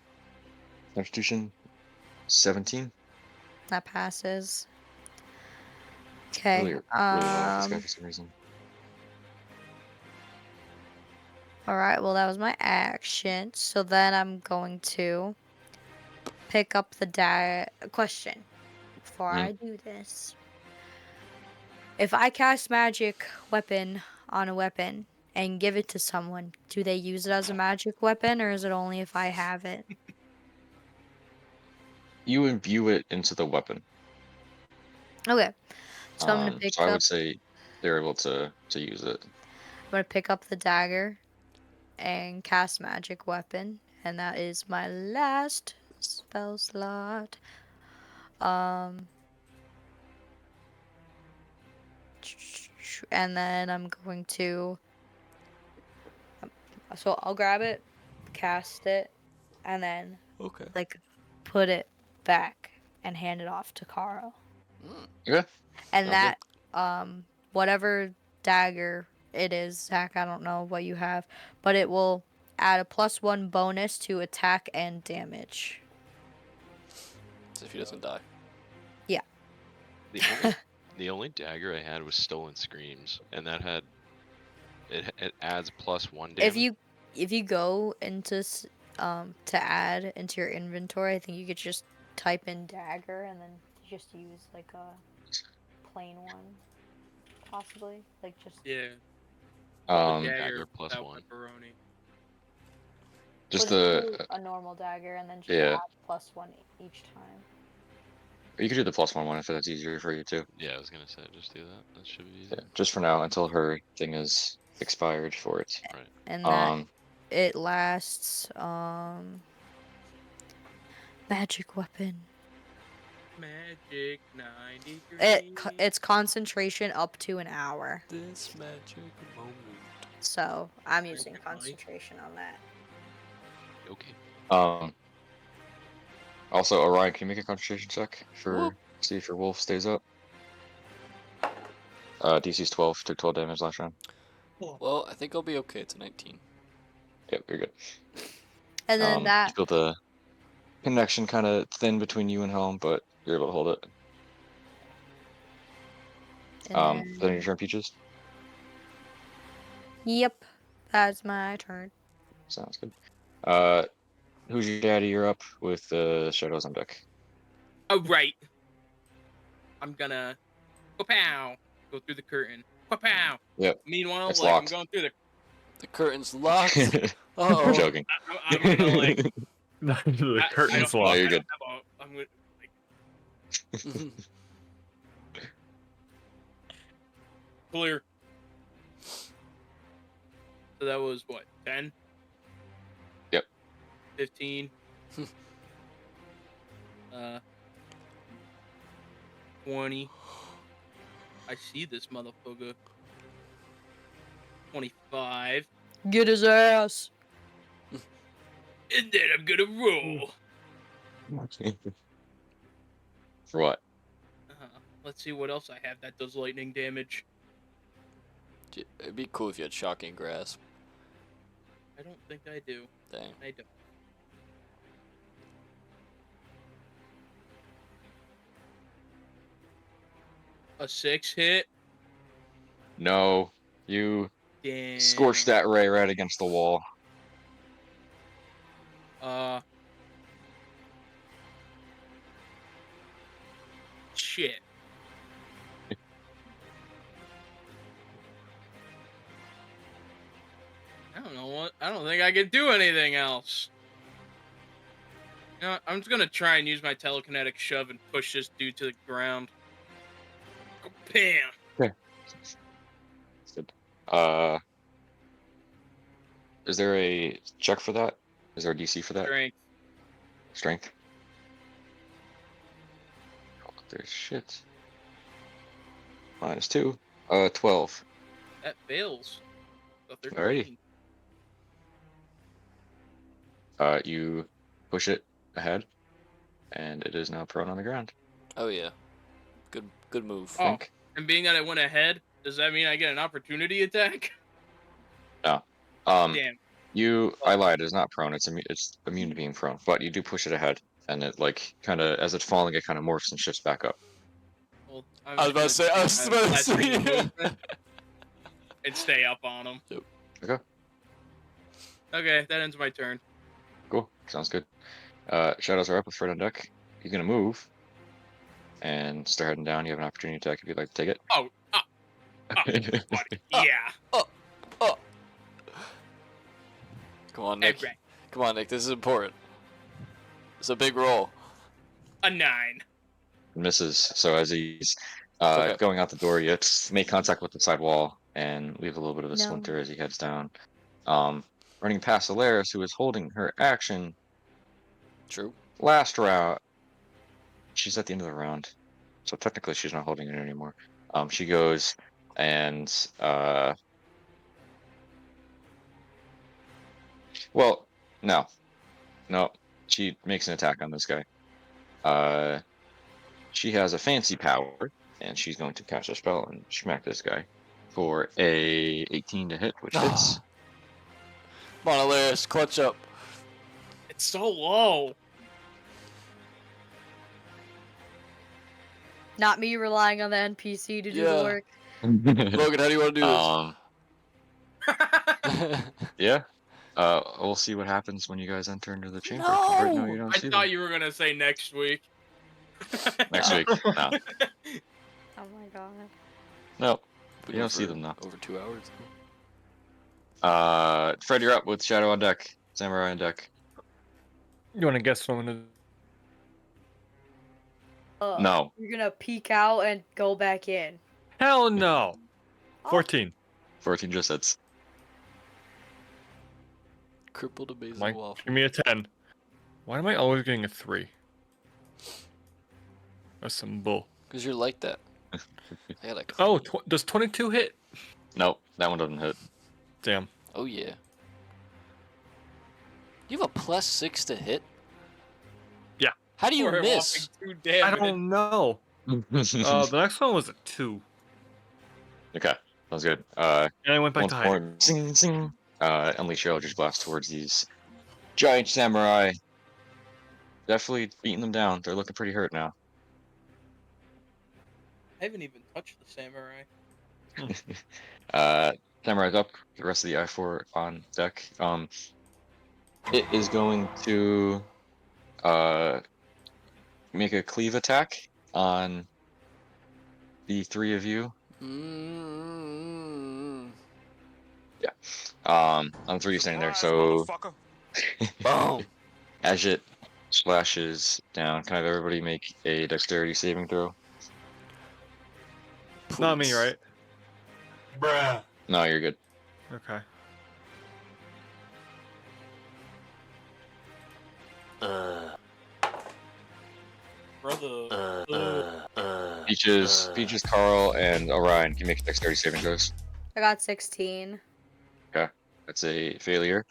Constitution 17. That passes. Okay. Really low with this guy for some reason. All right. Well, that was my action. So then I'm going to pick up the question before Mhm. I do this. If I cast magic weapon on a weapon and give it to someone, do they use it as a magic weapon, or is it only if I have it? You imbue it into the weapon. Okay. So I'm gonna So I pick would up. say they're able to use it. I'm gonna pick up the dagger and cast magic weapon, and that is my last spell slot. Um, and then I'm going to. So I'll grab it, cast it, and then Okay. like put it back and hand it off to Carl. Okay. And Sounds good. that whatever dagger it is, Zach, I don't know what you have, but it will add a +1 bonus to attack and damage. So if he doesn't die. Yeah. The only dagger I had was Stolen Screams, and that had it adds +1 If damage. you go into to add into your inventory, I think you could just type in dagger and then just use like a plain one, possibly. Like just Yeah. Call it Um, dagger Dagger plus without 1. pepperoni. just Just the do a normal dagger and then just yeah. add +1 each time. You could do the +1 if that's easier for you too. Yeah, I was gonna say just do that. That should be easy. Yeah, just for now until her thing is expired for it. Right. And that Um, it lasts magic weapon. Magic 93. It's concentration up to an hour. This magic moment. So I'm using Magically. concentration on that. Okay. um. Also, Orion, can you make a concentration check Whoop. for see if your wolf stays up? DC's 12. Took 12 damage last round. Well, I think I'll be okay. It's a 19. Yep, you're good. And then You that feel the connection kind of thin between you and Helm, but you're able to hold it. and Then your then turn, Peaches. yep, that's my turn. Sounds good. Who's your daddy? You're up with the shadows on deck. Oh, right. I'm gonna pow go through the curtain. Pow. Yep, Meanwhile, it's like I'm locked. going through the. The curtain's locked. I'm Uh-oh. joking. I'm gonna like. The curtain's No, locked. you're I good. don't have a. I'm gonna like clear. So that was what 10. Yep. 15. 20. I see this motherfucker. 25. Get his ass. And then I'm gonna roll. For what? Let's see what else I have that does lightning damage. It'd be cool if you had shocking grasp. I don't think I do. Dang. I don't. A 6 hit. No, you Damn. scorched that ray right against the wall. Shit. I don't know what. I don't think I can do anything else. You know, I'm just gonna try and use my telekinetic shove and push this dude to the ground. Bam. Okay. Good. Is there a check for that? Is there a DC for that? Strength. Strength. Oh, there's shit. -2. 12. That fails. So Alrighty. 13. You push it ahead, and it is now prone on the ground. Oh yeah. Good move. Oh, Think? and being that I went ahead, does that mean I get an opportunity attack? No. Damn. I lied. It's not prone. It's immune to being prone, but you do push it ahead, and it like kind of as it's falling, it kind of morphs and shifts back up. Well, I was about to say. I was about to last say. ring of movement and stay up on him. Okay. Okay, that ends my turn. Cool. Sounds good. Shadows are up with Fred on deck. You're gonna move and start heading down. You have an opportunity attack if you'd like to take it. Oh, buddy. Yeah. Oh. Come on, Nick. Alright. Come on, Nick. This is important. It's a big roll. A 9. Misses. So as he's Okay. going out the door, you make contact with the side wall and leave a little bit of a No. splinter as he heads down. Running past Alaris, who is holding her action True. last round. She's at the end of the round, so technically she's not holding it anymore. She goes and well, no. She makes an attack on this guy. She has a fancy power, and she's going to cast a spell and smack this guy for a 18 to hit, which hits. Come on, Alaris. Clutch up. It's so low. Not me relying on the NPC to do Yeah. the work. Logan, how do you want to do this? Yeah. We'll see what happens when you guys enter into the chamber. No! Right now, you don't I see thought them. you were gonna say next week. Next week. No. Oh my god. No. Been You don't here see for them now. Over 2 hours. Fred, you're up with Shadow on deck. Samurai on deck. You want to guess what I'm gonna? No. You're gonna peek out and go back in. Hell no. Oh. 14. 14 just hits. Crippled a basil Mike, waffle. give me a 10. Why am I always getting a 3? That's some bull. Because you're like that. I gotta Oh, does 22 hit? Nope, that one doesn't hit. Damn. Oh, yeah. You have a +6 to hit? Yeah. How do you For a miss? whopping 2 damage. I don't know. The next one was a 2. Okay, sounds good. And I went back Once to more, hiding. zing, zing. Unleash your Eldritch Blast towards these giant samurai. Definitely beating them down. They're looking pretty hurt now. I haven't even touched the samurai. Samurai's up. The rest of the I4 on deck. It is going to make a cleave attack on the 3 of you. Mm-hmm. On the 3 standing there. So Boom. as it splashes down, can I have everybody make a dexterity saving throw? Not me, right? No, you're good. Okay. Brother. Peaches, Carl, and Orion can make dexterity saving throws. I got 16. That's a failure.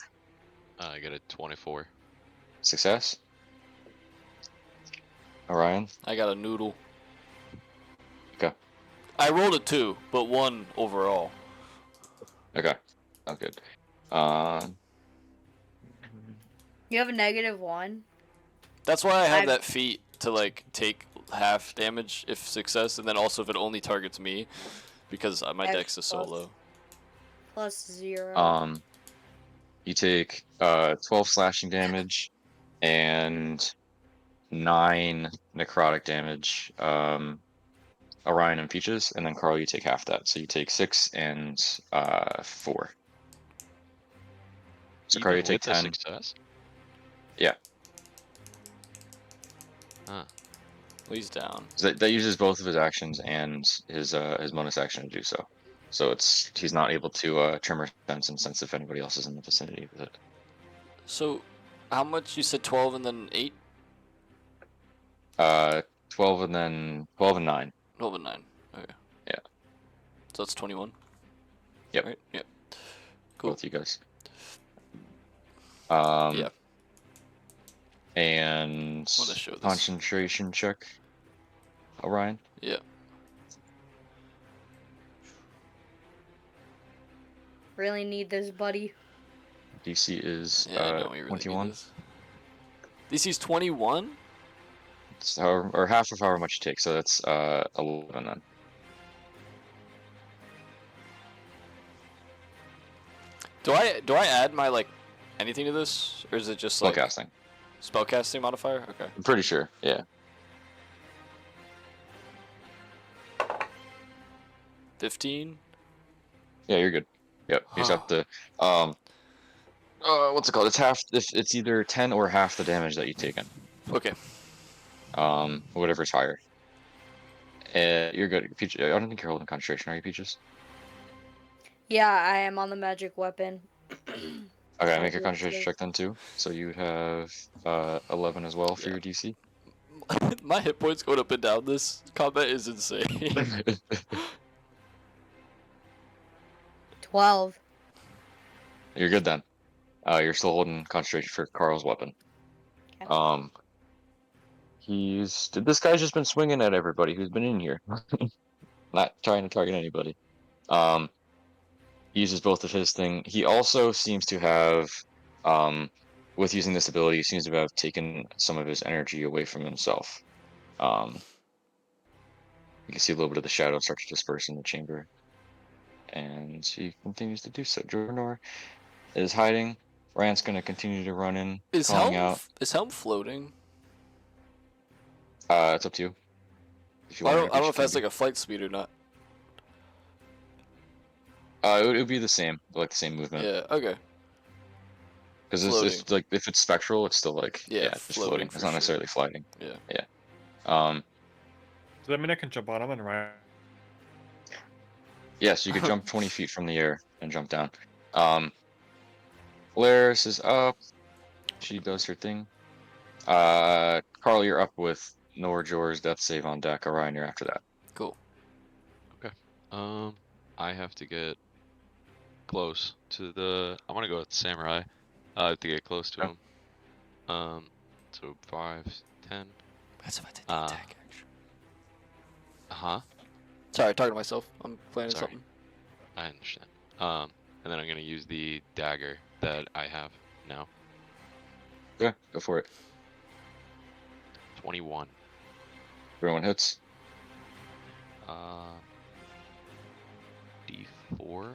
I got a 24. Success. Orion. I got a noodle. Okay. I rolled a 2, but 1 overall. Okay. Sounds good. You have a -1. That's why I have I've- that feat to like take half damage if success, and then also if it only targets me, because my X dex is so plus. low. +0. You take 12 slashing damage and 9 necrotic damage. Orion and Peaches, and then Carl, you take half that, so you take 6 and 4. So Carl, you Even take with the 10. success? Yeah. Huh. He's down. That uses both of his actions and his bonus action to do so. So he's not able to tremor sense if anybody else is in the vicinity with it. So, how much you said? 12 and then 8. 12 and 9. 12 and 9. Okay. Yeah. So that's 21. Yep. Right. Yep. Cool. Both you guys. Yeah. And I wanna show this. concentration check. Orion. Yeah. Really need this, buddy. DC is Yeah, I know we really need 21. this. DC's 21. It's however, or half of however much you take, so that's 11 then. Do I add my like anything to this, or is it just like Spellcasting. spellcasting modifier? Okay. I'm pretty sure. Yeah. 15. Yeah, you're good. Yep. You just have to what's it called? It's half. If it's either 10 or half the damage that you've taken. Okay. Whatever's higher. You're good. Peach, I don't think you're holding concentration, are you, Peaches? Yeah, I am on the magic weapon. Okay, I'll make a do it concentration too. check then too. So you have 11 as well for Yeah. your DC. My hit points going up and down this combat is insane. 12. You're good then. You're still holding concentration for Carl's weapon. Okay. This guy's just been swinging at everybody who's been in here, not trying to target anybody. He uses both of his thing. He also seems to have, with using this ability, he seems to have taken some of his energy away from himself. You can see a little bit of the shadow start to disperse in the chamber, and he continues to do so. Jordanor is hiding. Rand's going to continue to run in, Is calling Helm out. is Helm floating? It's up to you. If you I want to don't know reach, if that's like a flight speed or not. it would be the same, like the same movement. Yeah. Okay. Because Floating. it's like if it's spectral, it's still like Yeah, just floating floating. for It's not sure. necessarily flying. Yeah. Yeah. Does that mean I can jump on him and ride? Yes, you could jump 20 feet from the air and jump down. Laris is up. She does her thing. Carl, you're up with Norjor's death save on deck. Orion, you're after that. Cool. I have to get close to the. I want to go with samurai. I have to get close to Okay. him. So 5, 10. That's if I did the attack action. Huh? Sorry, talking to myself. I'm planning Sorry. something. I understand. And then I'm gonna use the dagger that I have now. Yeah, go for it. 21. Everyone hits. D4.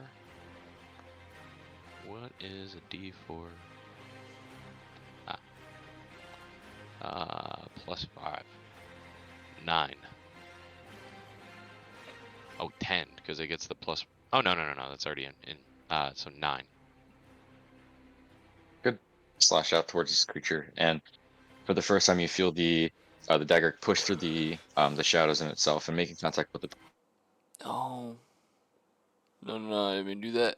What is a D4? Plus 5. 9. Oh, 10, because it gets the plus. Oh, no, that's already in. So 9. Good. Slash out towards this creature, and for the first time, you feel the dagger push through the shadows in itself and making contact with the. Oh. No, I didn't do that.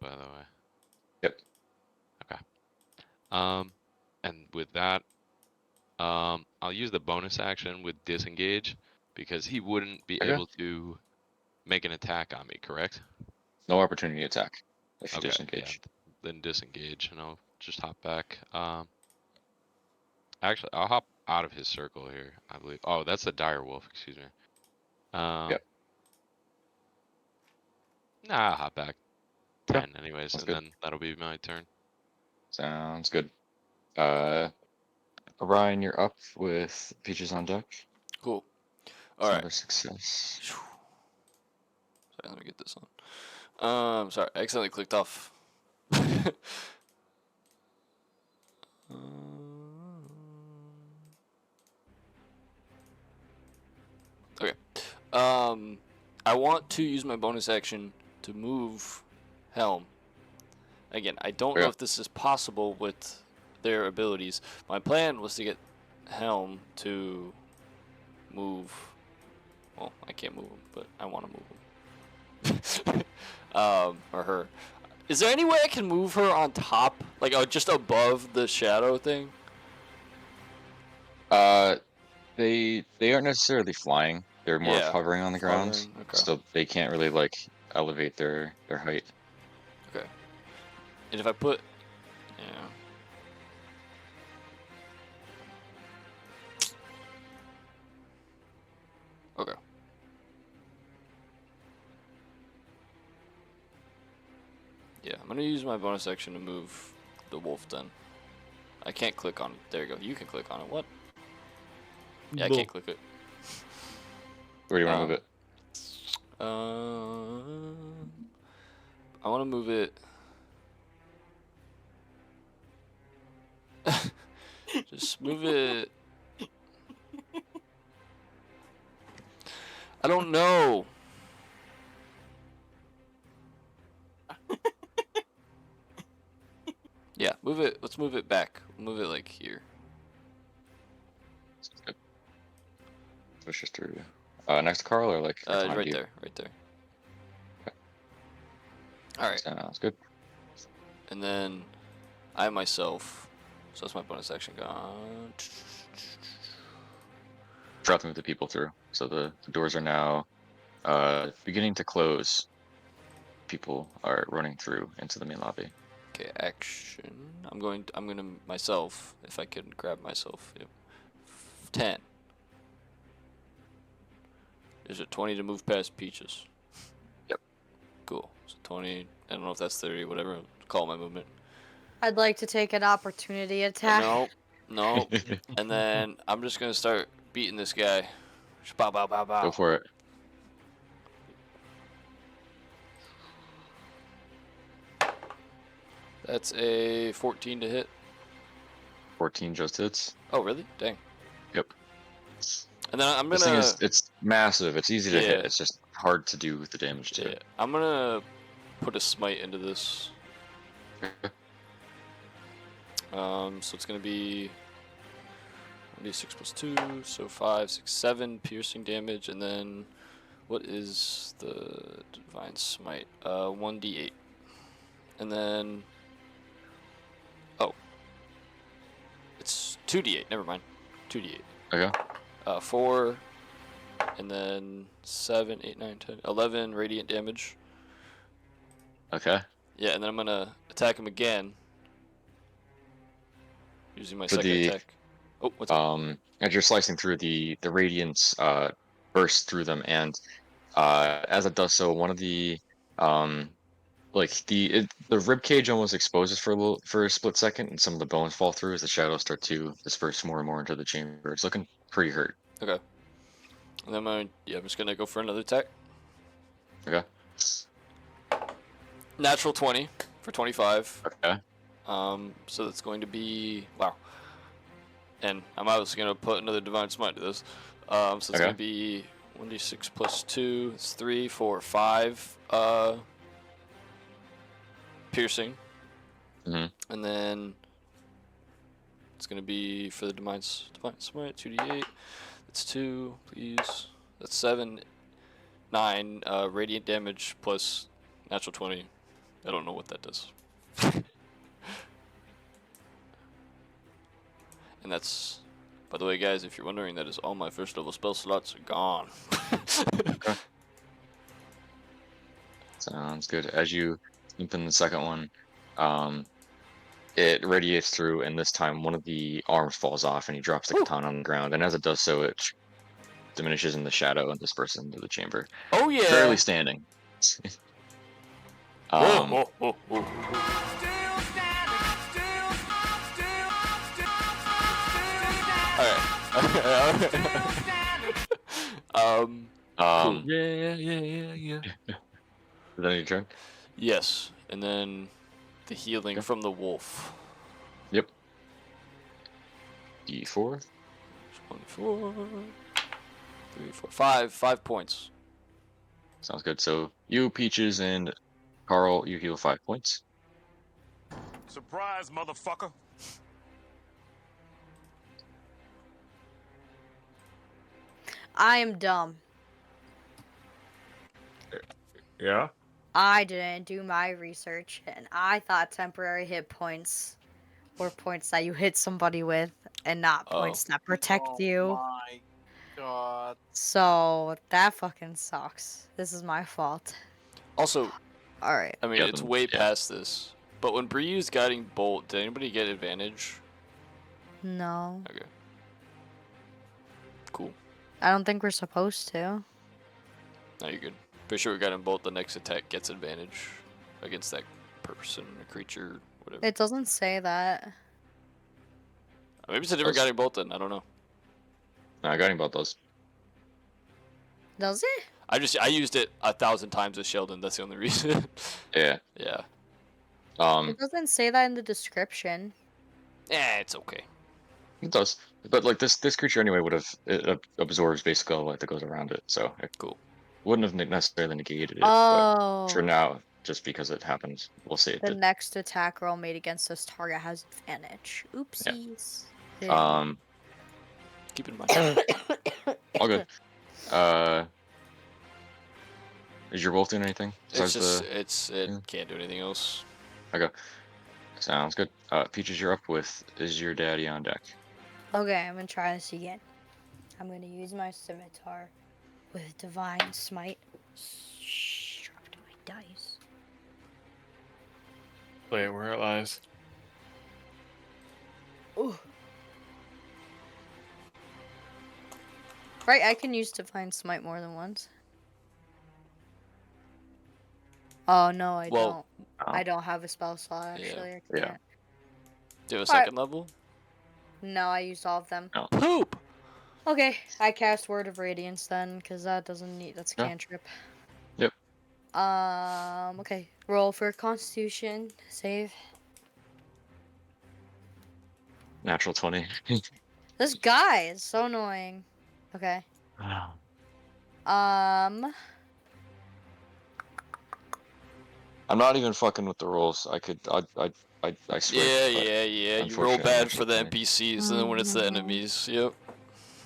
By the way. Yep. Okay. And with that, I'll use the bonus action with disengage because he wouldn't be Okay. able to make an attack on me, correct? No opportunity attack if you Okay, disengage. yeah. Then disengage, and I'll just hop back. Actually, I'll hop out of his circle here, I believe. Oh, that's the dire wolf. Excuse me. Yep. Nah, I'll hop back. Okay. 10 anyways, Sounds and good. then that'll be my turn. Sounds good. Orion, you're up with Peaches on deck. Cool. It's All right. another success. Sorry, let me get this on. Sorry, I accidentally clicked off. Okay. I want to use my bonus action to move Helm. Again, I don't know Yeah. if this is possible with their abilities. My plan was to get Helm to move. Well, I can't move him, but I want to move him. Or her. Is there any way I can move her on top, like just above the shadow thing? They aren't necessarily flying. They're more of Yeah, hovering on the ground, hovering, okay. so they can't really like elevate their height. Okay. And if I put, yeah. Okay. Yeah, I'm gonna use my bonus action to move the wolf then. I can't click on it. There you go. You can click on it. What? Yeah, I can't click it. Where do you want to move it? I want to move it. Just move it. I don't know. Yeah, move it. Let's move it back. Move it like here. Push us through. Next to Carl or like behind Right you? there. Right there. All right. Sounds good. And then I myself. So that's my bonus action gone. Try to move the people through. So the doors are now beginning to close. People are running through into the main lobby. Okay, action. I'm gonna myself, if I can grab myself. Yep. 10. Is it 20 to move past Peaches? Yep. Cool. So 20. I don't know if that's 30, whatever. Call my movement. I'd like to take an opportunity attack. No. And then I'm just gonna start beating this guy. Bow, bow, bow, bow. Go for it. That's a 14 to hit. 14 just hits. Oh, really? Dang. Yep. And then I'm gonna. This thing is, it's massive. It's easy to hit. Yeah. It's just hard to do the damage to. Yeah. I'm gonna put a smite into this. So it's gonna be 1d6 plus 2, so 5, 6, 7 piercing damage, and then what is the divine smite? 1d8. And then it's 2d8, never mind. 2d8. Okay. 4 and then 7, 8, 9, 10, 11 radiant damage. Okay. Yeah, and then I'm gonna attack him again. Using my For second the- attack. Oh, what's up? As you're slicing through, the radiance bursts through them, and as it does so, one of the like the rib cage almost exposes for a split second, and some of the bones fall through as the shadows start to disperse more and more into the chamber. It's looking pretty hurt. Okay. And then I'm just gonna go for another attack. Okay. Natural 20 for 25. Okay. So that's going to be wow. And I'm obviously gonna put another divine smite to this. So it's Okay. gonna be 1d6 plus 2. It's 3, 4, 5. Piercing. Mhm. And then it's gonna be for the divine smite 2d8. That's 2, please. That's 7, 9 radiant damage plus natural 20. I don't know what that does. And that's, by the way, guys, if you're wondering, that is all my first level spell slots are gone. Okay. Sounds good. As you open the second one, it radiates through, and this time one of the arms falls off, and he drops the katana on the ground. And as it does so, it diminishes in the shadow and disperses into the chamber. Oh yeah. Barely standing. Oh. Alright. Cool. Yeah. Is that your turn? Yes, and then the healing Okay. from the wolf. Yep. D4. 24, 3, 4, 5. 5 points. Sounds good. So you, Peaches, and Carl, you heal 5 points. Surprise, motherfucker. I am dumb. Yeah. I didn't do my research, and I thought temporary hit points were points that you hit somebody with, and not Oh. points that protect Oh you. my God. So that fucking sucks. This is my fault. Also, All right. I mean, Yeah, it's then- way yeah. past this. But when Bree used Guiding Bolt, did anybody get advantage? No, Okay. Cool. I don't think we're supposed to. Now you're good. Pretty sure with Guiding Bolt, the next attack gets advantage against that person, or creature, whatever. It doesn't say that. Maybe it's a different Does- Guiding Bolt then. I don't know. No, I got about those. Does it? I used it 1,000 times with Sheldon. That's the only reason. Yeah. Yeah. It doesn't say that in the description. It's okay. It does. But like this creature anyway would have absorbs basically all the light that goes around it, so it Cool. wouldn't have necessarily negated it. But Oh. for now, just because it happens, we'll say it The did. next attack roll made against this target has advantage. Oopsies. Yeah. Keep in mind. All good. Is your wolf doing anything It's besides just it yeah. can't do anything else. Okay, sounds good. Peaches, you're up with is your daddy on deck? Okay, I'm gonna try this again. I'm gonna use my scimitar with divine smite. Drop to my dice. Play it where it lies. Ooh. Right, I can use divine smite more than once. Oh no, I Well, don't. I don't have a spell slot actually. I Yeah. can't. do you have a Alright. second level? No, I used all of them. No. Poop! Okay, I cast Word of Radiance then, because that doesn't need. That's a Yeah. cantrip. Yep. Okay. Roll for Constitution save. Natural 20. This guy is so annoying. Okay. I'm not even fucking with the rolls. I swear. Yeah. You roll unfortunately, bad natural for the 20. NPCs, and then when it's the enemies, yep.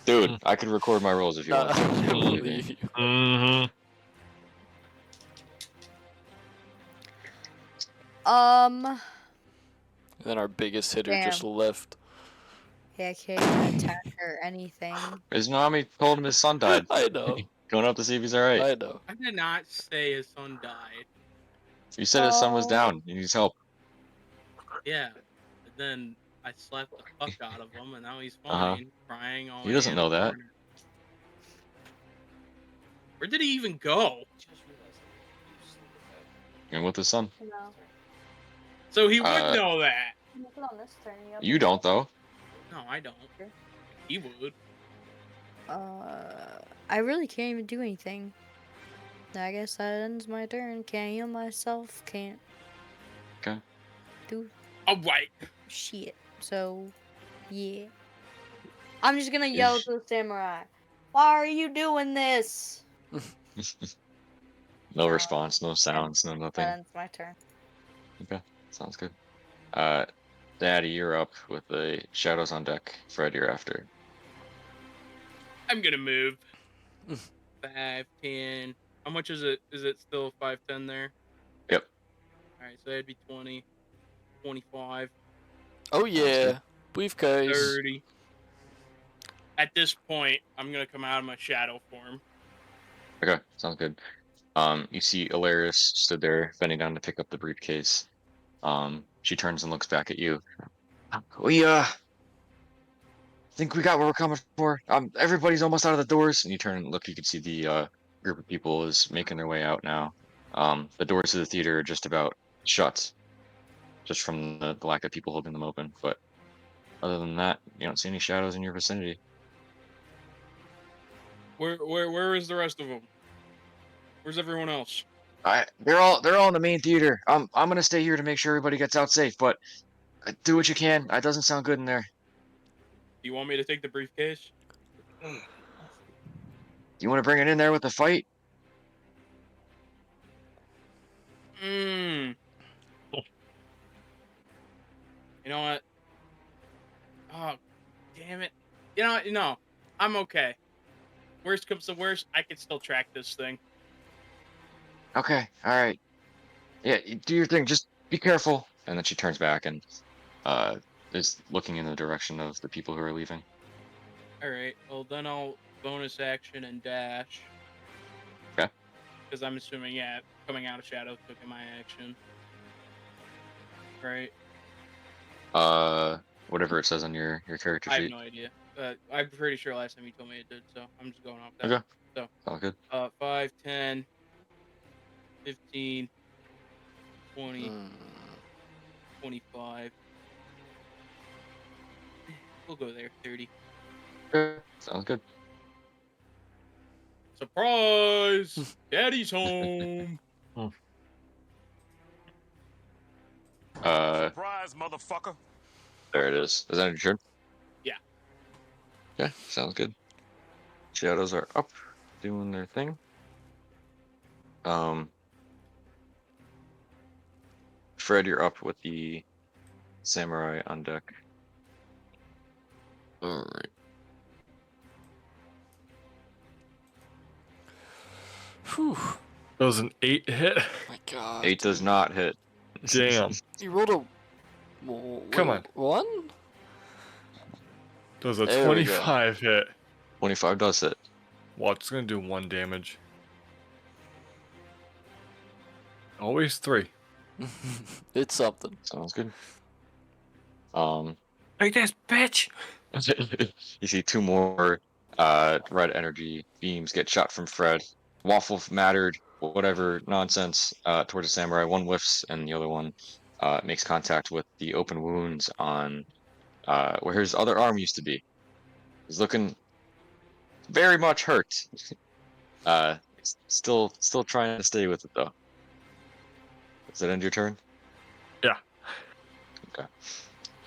Dude, I could record my rolls if you want. I to. believe you. Mm-hmm. And then our biggest hitter just Damn. left. Yeah, I can't even attack or anything. His Nami told him his son died. I know. Going up to see if he's alright. I know. I did not say his son died. You said his son was Oh. down. He needs help. Yeah. But then I slapped the fuck out of him, and now he's Uh-huh. fine, crying all He the way doesn't in the know that. corner. Where did he even go? And with his son. No. So he would Uh, know that. Look it on this turn. You don't though. No, I don't. He would. I really can't even do anything. I guess that ends my turn. Can't heal myself. Can't Okay. do All right. shit. So, yeah. I'm just gonna yell to the samurai. Why are you doing this? No response, no sounds, no That nothing. ends my turn. Okay, sounds good. Daddy, you're up with the shadows on deck. Fred, you're after. I'm gonna move. 5, 10. How much is it? Is it still 5, 10 there? Yep. Alright, so that'd be 20, 25, Oh yeah. Briefcase. 30. At this point, I'm gonna come out of my shadow form. Okay, sounds good. You see Alaris stood there, bending down to pick up the briefcase. She turns and looks back at you. We think we got what we're coming for. Everybody's almost out of the doors. And you turn and look, you can see the group of people is making their way out now. The doors to the theater are just about shut, just from the lack of people holding them open. But other than that, you don't see any shadows in your vicinity. Where is the rest of them? Where's everyone else? They're all in the main theater. I'm gonna stay here to make sure everybody gets out safe. But do what you can. It doesn't sound good in there. Do you want me to take the briefcase? Do you want to bring it in there with the fight? Mmm. You know what? Oh, damn it. You know what? No, I'm okay. Worst comes to worst, I can still track this thing. Okay, all right. Yeah, you do your thing. Just be careful. And then she turns back and is looking in the direction of the people who are leaving. All right. Well, then I'll bonus action and dash. Okay. Because I'm assuming, yeah, coming out of shadow took in my action. Right. Whatever it says on your character I have sheet. no idea. I'm pretty sure last time you told me it did, so I'm just going off that. Okay. So, All good. 5, 10, 15, 20, 25. We'll go there. 30. Okay. Sounds good. Surprise! Daddy's home. Surprise, motherfucker. There it is. Is that your turn? Yeah. Okay, sounds good. Shadows are up, doing their thing. Fred, you're up with the samurai on deck. All right. Whew. That was an 8 hit. My God. 8 does not hit. Damn. You rolled a. Come on. 1? That was a There we go. 25 hit. 25 does hit. Well, it's gonna do 1 damage. Always 3. It's something. Sounds good. Take this, bitch! You see 2 more red energy beams get shot from Fred. Waffle mattered, whatever nonsense, towards the samurai. One whiffs, and the other one makes contact with the open wounds on where his other arm used to be. He's looking very much hurt. Still trying to stay with it though. Does that end your turn? Yeah. Okay.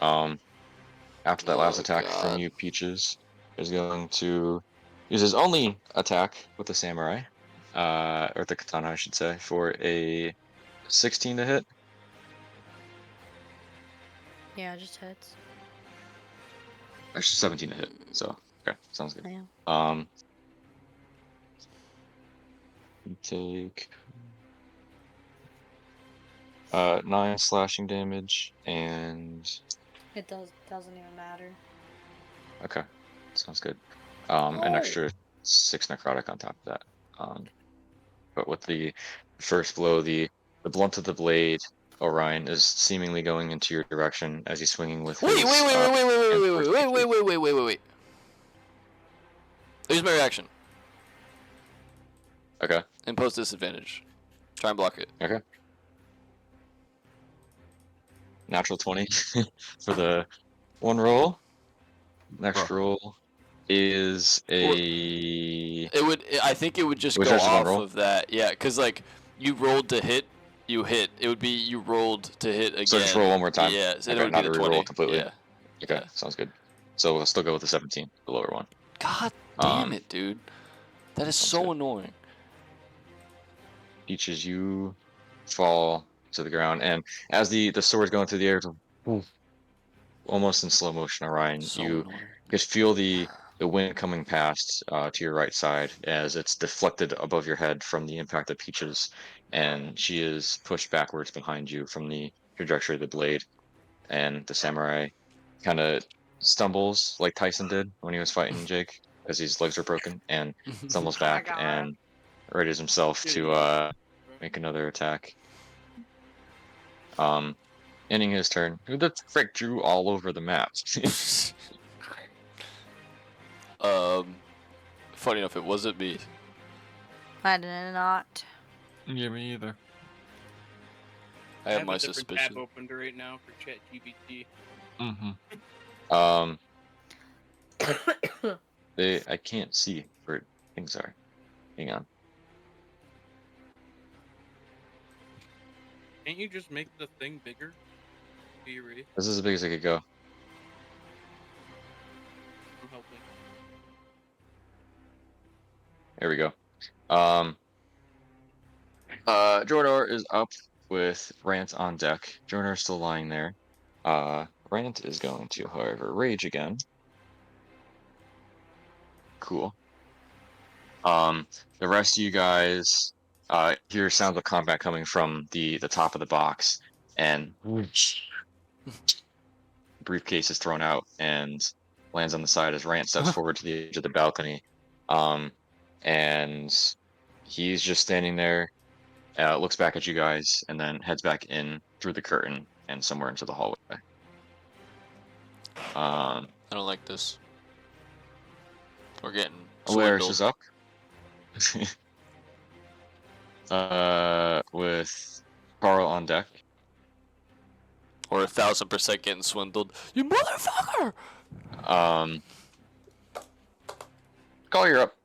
After that last attack from God. you, Peaches is going to use his only attack with the samurai, or the katana, I should say, for a 16 to hit. Yeah, just hits. Actually, 17 to hit. So okay, sounds good. Yeah. You take 9 slashing damage and It doesn't even matter. okay, sounds good. An extra 6 necrotic on top of that. But with the first blow, the blunt of the blade, Orion is seemingly going into your direction as he's swinging with Wait, his. wait, wait, wait, wait, wait, wait, wait, wait, wait, wait, wait, wait, wait, wait. Here's my reaction. Okay. Impose disadvantage. Try and block it. Okay. Natural 20 for the one roll. Next roll is a. It would. I think it would just Was go that just one off roll? of that. Yeah, because like you rolled to hit, you hit. It would be you rolled to hit again. So just roll one more time. Yeah, so Okay, it would not be to the re-roll 20. it completely. Yeah. Okay, Yeah. sounds good. So we'll still go with the 17, the lower one. God damn it, dude. That is so good. annoying. Peaches, you fall to the ground, and as the sword going through the air, almost in slow motion, Orion, So you annoying. just feel the wind coming past to your right side as it's deflected above your head from the impact of Peaches, and she is pushed backwards behind you from the trajectory of the blade, and the samurai kind of stumbles like Tyson did when he was fighting Jake because his legs are broken, and stumbles back and readies himself to make another attack. Ending his turn. Who the frick drew all over the map? Funny enough, it wasn't me. I did not. Yeah, me either. I have have my a different suspicion. tab opened right now for ChatGPT. Mm-hmm. I can't see where things are. Hang on. Can't you just make the thing bigger? Be you ready? This is as big as I could go. I'm helping. There we go. Jordan is up with Rant on deck. Jordan is still lying there. Rant is going to, however, rage again. Cool. The rest of you guys hear sounds of combat coming from the top of the box, and briefcase is thrown out and lands on the side as Rant steps forward to the edge of the balcony And he's just standing there, looks back at you guys, and then heads back in through the curtain and somewhere into the hallway. I don't like this. We're getting Alaris swindled. is up. With Carl on deck. Or 1000% getting swindled. You motherfucker! Carl, you're up.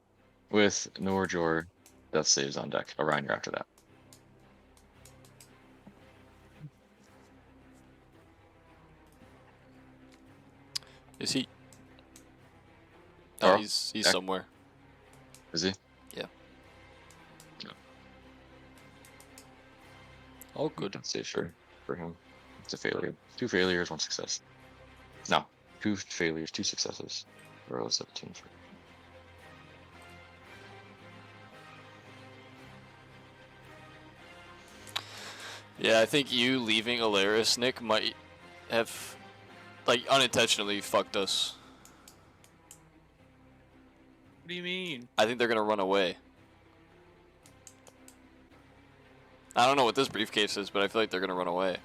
With Norjor, death saves on deck. Orion, you're after that. Is he? Oh, Carl? he's Deck? somewhere. Is he? Yeah. All good. Death save for him. It's a failure. 2 failures, 1 success. No, 2 failures, 2 successes. Roll 17 for. Yeah, I think you leaving Alaris, Nick, might have, like, unintentionally fucked us. What do you mean? I think they're gonna run away. I don't know what this briefcase is, but I feel like they're gonna run away.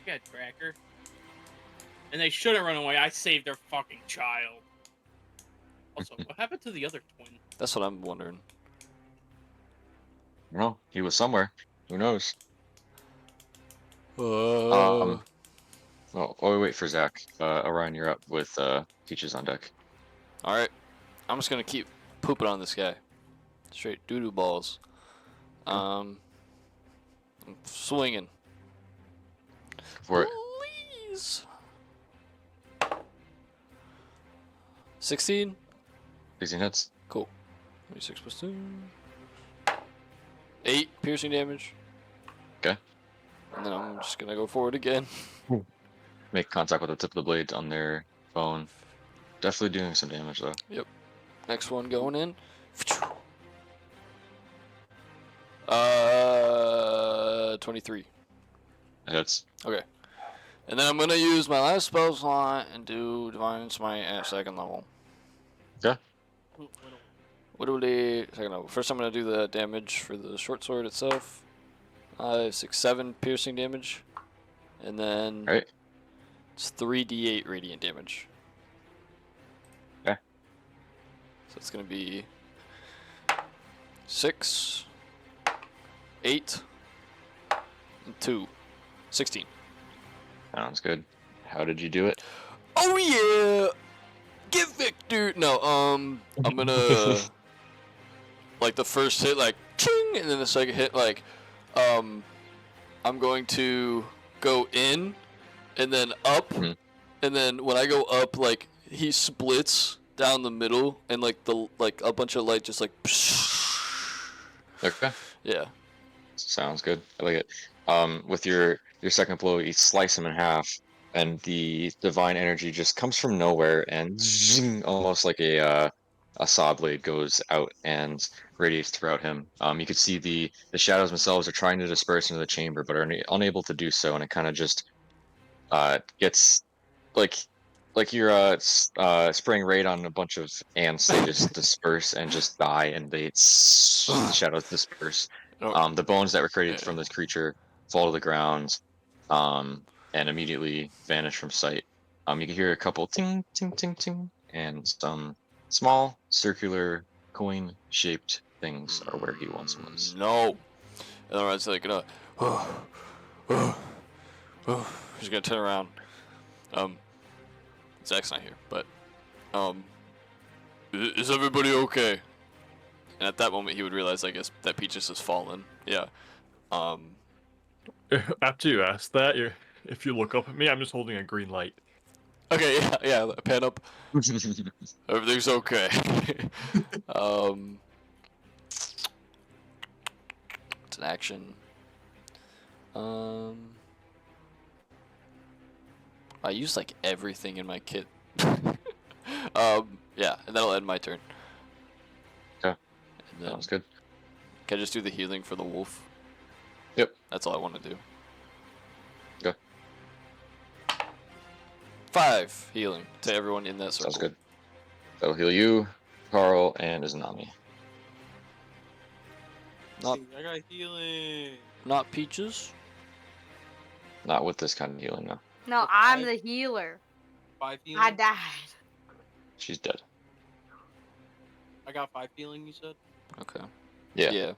You got tracker. And they shouldn't run away. I saved their fucking child. Also, what happened to the other twin? That's what I'm wondering. No, he was somewhere. Who knows? Uh, Well, while we wait for Zach, Orion, you're up with Peaches on deck. Alright. I'm just gonna keep pooping on this guy. Straight doo-doo balls. I'm swinging. For it. Please. 16? 16 hits. Cool. 26 plus 2. 8 piercing damage. Okay. And then I'm just gonna go forward again. Make contact with the tip of the blade on their bone. Definitely doing some damage though. Yep. Next one going in. 23. It hits. Okay. And then I'm gonna use my last spell slot and do Divine Smite at 2nd level. Okay. Literally, second level. First, I'm gonna do the damage for the short sword itself. 6, 7 piercing damage, and then Right. it's 3d8 radiant damage. Okay. So it's gonna be 6, 8, and 2, 16. Sounds good. How did you do it? Oh yeah! Get Victor! No, I'm gonna like the first hit like ching, and then the second hit like I'm going to go in and then up, Mhm. and then when I go up, like he splits down the middle, and like a bunch of light just like Okay. yeah. Sounds good. I like it. With your second blow, you slice him in half, and the divine energy just comes from nowhere and zing, almost like a saw blade goes out and radiates throughout him. You could see the shadows themselves are trying to disperse into the chamber, but are unable to do so, and it kind of just gets like you're spraying raid on a bunch of ants. They just disperse and just die, and the shadows disperse. Oh, The bones that were created from this creature fall to the ground, and immediately vanish from sight. You can hear a couple ting ting ting ting, and some small circular coin-shaped things are where he once was. no. And then I was like, he's gonna turn around. Zach's not here, but is everybody okay? And at that moment, he would realize, I guess, that Peaches has fallen. Yeah. After you ask that, if you look up at me, I'm just holding a green light. Okay. Yeah. Pan up. Everything's okay. It's an action. I use like everything in my kit. Yeah, and that'll end my turn. Okay. And then, Sounds good. can I just do the healing for the wolf? Yep. That's all I want to do. Okay. 5 healing to everyone in that circle. Sounds good. That'll heal you. Carl, and Izanami. Not I got healing. not Peaches. Not with this kind of healing, though. No, With I'm five? the healer. 5 I healing? died. She's dead. I got 5 healing, you said? Okay. Yeah. Yeah.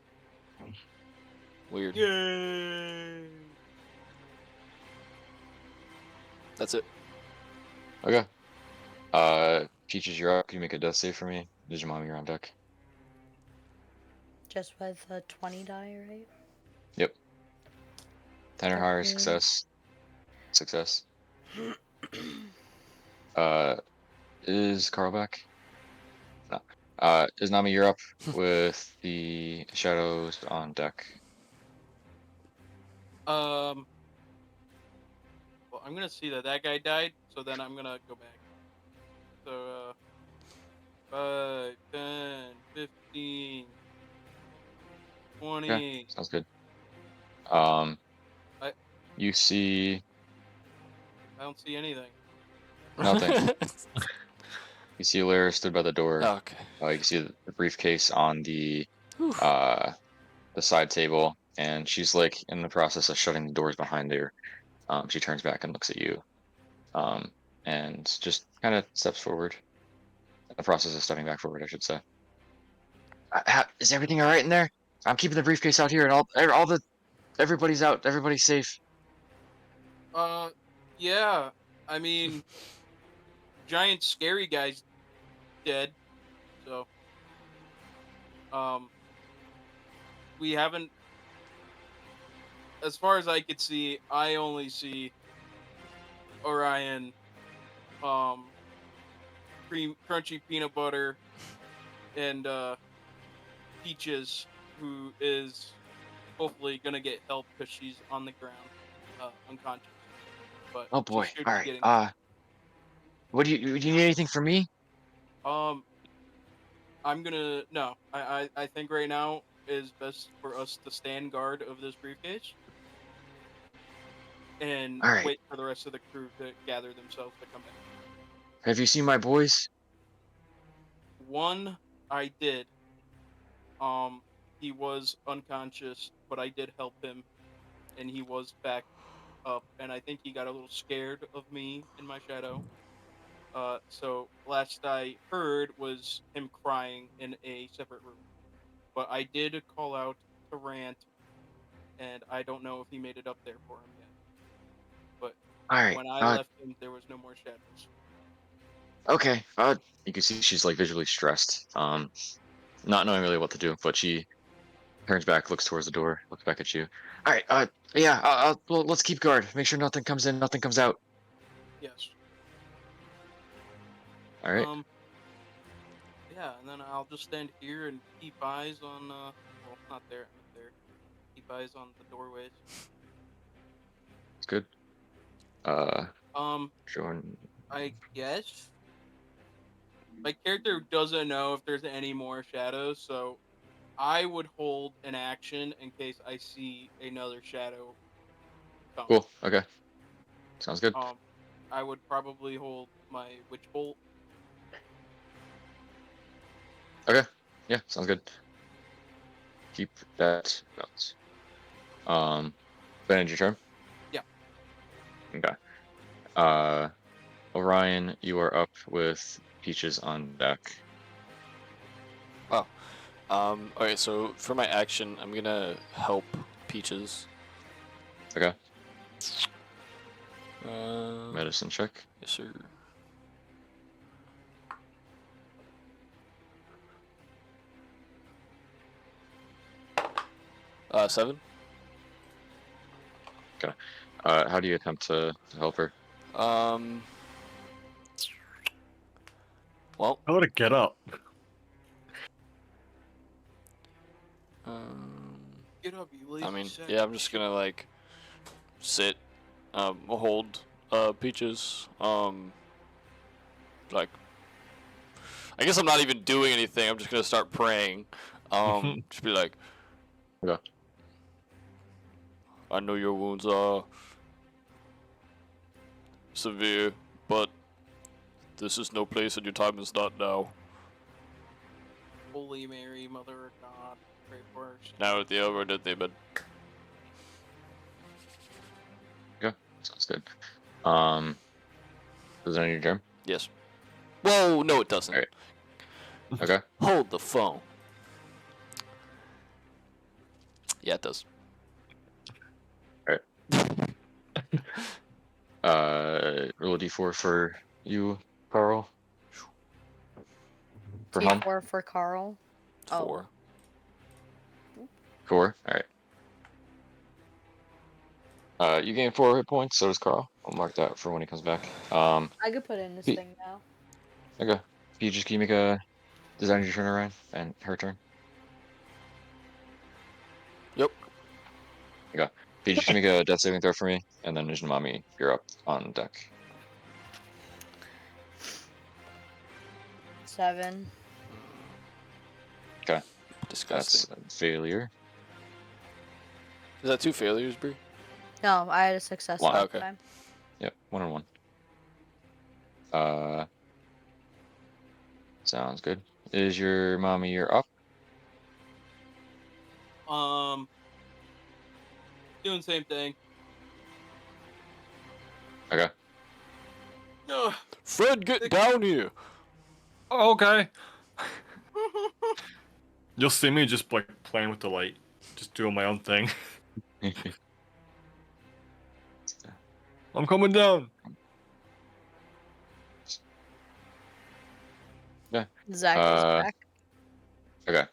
Weird. Yay! That's it. Okay. Peaches, you're up. Can you make a death save for me? Digimon, you're on deck. Just with a 20 die, right? Yep. 10 or higher, Okay. success. Success. Uh, is Carl back? No. Izanami, you're up with the shadows on deck. Well, I'm gonna see that guy died, so then I'm gonna go back. So, 5, 10, 15, Okay, 20. sounds good. Um, I you see I don't see anything. nothing. You see Lara stood by the door. Okay. You can see the briefcase on Whew. the side table, and she's like in the process of shutting the doors behind her. She turns back and looks at you, and just kind of steps forward. In the process of stepping back forward, I should say. Is everything all right in there? I'm keeping the briefcase out here, and all the everybody's out. Everybody's safe. Yeah. I mean, giant scary guy's dead. So, um, we haven't. As far as I could see, I only see Orion, um, crunchy peanut butter, and Peaches, who is hopefully gonna get help because she's on the ground, unconscious. But Oh she boy. should All be right. getting help. What do you need anything from me? Um, I'm gonna no. I think right now is best for us to stand guard of this briefcase and All right. wait for the rest of the crew to gather themselves to come back. Have you seen my boys? One, I did. Um, he was unconscious, but I did help him, and he was back up. And I think he got a little scared of me in my shadow. So last I heard was him crying in a separate room. But I did call out to Rant, and I don't know if he made it up there for him yet. But All right. when I left him, there was no more shadows. Okay. You can see she's like visually stressed. Not knowing really what to do, but she turns back, looks towards the door, looks back at you. All right. Yeah. Well, let's keep guard. Make sure nothing comes in, nothing comes out. Yes. All right. Yeah, and then I'll just stand here and keep eyes on. Well, not there, not there. Keep eyes on the doorways. It's good. Jordan. I guess my character doesn't know if there's any more shadows, so I would hold an action in case I see another shadow come. Cool. Okay. Sounds good. Um, I would probably hold my witch bolt. Okay. Yeah. Sounds good. Keep that notes. Then your turn. Yeah. Okay. Orion, you are up with Peaches on deck. Wow. Okay, so for my action, I'm gonna help Peaches. Okay. Uh, Medicine check. yes, sir. Seven. Okay. How do you attempt to help her? Well, I want to get up. Get up, you lazy I mean, sack yeah, of I'm just shit. gonna like sit, hold, Peaches, like, I guess I'm not even doing anything. I'm just gonna start praying. Just be like, Okay. I know your wounds are severe, but this is no place and your time is not now. Holy Mary, Mother of God, pray for us. Now at the over did they, but Yeah, sounds good. Is that on your turn? yes. Whoa, no, it doesn't. Alright. Okay. Hold the phone. Yeah, it does. Roll a d4 for you, Carl. For Helm. T4 for Carl. Oh. 4. 4. Alright. You gain 4 hit points, so does Carl. I'll mark that for when he comes back. I could put in this P- thing now. okay. Peaches, can you make a design your turn around? And her turn? Yep. Okay. Peaches, can you make a death saving throw for me? And then Nijinamami, you're up on deck. 7. Okay. Disgusting. That's a failure. Is that 2 failures, Bree? No, I had a success One. last Okay. time. Yep, 1 on 1. Sounds good. Is your mommy you're up? Doing the same thing. Okay. Ugh. Fred, get down here. Oh, okay. You'll see me just like playing with the light, just doing my own thing. I'm coming down. Zach is Uh, back. Okay.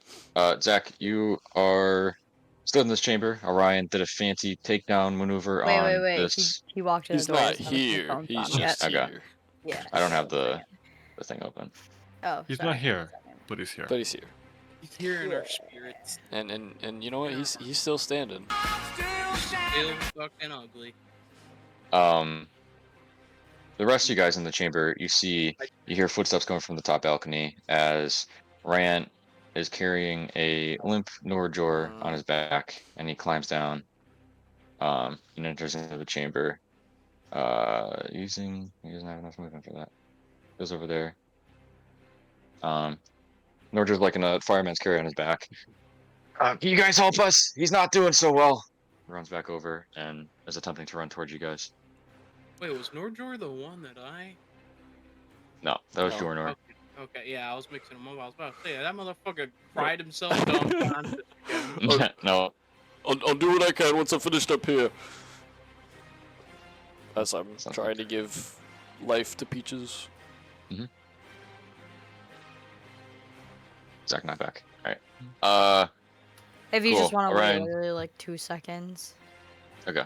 Zach, you are still in this chamber. Orion did a fancy takedown maneuver Wait, on wait. this. He walked in He's the door. He not doesn't have his here. headphones He's on just yet. Okay. here. Yeah. I don't have one the second. thing open. Oh, He's sorry. not here, but he's here. But he's here. He's here in our spirits. And you know what? He's still standing. Still fucking ugly. The rest of you guys in the chamber, you hear footsteps coming from the top balcony as Rant is carrying a limp Norjor on his back, and he climbs down, and enters into the chamber. He doesn't have enough movement for that. Goes over there. Norjor's like in a fireman's carry on his back. Can you guys help us? He's not doing so well. Runs back over and is attempting to run towards you guys. Wait, was Nordjor the one that I? No, that was No. Jornor. Okay, yeah, I was mixing them up. I was about to say that motherfucker cried himself to unconscious again. No. I'll do what I can once I'm finished up here. As I'm Sounds trying to give life to Peaches. Zach not back. Alright. If you Cool. just want to wait Orion. literally like 2 seconds. Okay.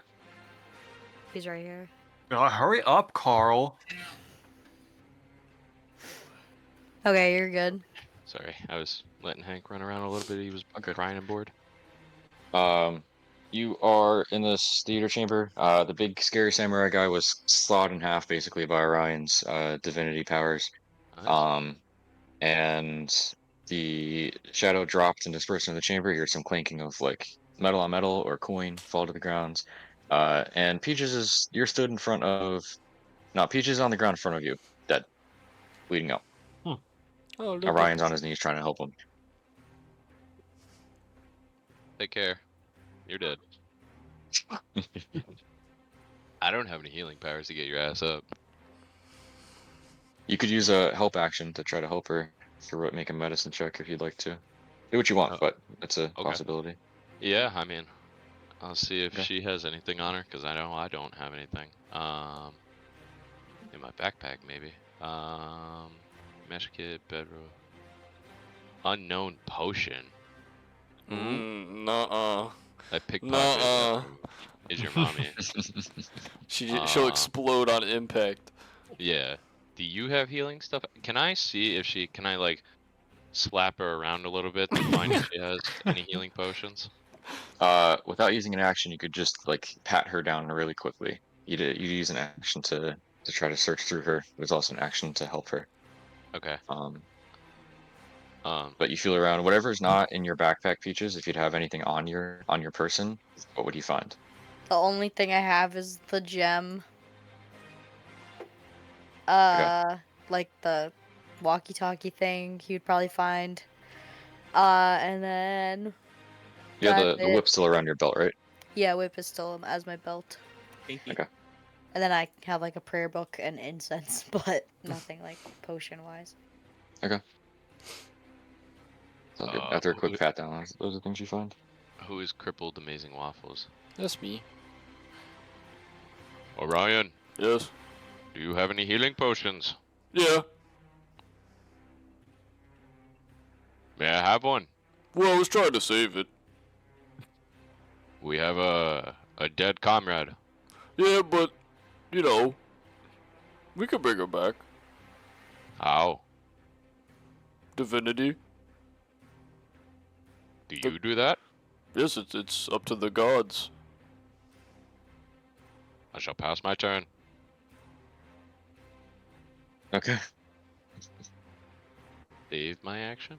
He's right here. Hurry up, Carl. Okay, you're good. Sorry, I was letting Hank run around a little bit. He was Okay. crying and bored. You are in this theater chamber. The big scary samurai guy was sawed in half basically by Orion's divinity powers. Nice. And the shadow dropped and dispersed in the chamber. You heard some clanking of like metal on metal or coin fall to the ground. And you're stood in front of, no, Peaches is on the ground in front of you, dead, bleeding out. Oh, look. Orion's on his knees trying to help him. Take care. You're dead. I don't have any healing powers to get your ass up. You could use a help action to try to help her through make a medicine check if you'd like to. Do what you want, Oh, but it's a okay. possibility. Yeah, I mean, I'll see if Okay. she has anything on her, because I know I don't have anything. In my backpack, maybe. Mesh kit, bedroll. Unknown potion. Nuh-uh. I pickpocket Nuh-uh. is your mommy. She'll explode on impact. Yeah. Do you have healing stuff? Can I see if can I like slap her around a little bit to find if she has any healing potions? Without using an action, you could just like pat her down really quickly. You'd use an action to try to search through her. There's also an action to help her. Okay. But you feel around whatever's not in your backpack, Peaches. If you'd have anything on your person, what would you find? The only thing I have is the gem. Okay. Like the walkie-talkie thing you'd probably find. And then You have that's the it. whip still around your belt, right? Yeah, whip is still as my belt. Kinky. Okay. And then I have like a prayer book and incense, but nothing like potion wise. Okay. Sounds good. After a Who, quick pat down, those are things you find. who is crippled Amazing Waffles? That's me. Orion, Yes. do you have any healing potions? Yeah. May I have one? Well, I was trying to save it. We have a dead comrade. Yeah, but you know, we could bring her back. How? Divinity. Do you do that? Yes, it's up to the gods. I shall pass my turn. Okay. Save my action?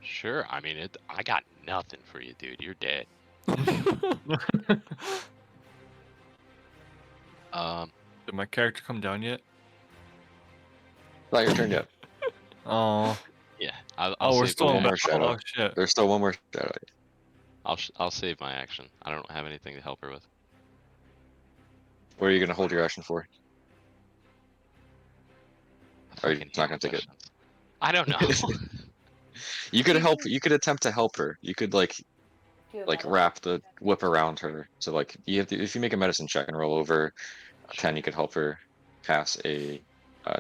Sure, I mean I got nothing for you, dude. You're dead. Did my character come down yet? Not your turn yet. Oh. Yeah, I'll Oh, we're save still my in one more action. shadow. Oh shit. There's still one more shadow. I'll save my action. I don't have anything to help her with. What are you gonna hold your action for? Are you Fucking not gonna take it? questions. I don't know. You could help. You could attempt to help her. You could like wrap the whip around her. So like you have to. If you make a medicine check and roll over 10, you could help her pass a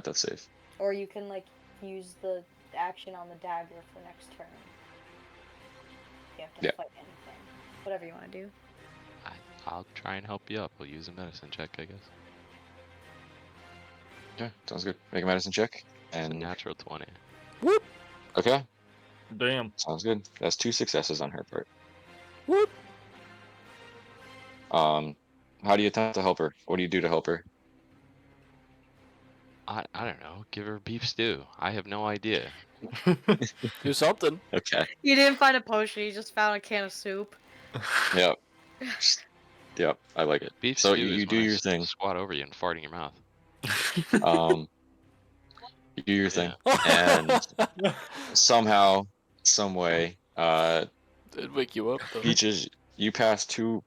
death save. Or you can like use the action on the dagger for next turn. You have to Yeah. fight anything. Whatever you want to do. I'll try and help you up. We'll use a medicine check, I guess. Yeah, sounds good. Make a medicine check. It's a And natural 20. Whoop okay, Damn. sounds good. That's 2 successes on her part. whoop. How do you attempt to help her? What do you do to help her? I don't know. Give her beef stew. I have no idea. Do something. Okay. You didn't find a potion, you just found a can of soup. Yep. Yep. I like it. Beef So stew you is do when I your thing. squat over you and fart in your mouth. You do your thing, Yeah. and somehow, some way, It'd wake you up though. Peaches, you pass 2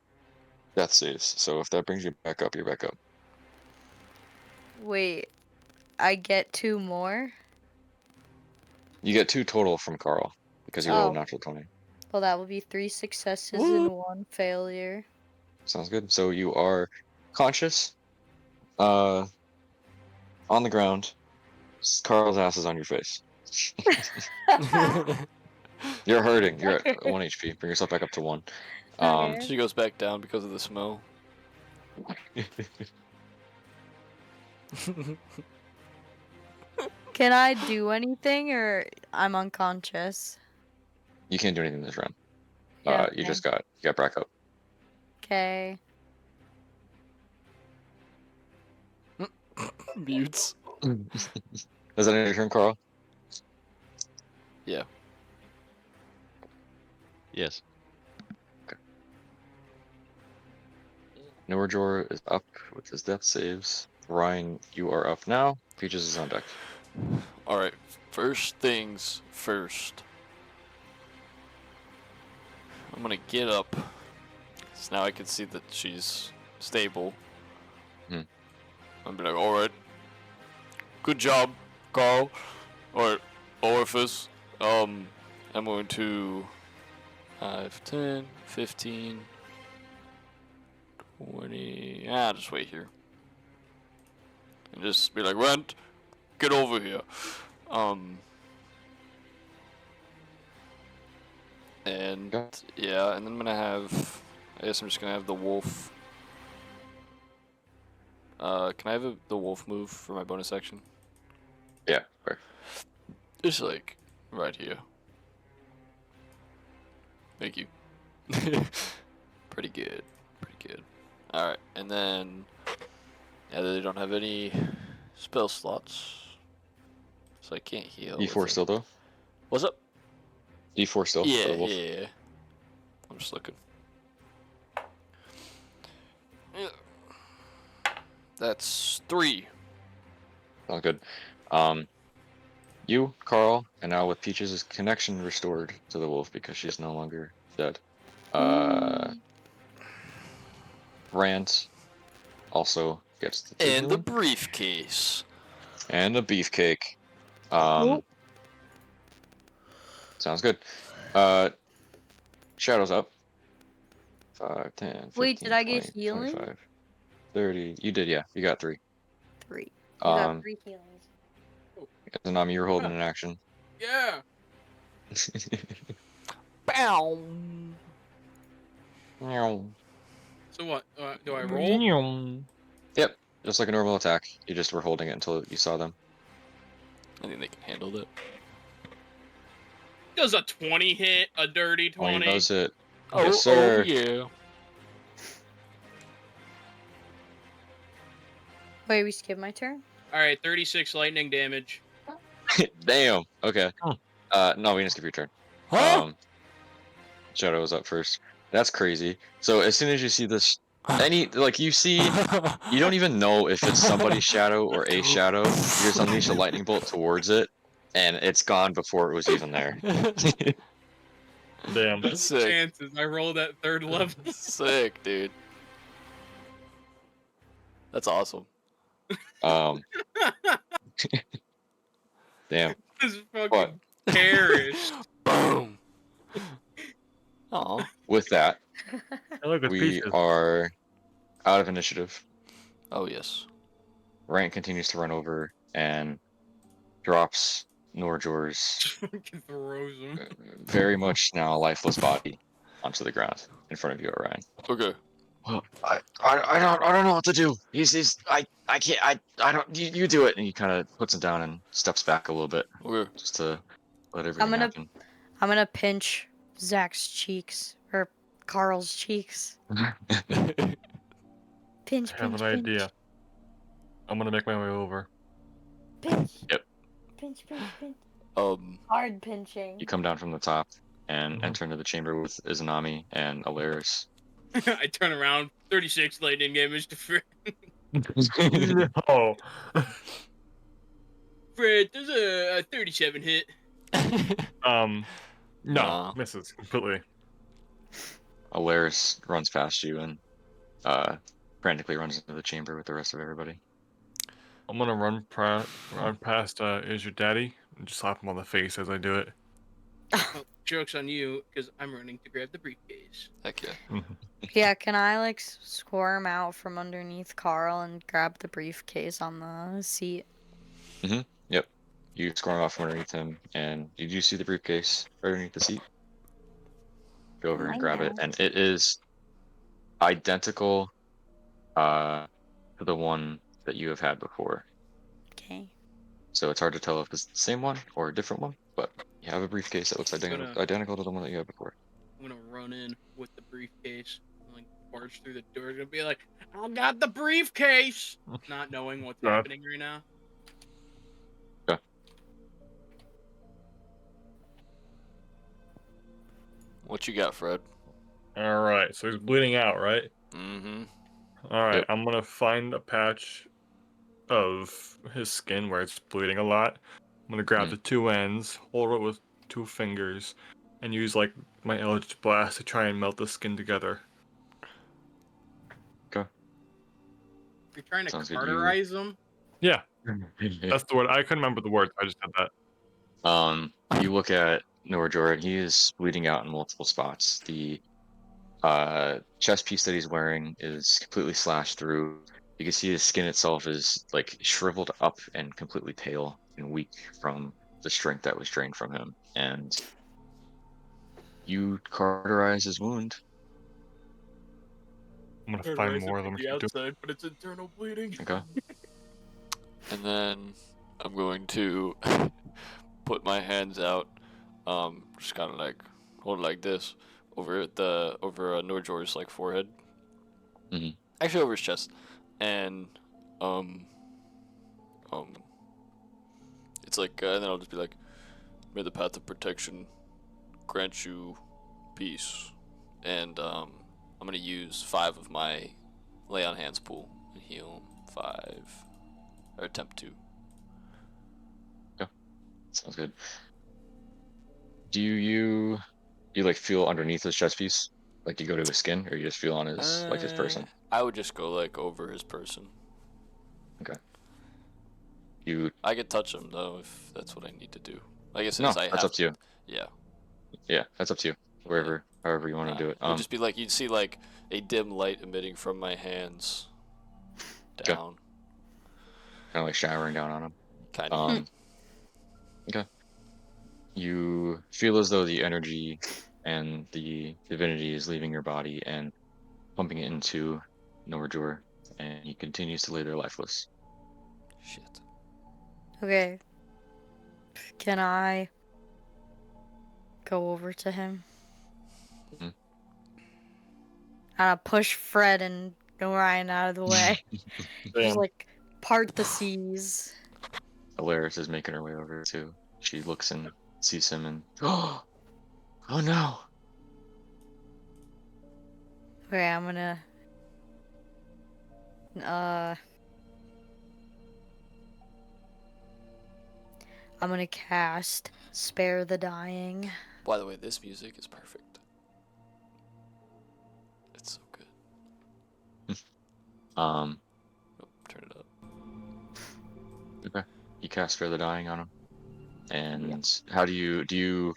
death saves. So if that brings you back up, you're back up. Wait, I get 2 more? You get 2 total from Carl because you rolled a Oh. natural 20. Well, that would be 3 successes Woo. and 1 failure. Sounds good. So you are conscious, on the ground. Carl's ass is on your face. You're hurting. You're at 1 HP. Bring yourself back up to 1. Okay. She goes back down because of the smell. Can I do anything or I'm unconscious? You can't do anything this round. Yeah. You got back up. Okay. Mutes. Is that your turn, Carl? Yeah. Yes. Norjor is up with his death saves. Ryan, you are up now. Peaches is on deck. All right. First things first. I'm gonna get up. So now I can see that she's stable. Hmm. I'm be like, all right. Good job, Carl. Or Orifice. I'm going to 5, 10, 15, 20. Just wait here. And just be like, Rent, get over here. And Okay. yeah, and then I'm gonna have. I guess I'm just gonna have the wolf. Can I have the wolf move for my bonus action? Yeah, fair. It's like right here. Thank you. Pretty good. Pretty good. Alright, and then yeah, they don't have any spell slots. So I can't heal. with D4 it. still though. What's up? D4 still for Yeah, the wolf. yeah. I'm just looking. Yeah. That's 3. Sounds good. You, Carl, and now with Peaches' connection restored to the wolf because she's no longer dead. Rand also gets the 2 And the healing. briefcase. And a beefcake. Sounds good. Shadow's up. 5, 10, 15, Wait, did I get 20, healing? 25, 30. You did, yeah. You got 3. 3. I got Um, 3 healings. Tsunami, you're holding an action. Yeah. Bow. So what? Do I roll? Yep, just like a normal attack. You just were holding it until you saw them. I think they can handle that. Does a 20 hit? A dirty 20? Does it? Oh, Yes, sir. yeah. Wait, we skipped my turn? All right, 36 lightning damage. Damn. Okay. Huh. No, we didn't skip your turn. Huh? Shadow was up first. That's crazy. So as soon as you see this, you see, you don't even know if it's somebody's shadow or a shadow. You just unleash a lightning bolt towards it, and it's gone before it was even there. Damn. Sick. Chances I rolled at 3rd level. Sick, dude. That's awesome. Um, damn. This But fucking perished. Boom. Aw. with that, Hey, look, it's we Peaches. are out of initiative. Oh, yes. Rant continues to run over and drops Norjor's Just fucking throws him. very much now lifeless body onto the ground in front of you, Orion. Okay. Well, I don't know what to do. I can't I don't you do it, and he kind of puts it down and steps back a little bit Okay. just to let I'm everything gonna happen. I'm gonna pinch Zach's cheeks or Carl's cheeks. Pinch, I have pinch, an pinch. idea. I'm gonna make my way over. Pinch. Yep. Pinch, pinch, pinch. Um. Hard pinching. You come down from the top and Mhm. enter into the chamber with Izanami and Alaris. I turn around, 36 lightning damage to Fred. No. Fred, there's a 37 hit. No, Nah. misses completely. Alaris runs past you and frantically runs into the chamber with the rest of everybody. I'm gonna run past is your daddy and just slap him on the face as I do it. Well, joke's on you, because I'm running to grab the briefcase. Heck yeah. Yeah, can I like squirm out from underneath Carl and grab the briefcase on the seat? Yep. You squirm off from underneath him, and you do see the briefcase right underneath the seat. Go over and grab it, and it is identical to the one that you have had before. Okay. So it's hard to tell if it's the same one or a different one, but you have a briefcase that looks identical to the one that you had before. I'm gonna run in with the briefcase, and, like, barge through the door, gonna be like, I got the briefcase! Not knowing what's happening right now. Okay. What you got, Fred? All right, so he's bleeding out, right? Mm-hmm. All right, Yep. I'm gonna find a patch of his skin where it's bleeding a lot. I'm gonna grab the 2 ends, hold it with 2 fingers, and use like my Eldritch Blast to try and melt the skin together. Okay. You're trying to Sounds good. carterize them? Yeah, that's the word. I couldn't remember the words. I just did that. You look at Norjor, and he is bleeding out in multiple spots. The chest piece that he's wearing is completely slashed through. You can see his skin itself is like shriveled up and completely pale and weak from the strength that was drained from him. And you cauterize his wound. I'm gonna find Carterize more it of them. from the outside, but it's internal bleeding. Okay. And then I'm going to put my hands out, just kind of like hold it like this over Norjor's like forehead. Mhm. Actually, over his chest, and it's like, and then I'll just be like, "May the path of protection grant you peace," and I'm gonna use 5 of my lay on hands pool and heal him 5, or attempt to. Sounds good. Do you like feel underneath his chest piece? Like you go to his skin, or you just feel on his like his person? I would just go like over his person. Okay. You I could touch him though if that's what I need to do. Like it no, says, I that's have. up to you. Yeah. Yeah, that's up to you. Yeah. Wherever, however you want to Nah. do it. It would just be like you'd see like a dim light emitting from my hands Okay. down. Kind of like showering down on him. Kind of. Okay. You feel as though the energy and the divinity is leaving your body and pumping it into Norjor, and he continues to lay there lifeless. Shit. Okay. Can I go over to him? Mhm. Push Fred and Orion out of the way. Just Damn. like part the seas. Alaris is making her way over too. She looks and sees him and oh no. Okay, I'm gonna cast Spare the Dying. By the way, this music is perfect. It's so good. Um Oh, turn it up. okay. You cast Spare the Dying on him. And how do you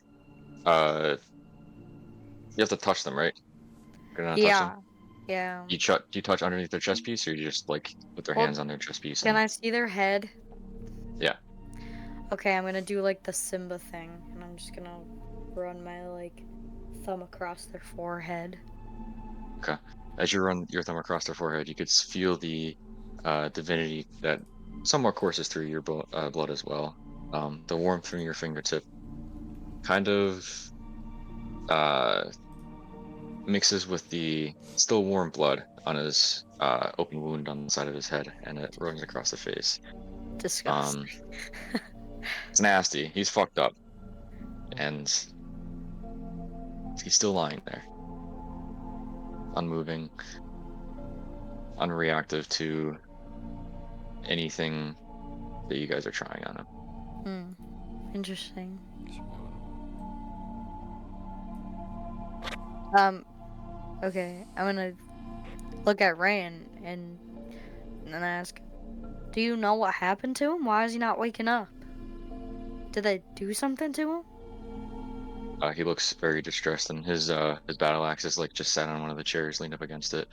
uh you have to touch them, right? You're gonna touch them? Yeah. Do you touch underneath their chest piece, or you just like put their Well, hands on their chest piece can and I see their head? yeah. Okay, I'm gonna do like the Simba thing, and I'm just gonna run my like thumb across their forehead. Okay. As you run your thumb across their forehead, you could feel the divinity that somewhat courses through your blood as well. The warmth from your fingertip kind of uh, mixes with the still warm blood on his open wound on the side of his head, and it runs across the face. Disgusting. Um, it's nasty. He's fucked up, and he's still lying there, unmoving, unreactive to anything that you guys are trying on him. Interesting. Okay, I'm gonna look at Ryan and ask, do you know what happened to him? Why is he not waking up? Did they do something to him? He looks very distressed, and his battle axe is like just sat on one of the chairs, leaned up against it.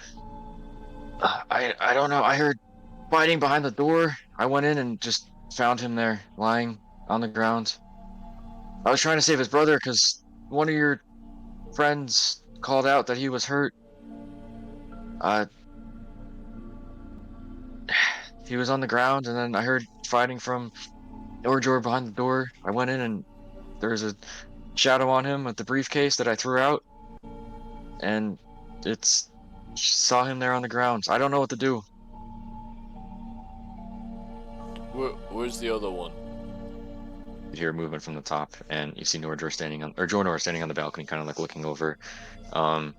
I don't know. I heard fighting behind the door. I went in and just found him there, lying on the ground. I was trying to save his brother because one of your friends called out that he was hurt. Uh, he was on the ground, and then I heard fighting from Orjor behind the door. I went in, and there was a shadow on him with the briefcase that I threw out, and it's saw him there on the ground. I don't know what to do. Where's the other one? You hear movement from the top, and you see Nordor standing on, or Jornor standing on the balcony, kind of like looking over, um,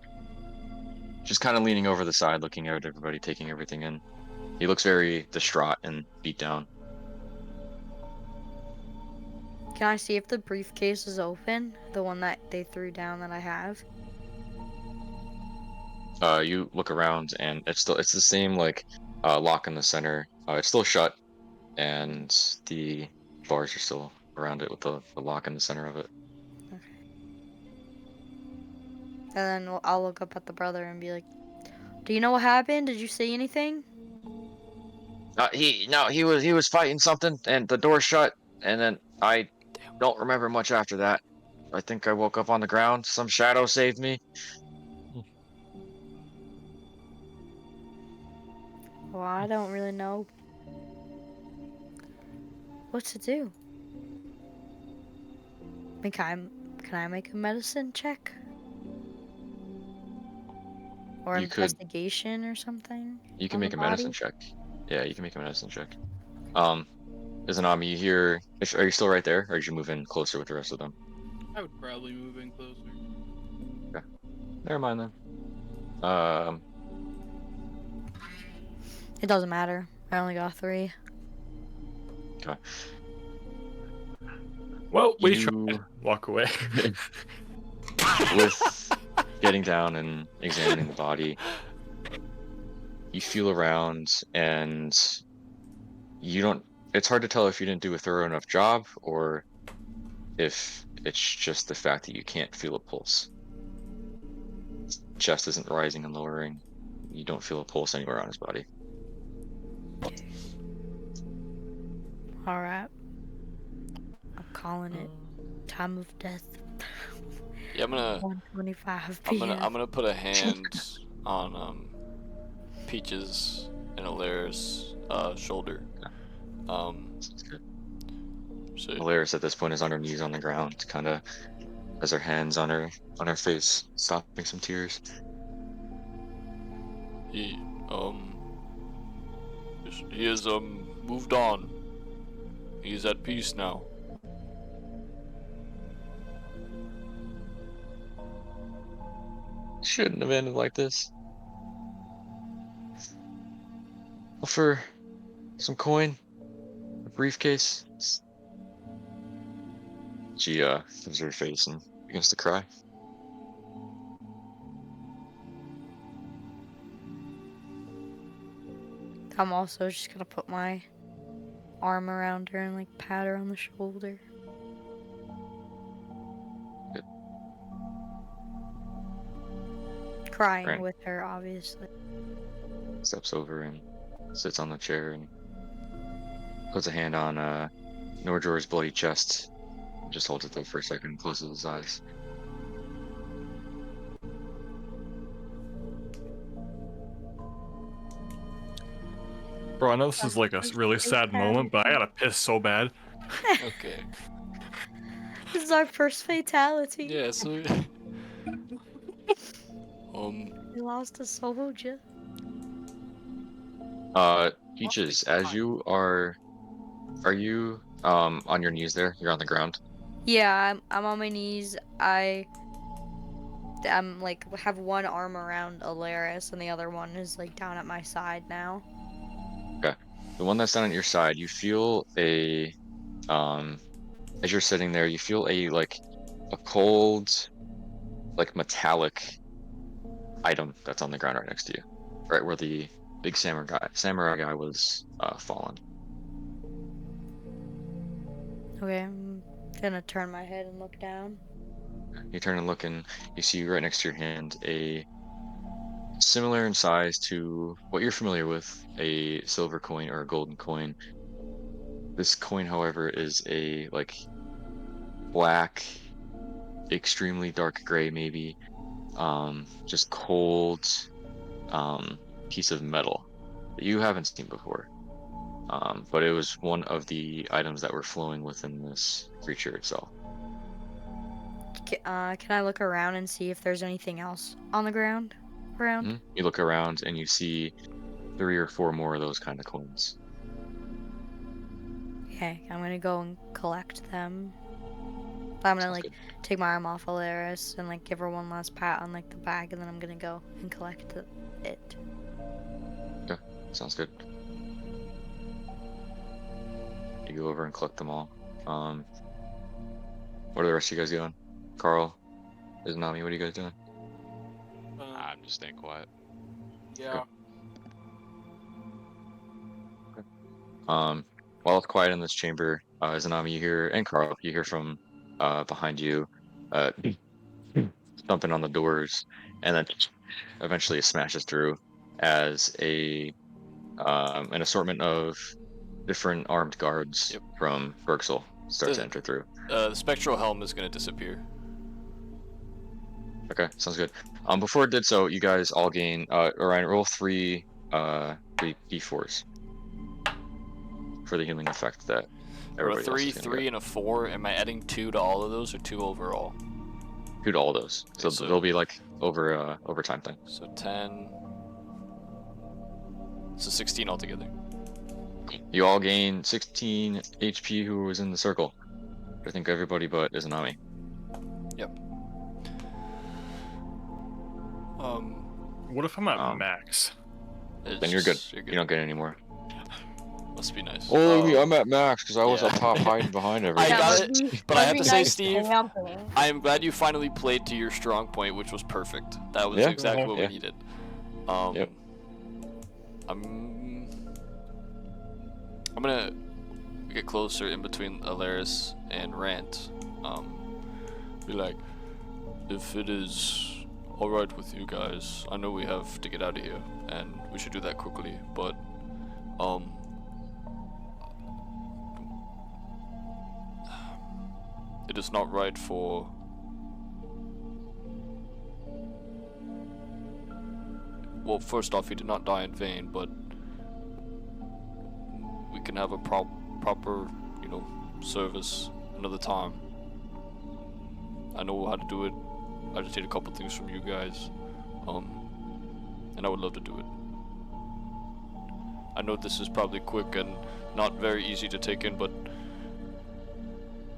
just kind of leaning over the side, looking at everybody, taking everything in. He looks very distraught and beat down. Can I see if the briefcase is open? The one that they threw down that I have? You look around, and it's the same like lock in the center. It's still shut, and the bars are still around it with the lock in the center of it. Okay. And then I'll look up at the brother and be like, do you know what happened? Did you see anything? He was fighting something, and the door shut, and then I don't remember much after that. I think I woke up on the ground. Some shadow saved me. Well, I don't really know what to do. I mean, can I make a medicine check? Or You could investigation or something you can on the make a medicine body? check. Yeah, you can make a medicine check. Um, Izanami, you hear? Are you still right there, or did you move in closer with the rest of them? I would probably move in closer. Okay, never mind then. Um, It doesn't matter. I only got 3. okay. Well, we You tried. Walk away. with getting down and examining the body, you feel around and you don't. It's hard to tell if you didn't do a thorough enough job or if it's just the fact that you can't feel a pulse. Chest isn't rising and lowering. You don't feel a pulse anywhere on his body. All right. I'm calling it time of death. Yeah, I'm gonna 1:25 I'm p.m. gonna put a hand on Peaches and Alara's shoulder. Sounds good. So Alaris at this point is on her knees on the ground, kind of has her hands on her face, stopping some tears. he he has moved on. He's at peace now. Shouldn't have ended like this. For some coin, a briefcase. She gives her face and begins to cry. I'm also just gonna put my arm around her and like pat her on the shoulder. Good. Crying Right. with her, obviously. Steps over and sits on the chair and puts a hand on Nordjor's bloody chest. Just holds it there for a second and closes his eyes. Bro, I know this is like a really sad moment, but I Fatality. gotta piss so bad. Okay. This is our first fatality. Yeah. So We lost a soldier. Peaches, as you are you on your knees there? You're on the ground. Yeah, I'm on my knees. I'm like have one arm around Alaris and the other one is like down at my side now. Okay. The one that's down at your side, you feel um as you're sitting there, you feel a cold, like metallic item that's on the ground right next to you. Right where the big samurai guy was fallen. Okay, I'm gonna turn my head and look down. You turn and look and you see right next to your hand a similar in size to what you're familiar with, a silver coin or a golden coin. This coin, however, is a black, extremely dark gray, maybe, just cold, um, piece of metal that you haven't seen before. But it was one of the items that were flowing within this creature itself. Can I look around and see if there's anything else on the ground? Around? You look around and you see 3 or 4 more of those kind of coins. Okay, I'm gonna go and collect them. I'm gonna Sounds like good. take my arm off Alaris and like give her one last pat on like the bag, and then I'm gonna go and collect it. Okay, sounds good. You go over and collect them all. What are the rest of you guys doing? Carl, Izanami, what are you guys doing? I'm just staying quiet. Yeah. While it's quiet in this chamber, Izanami, you hear, and Carl, you hear from behind you, uh, thumping on the doors, and then eventually it smashes through as an assortment of different armed guards Yep. from Berksel start to The enter through. the spectral helm is gonna disappear. Okay, sounds good. Before it did so, you guys all gain Orion, roll three d4s for the healing effect that Or a everybody else 3, is gonna 3, get. and a 4. Am I adding 2 to all of those, or 2 overall? 2 to all those. So Okay, so- they'll be like over time thing. So 10. So 16 altogether. You all gain 16 HP who was in the circle. I think everybody but Izanami. Yep. What if I'm at Um, max? Then you're good. You're You don't get any more. Must be nice. Oh, I'm at max because I was yeah. up top hiding behind I everything. Yeah, got must it, be, but I must have be to say, nice Steve, camping. I am glad you finally played to your strong point, which was perfect. That was Yeah. exactly what Yeah. we needed. Yep. I'm gonna get closer in between Alaris and Rant. Be like, if it is alright with you guys, I know we have to get out of here, and we should do that quickly, but, it is not right for... Well, first off, he did not die in vain, but we can have a proper, you know, service another time. I know how to do it. I just need a couple things from you guys, and I would love to do it. I know this is probably quick and not very easy to take in, but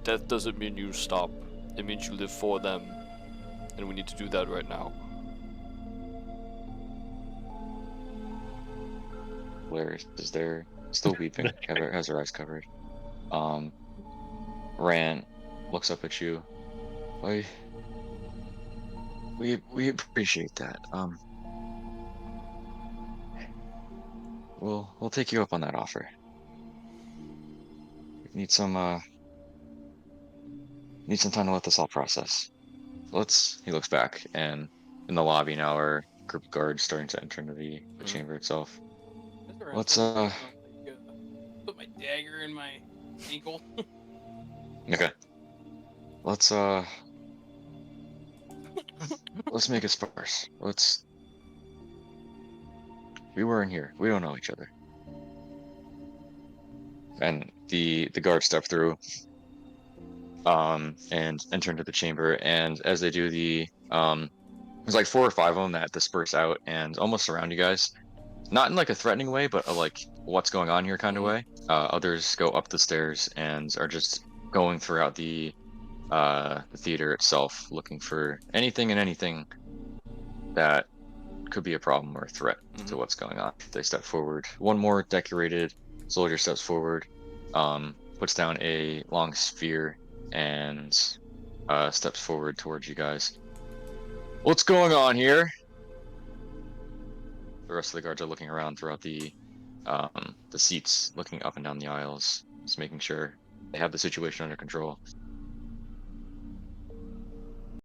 death doesn't mean you stop. It means you live for them, and we need to do that right now. Larry is there, still weeping. Has her eyes covered. Rand looks up at you. We appreciate that. We'll take you up on that offer. Need some need some time to let this all process. He looks back, and in the lobby now are a group of guards starting to enter into the chamber itself. As I Let's turn around, like, put my dagger in my ankle. okay. Let's let's make it sparse. We weren't here. We don't know each other. And the guards step through and enter into the chamber, and as they do, there's like 4 or 5 of them that disperse out and almost surround you guys, not in like a threatening way, but a like what's going on here kind of way. Others go up the stairs and are just going throughout the theater itself, looking for anything and anything that could be a problem or a threat to what's going on. They step forward. One more decorated soldier steps forward, puts down a long spear, and steps forward towards you guys. What's going on here? The rest of the guards are looking around throughout the seats, looking up and down the aisles, just making sure they have the situation under control.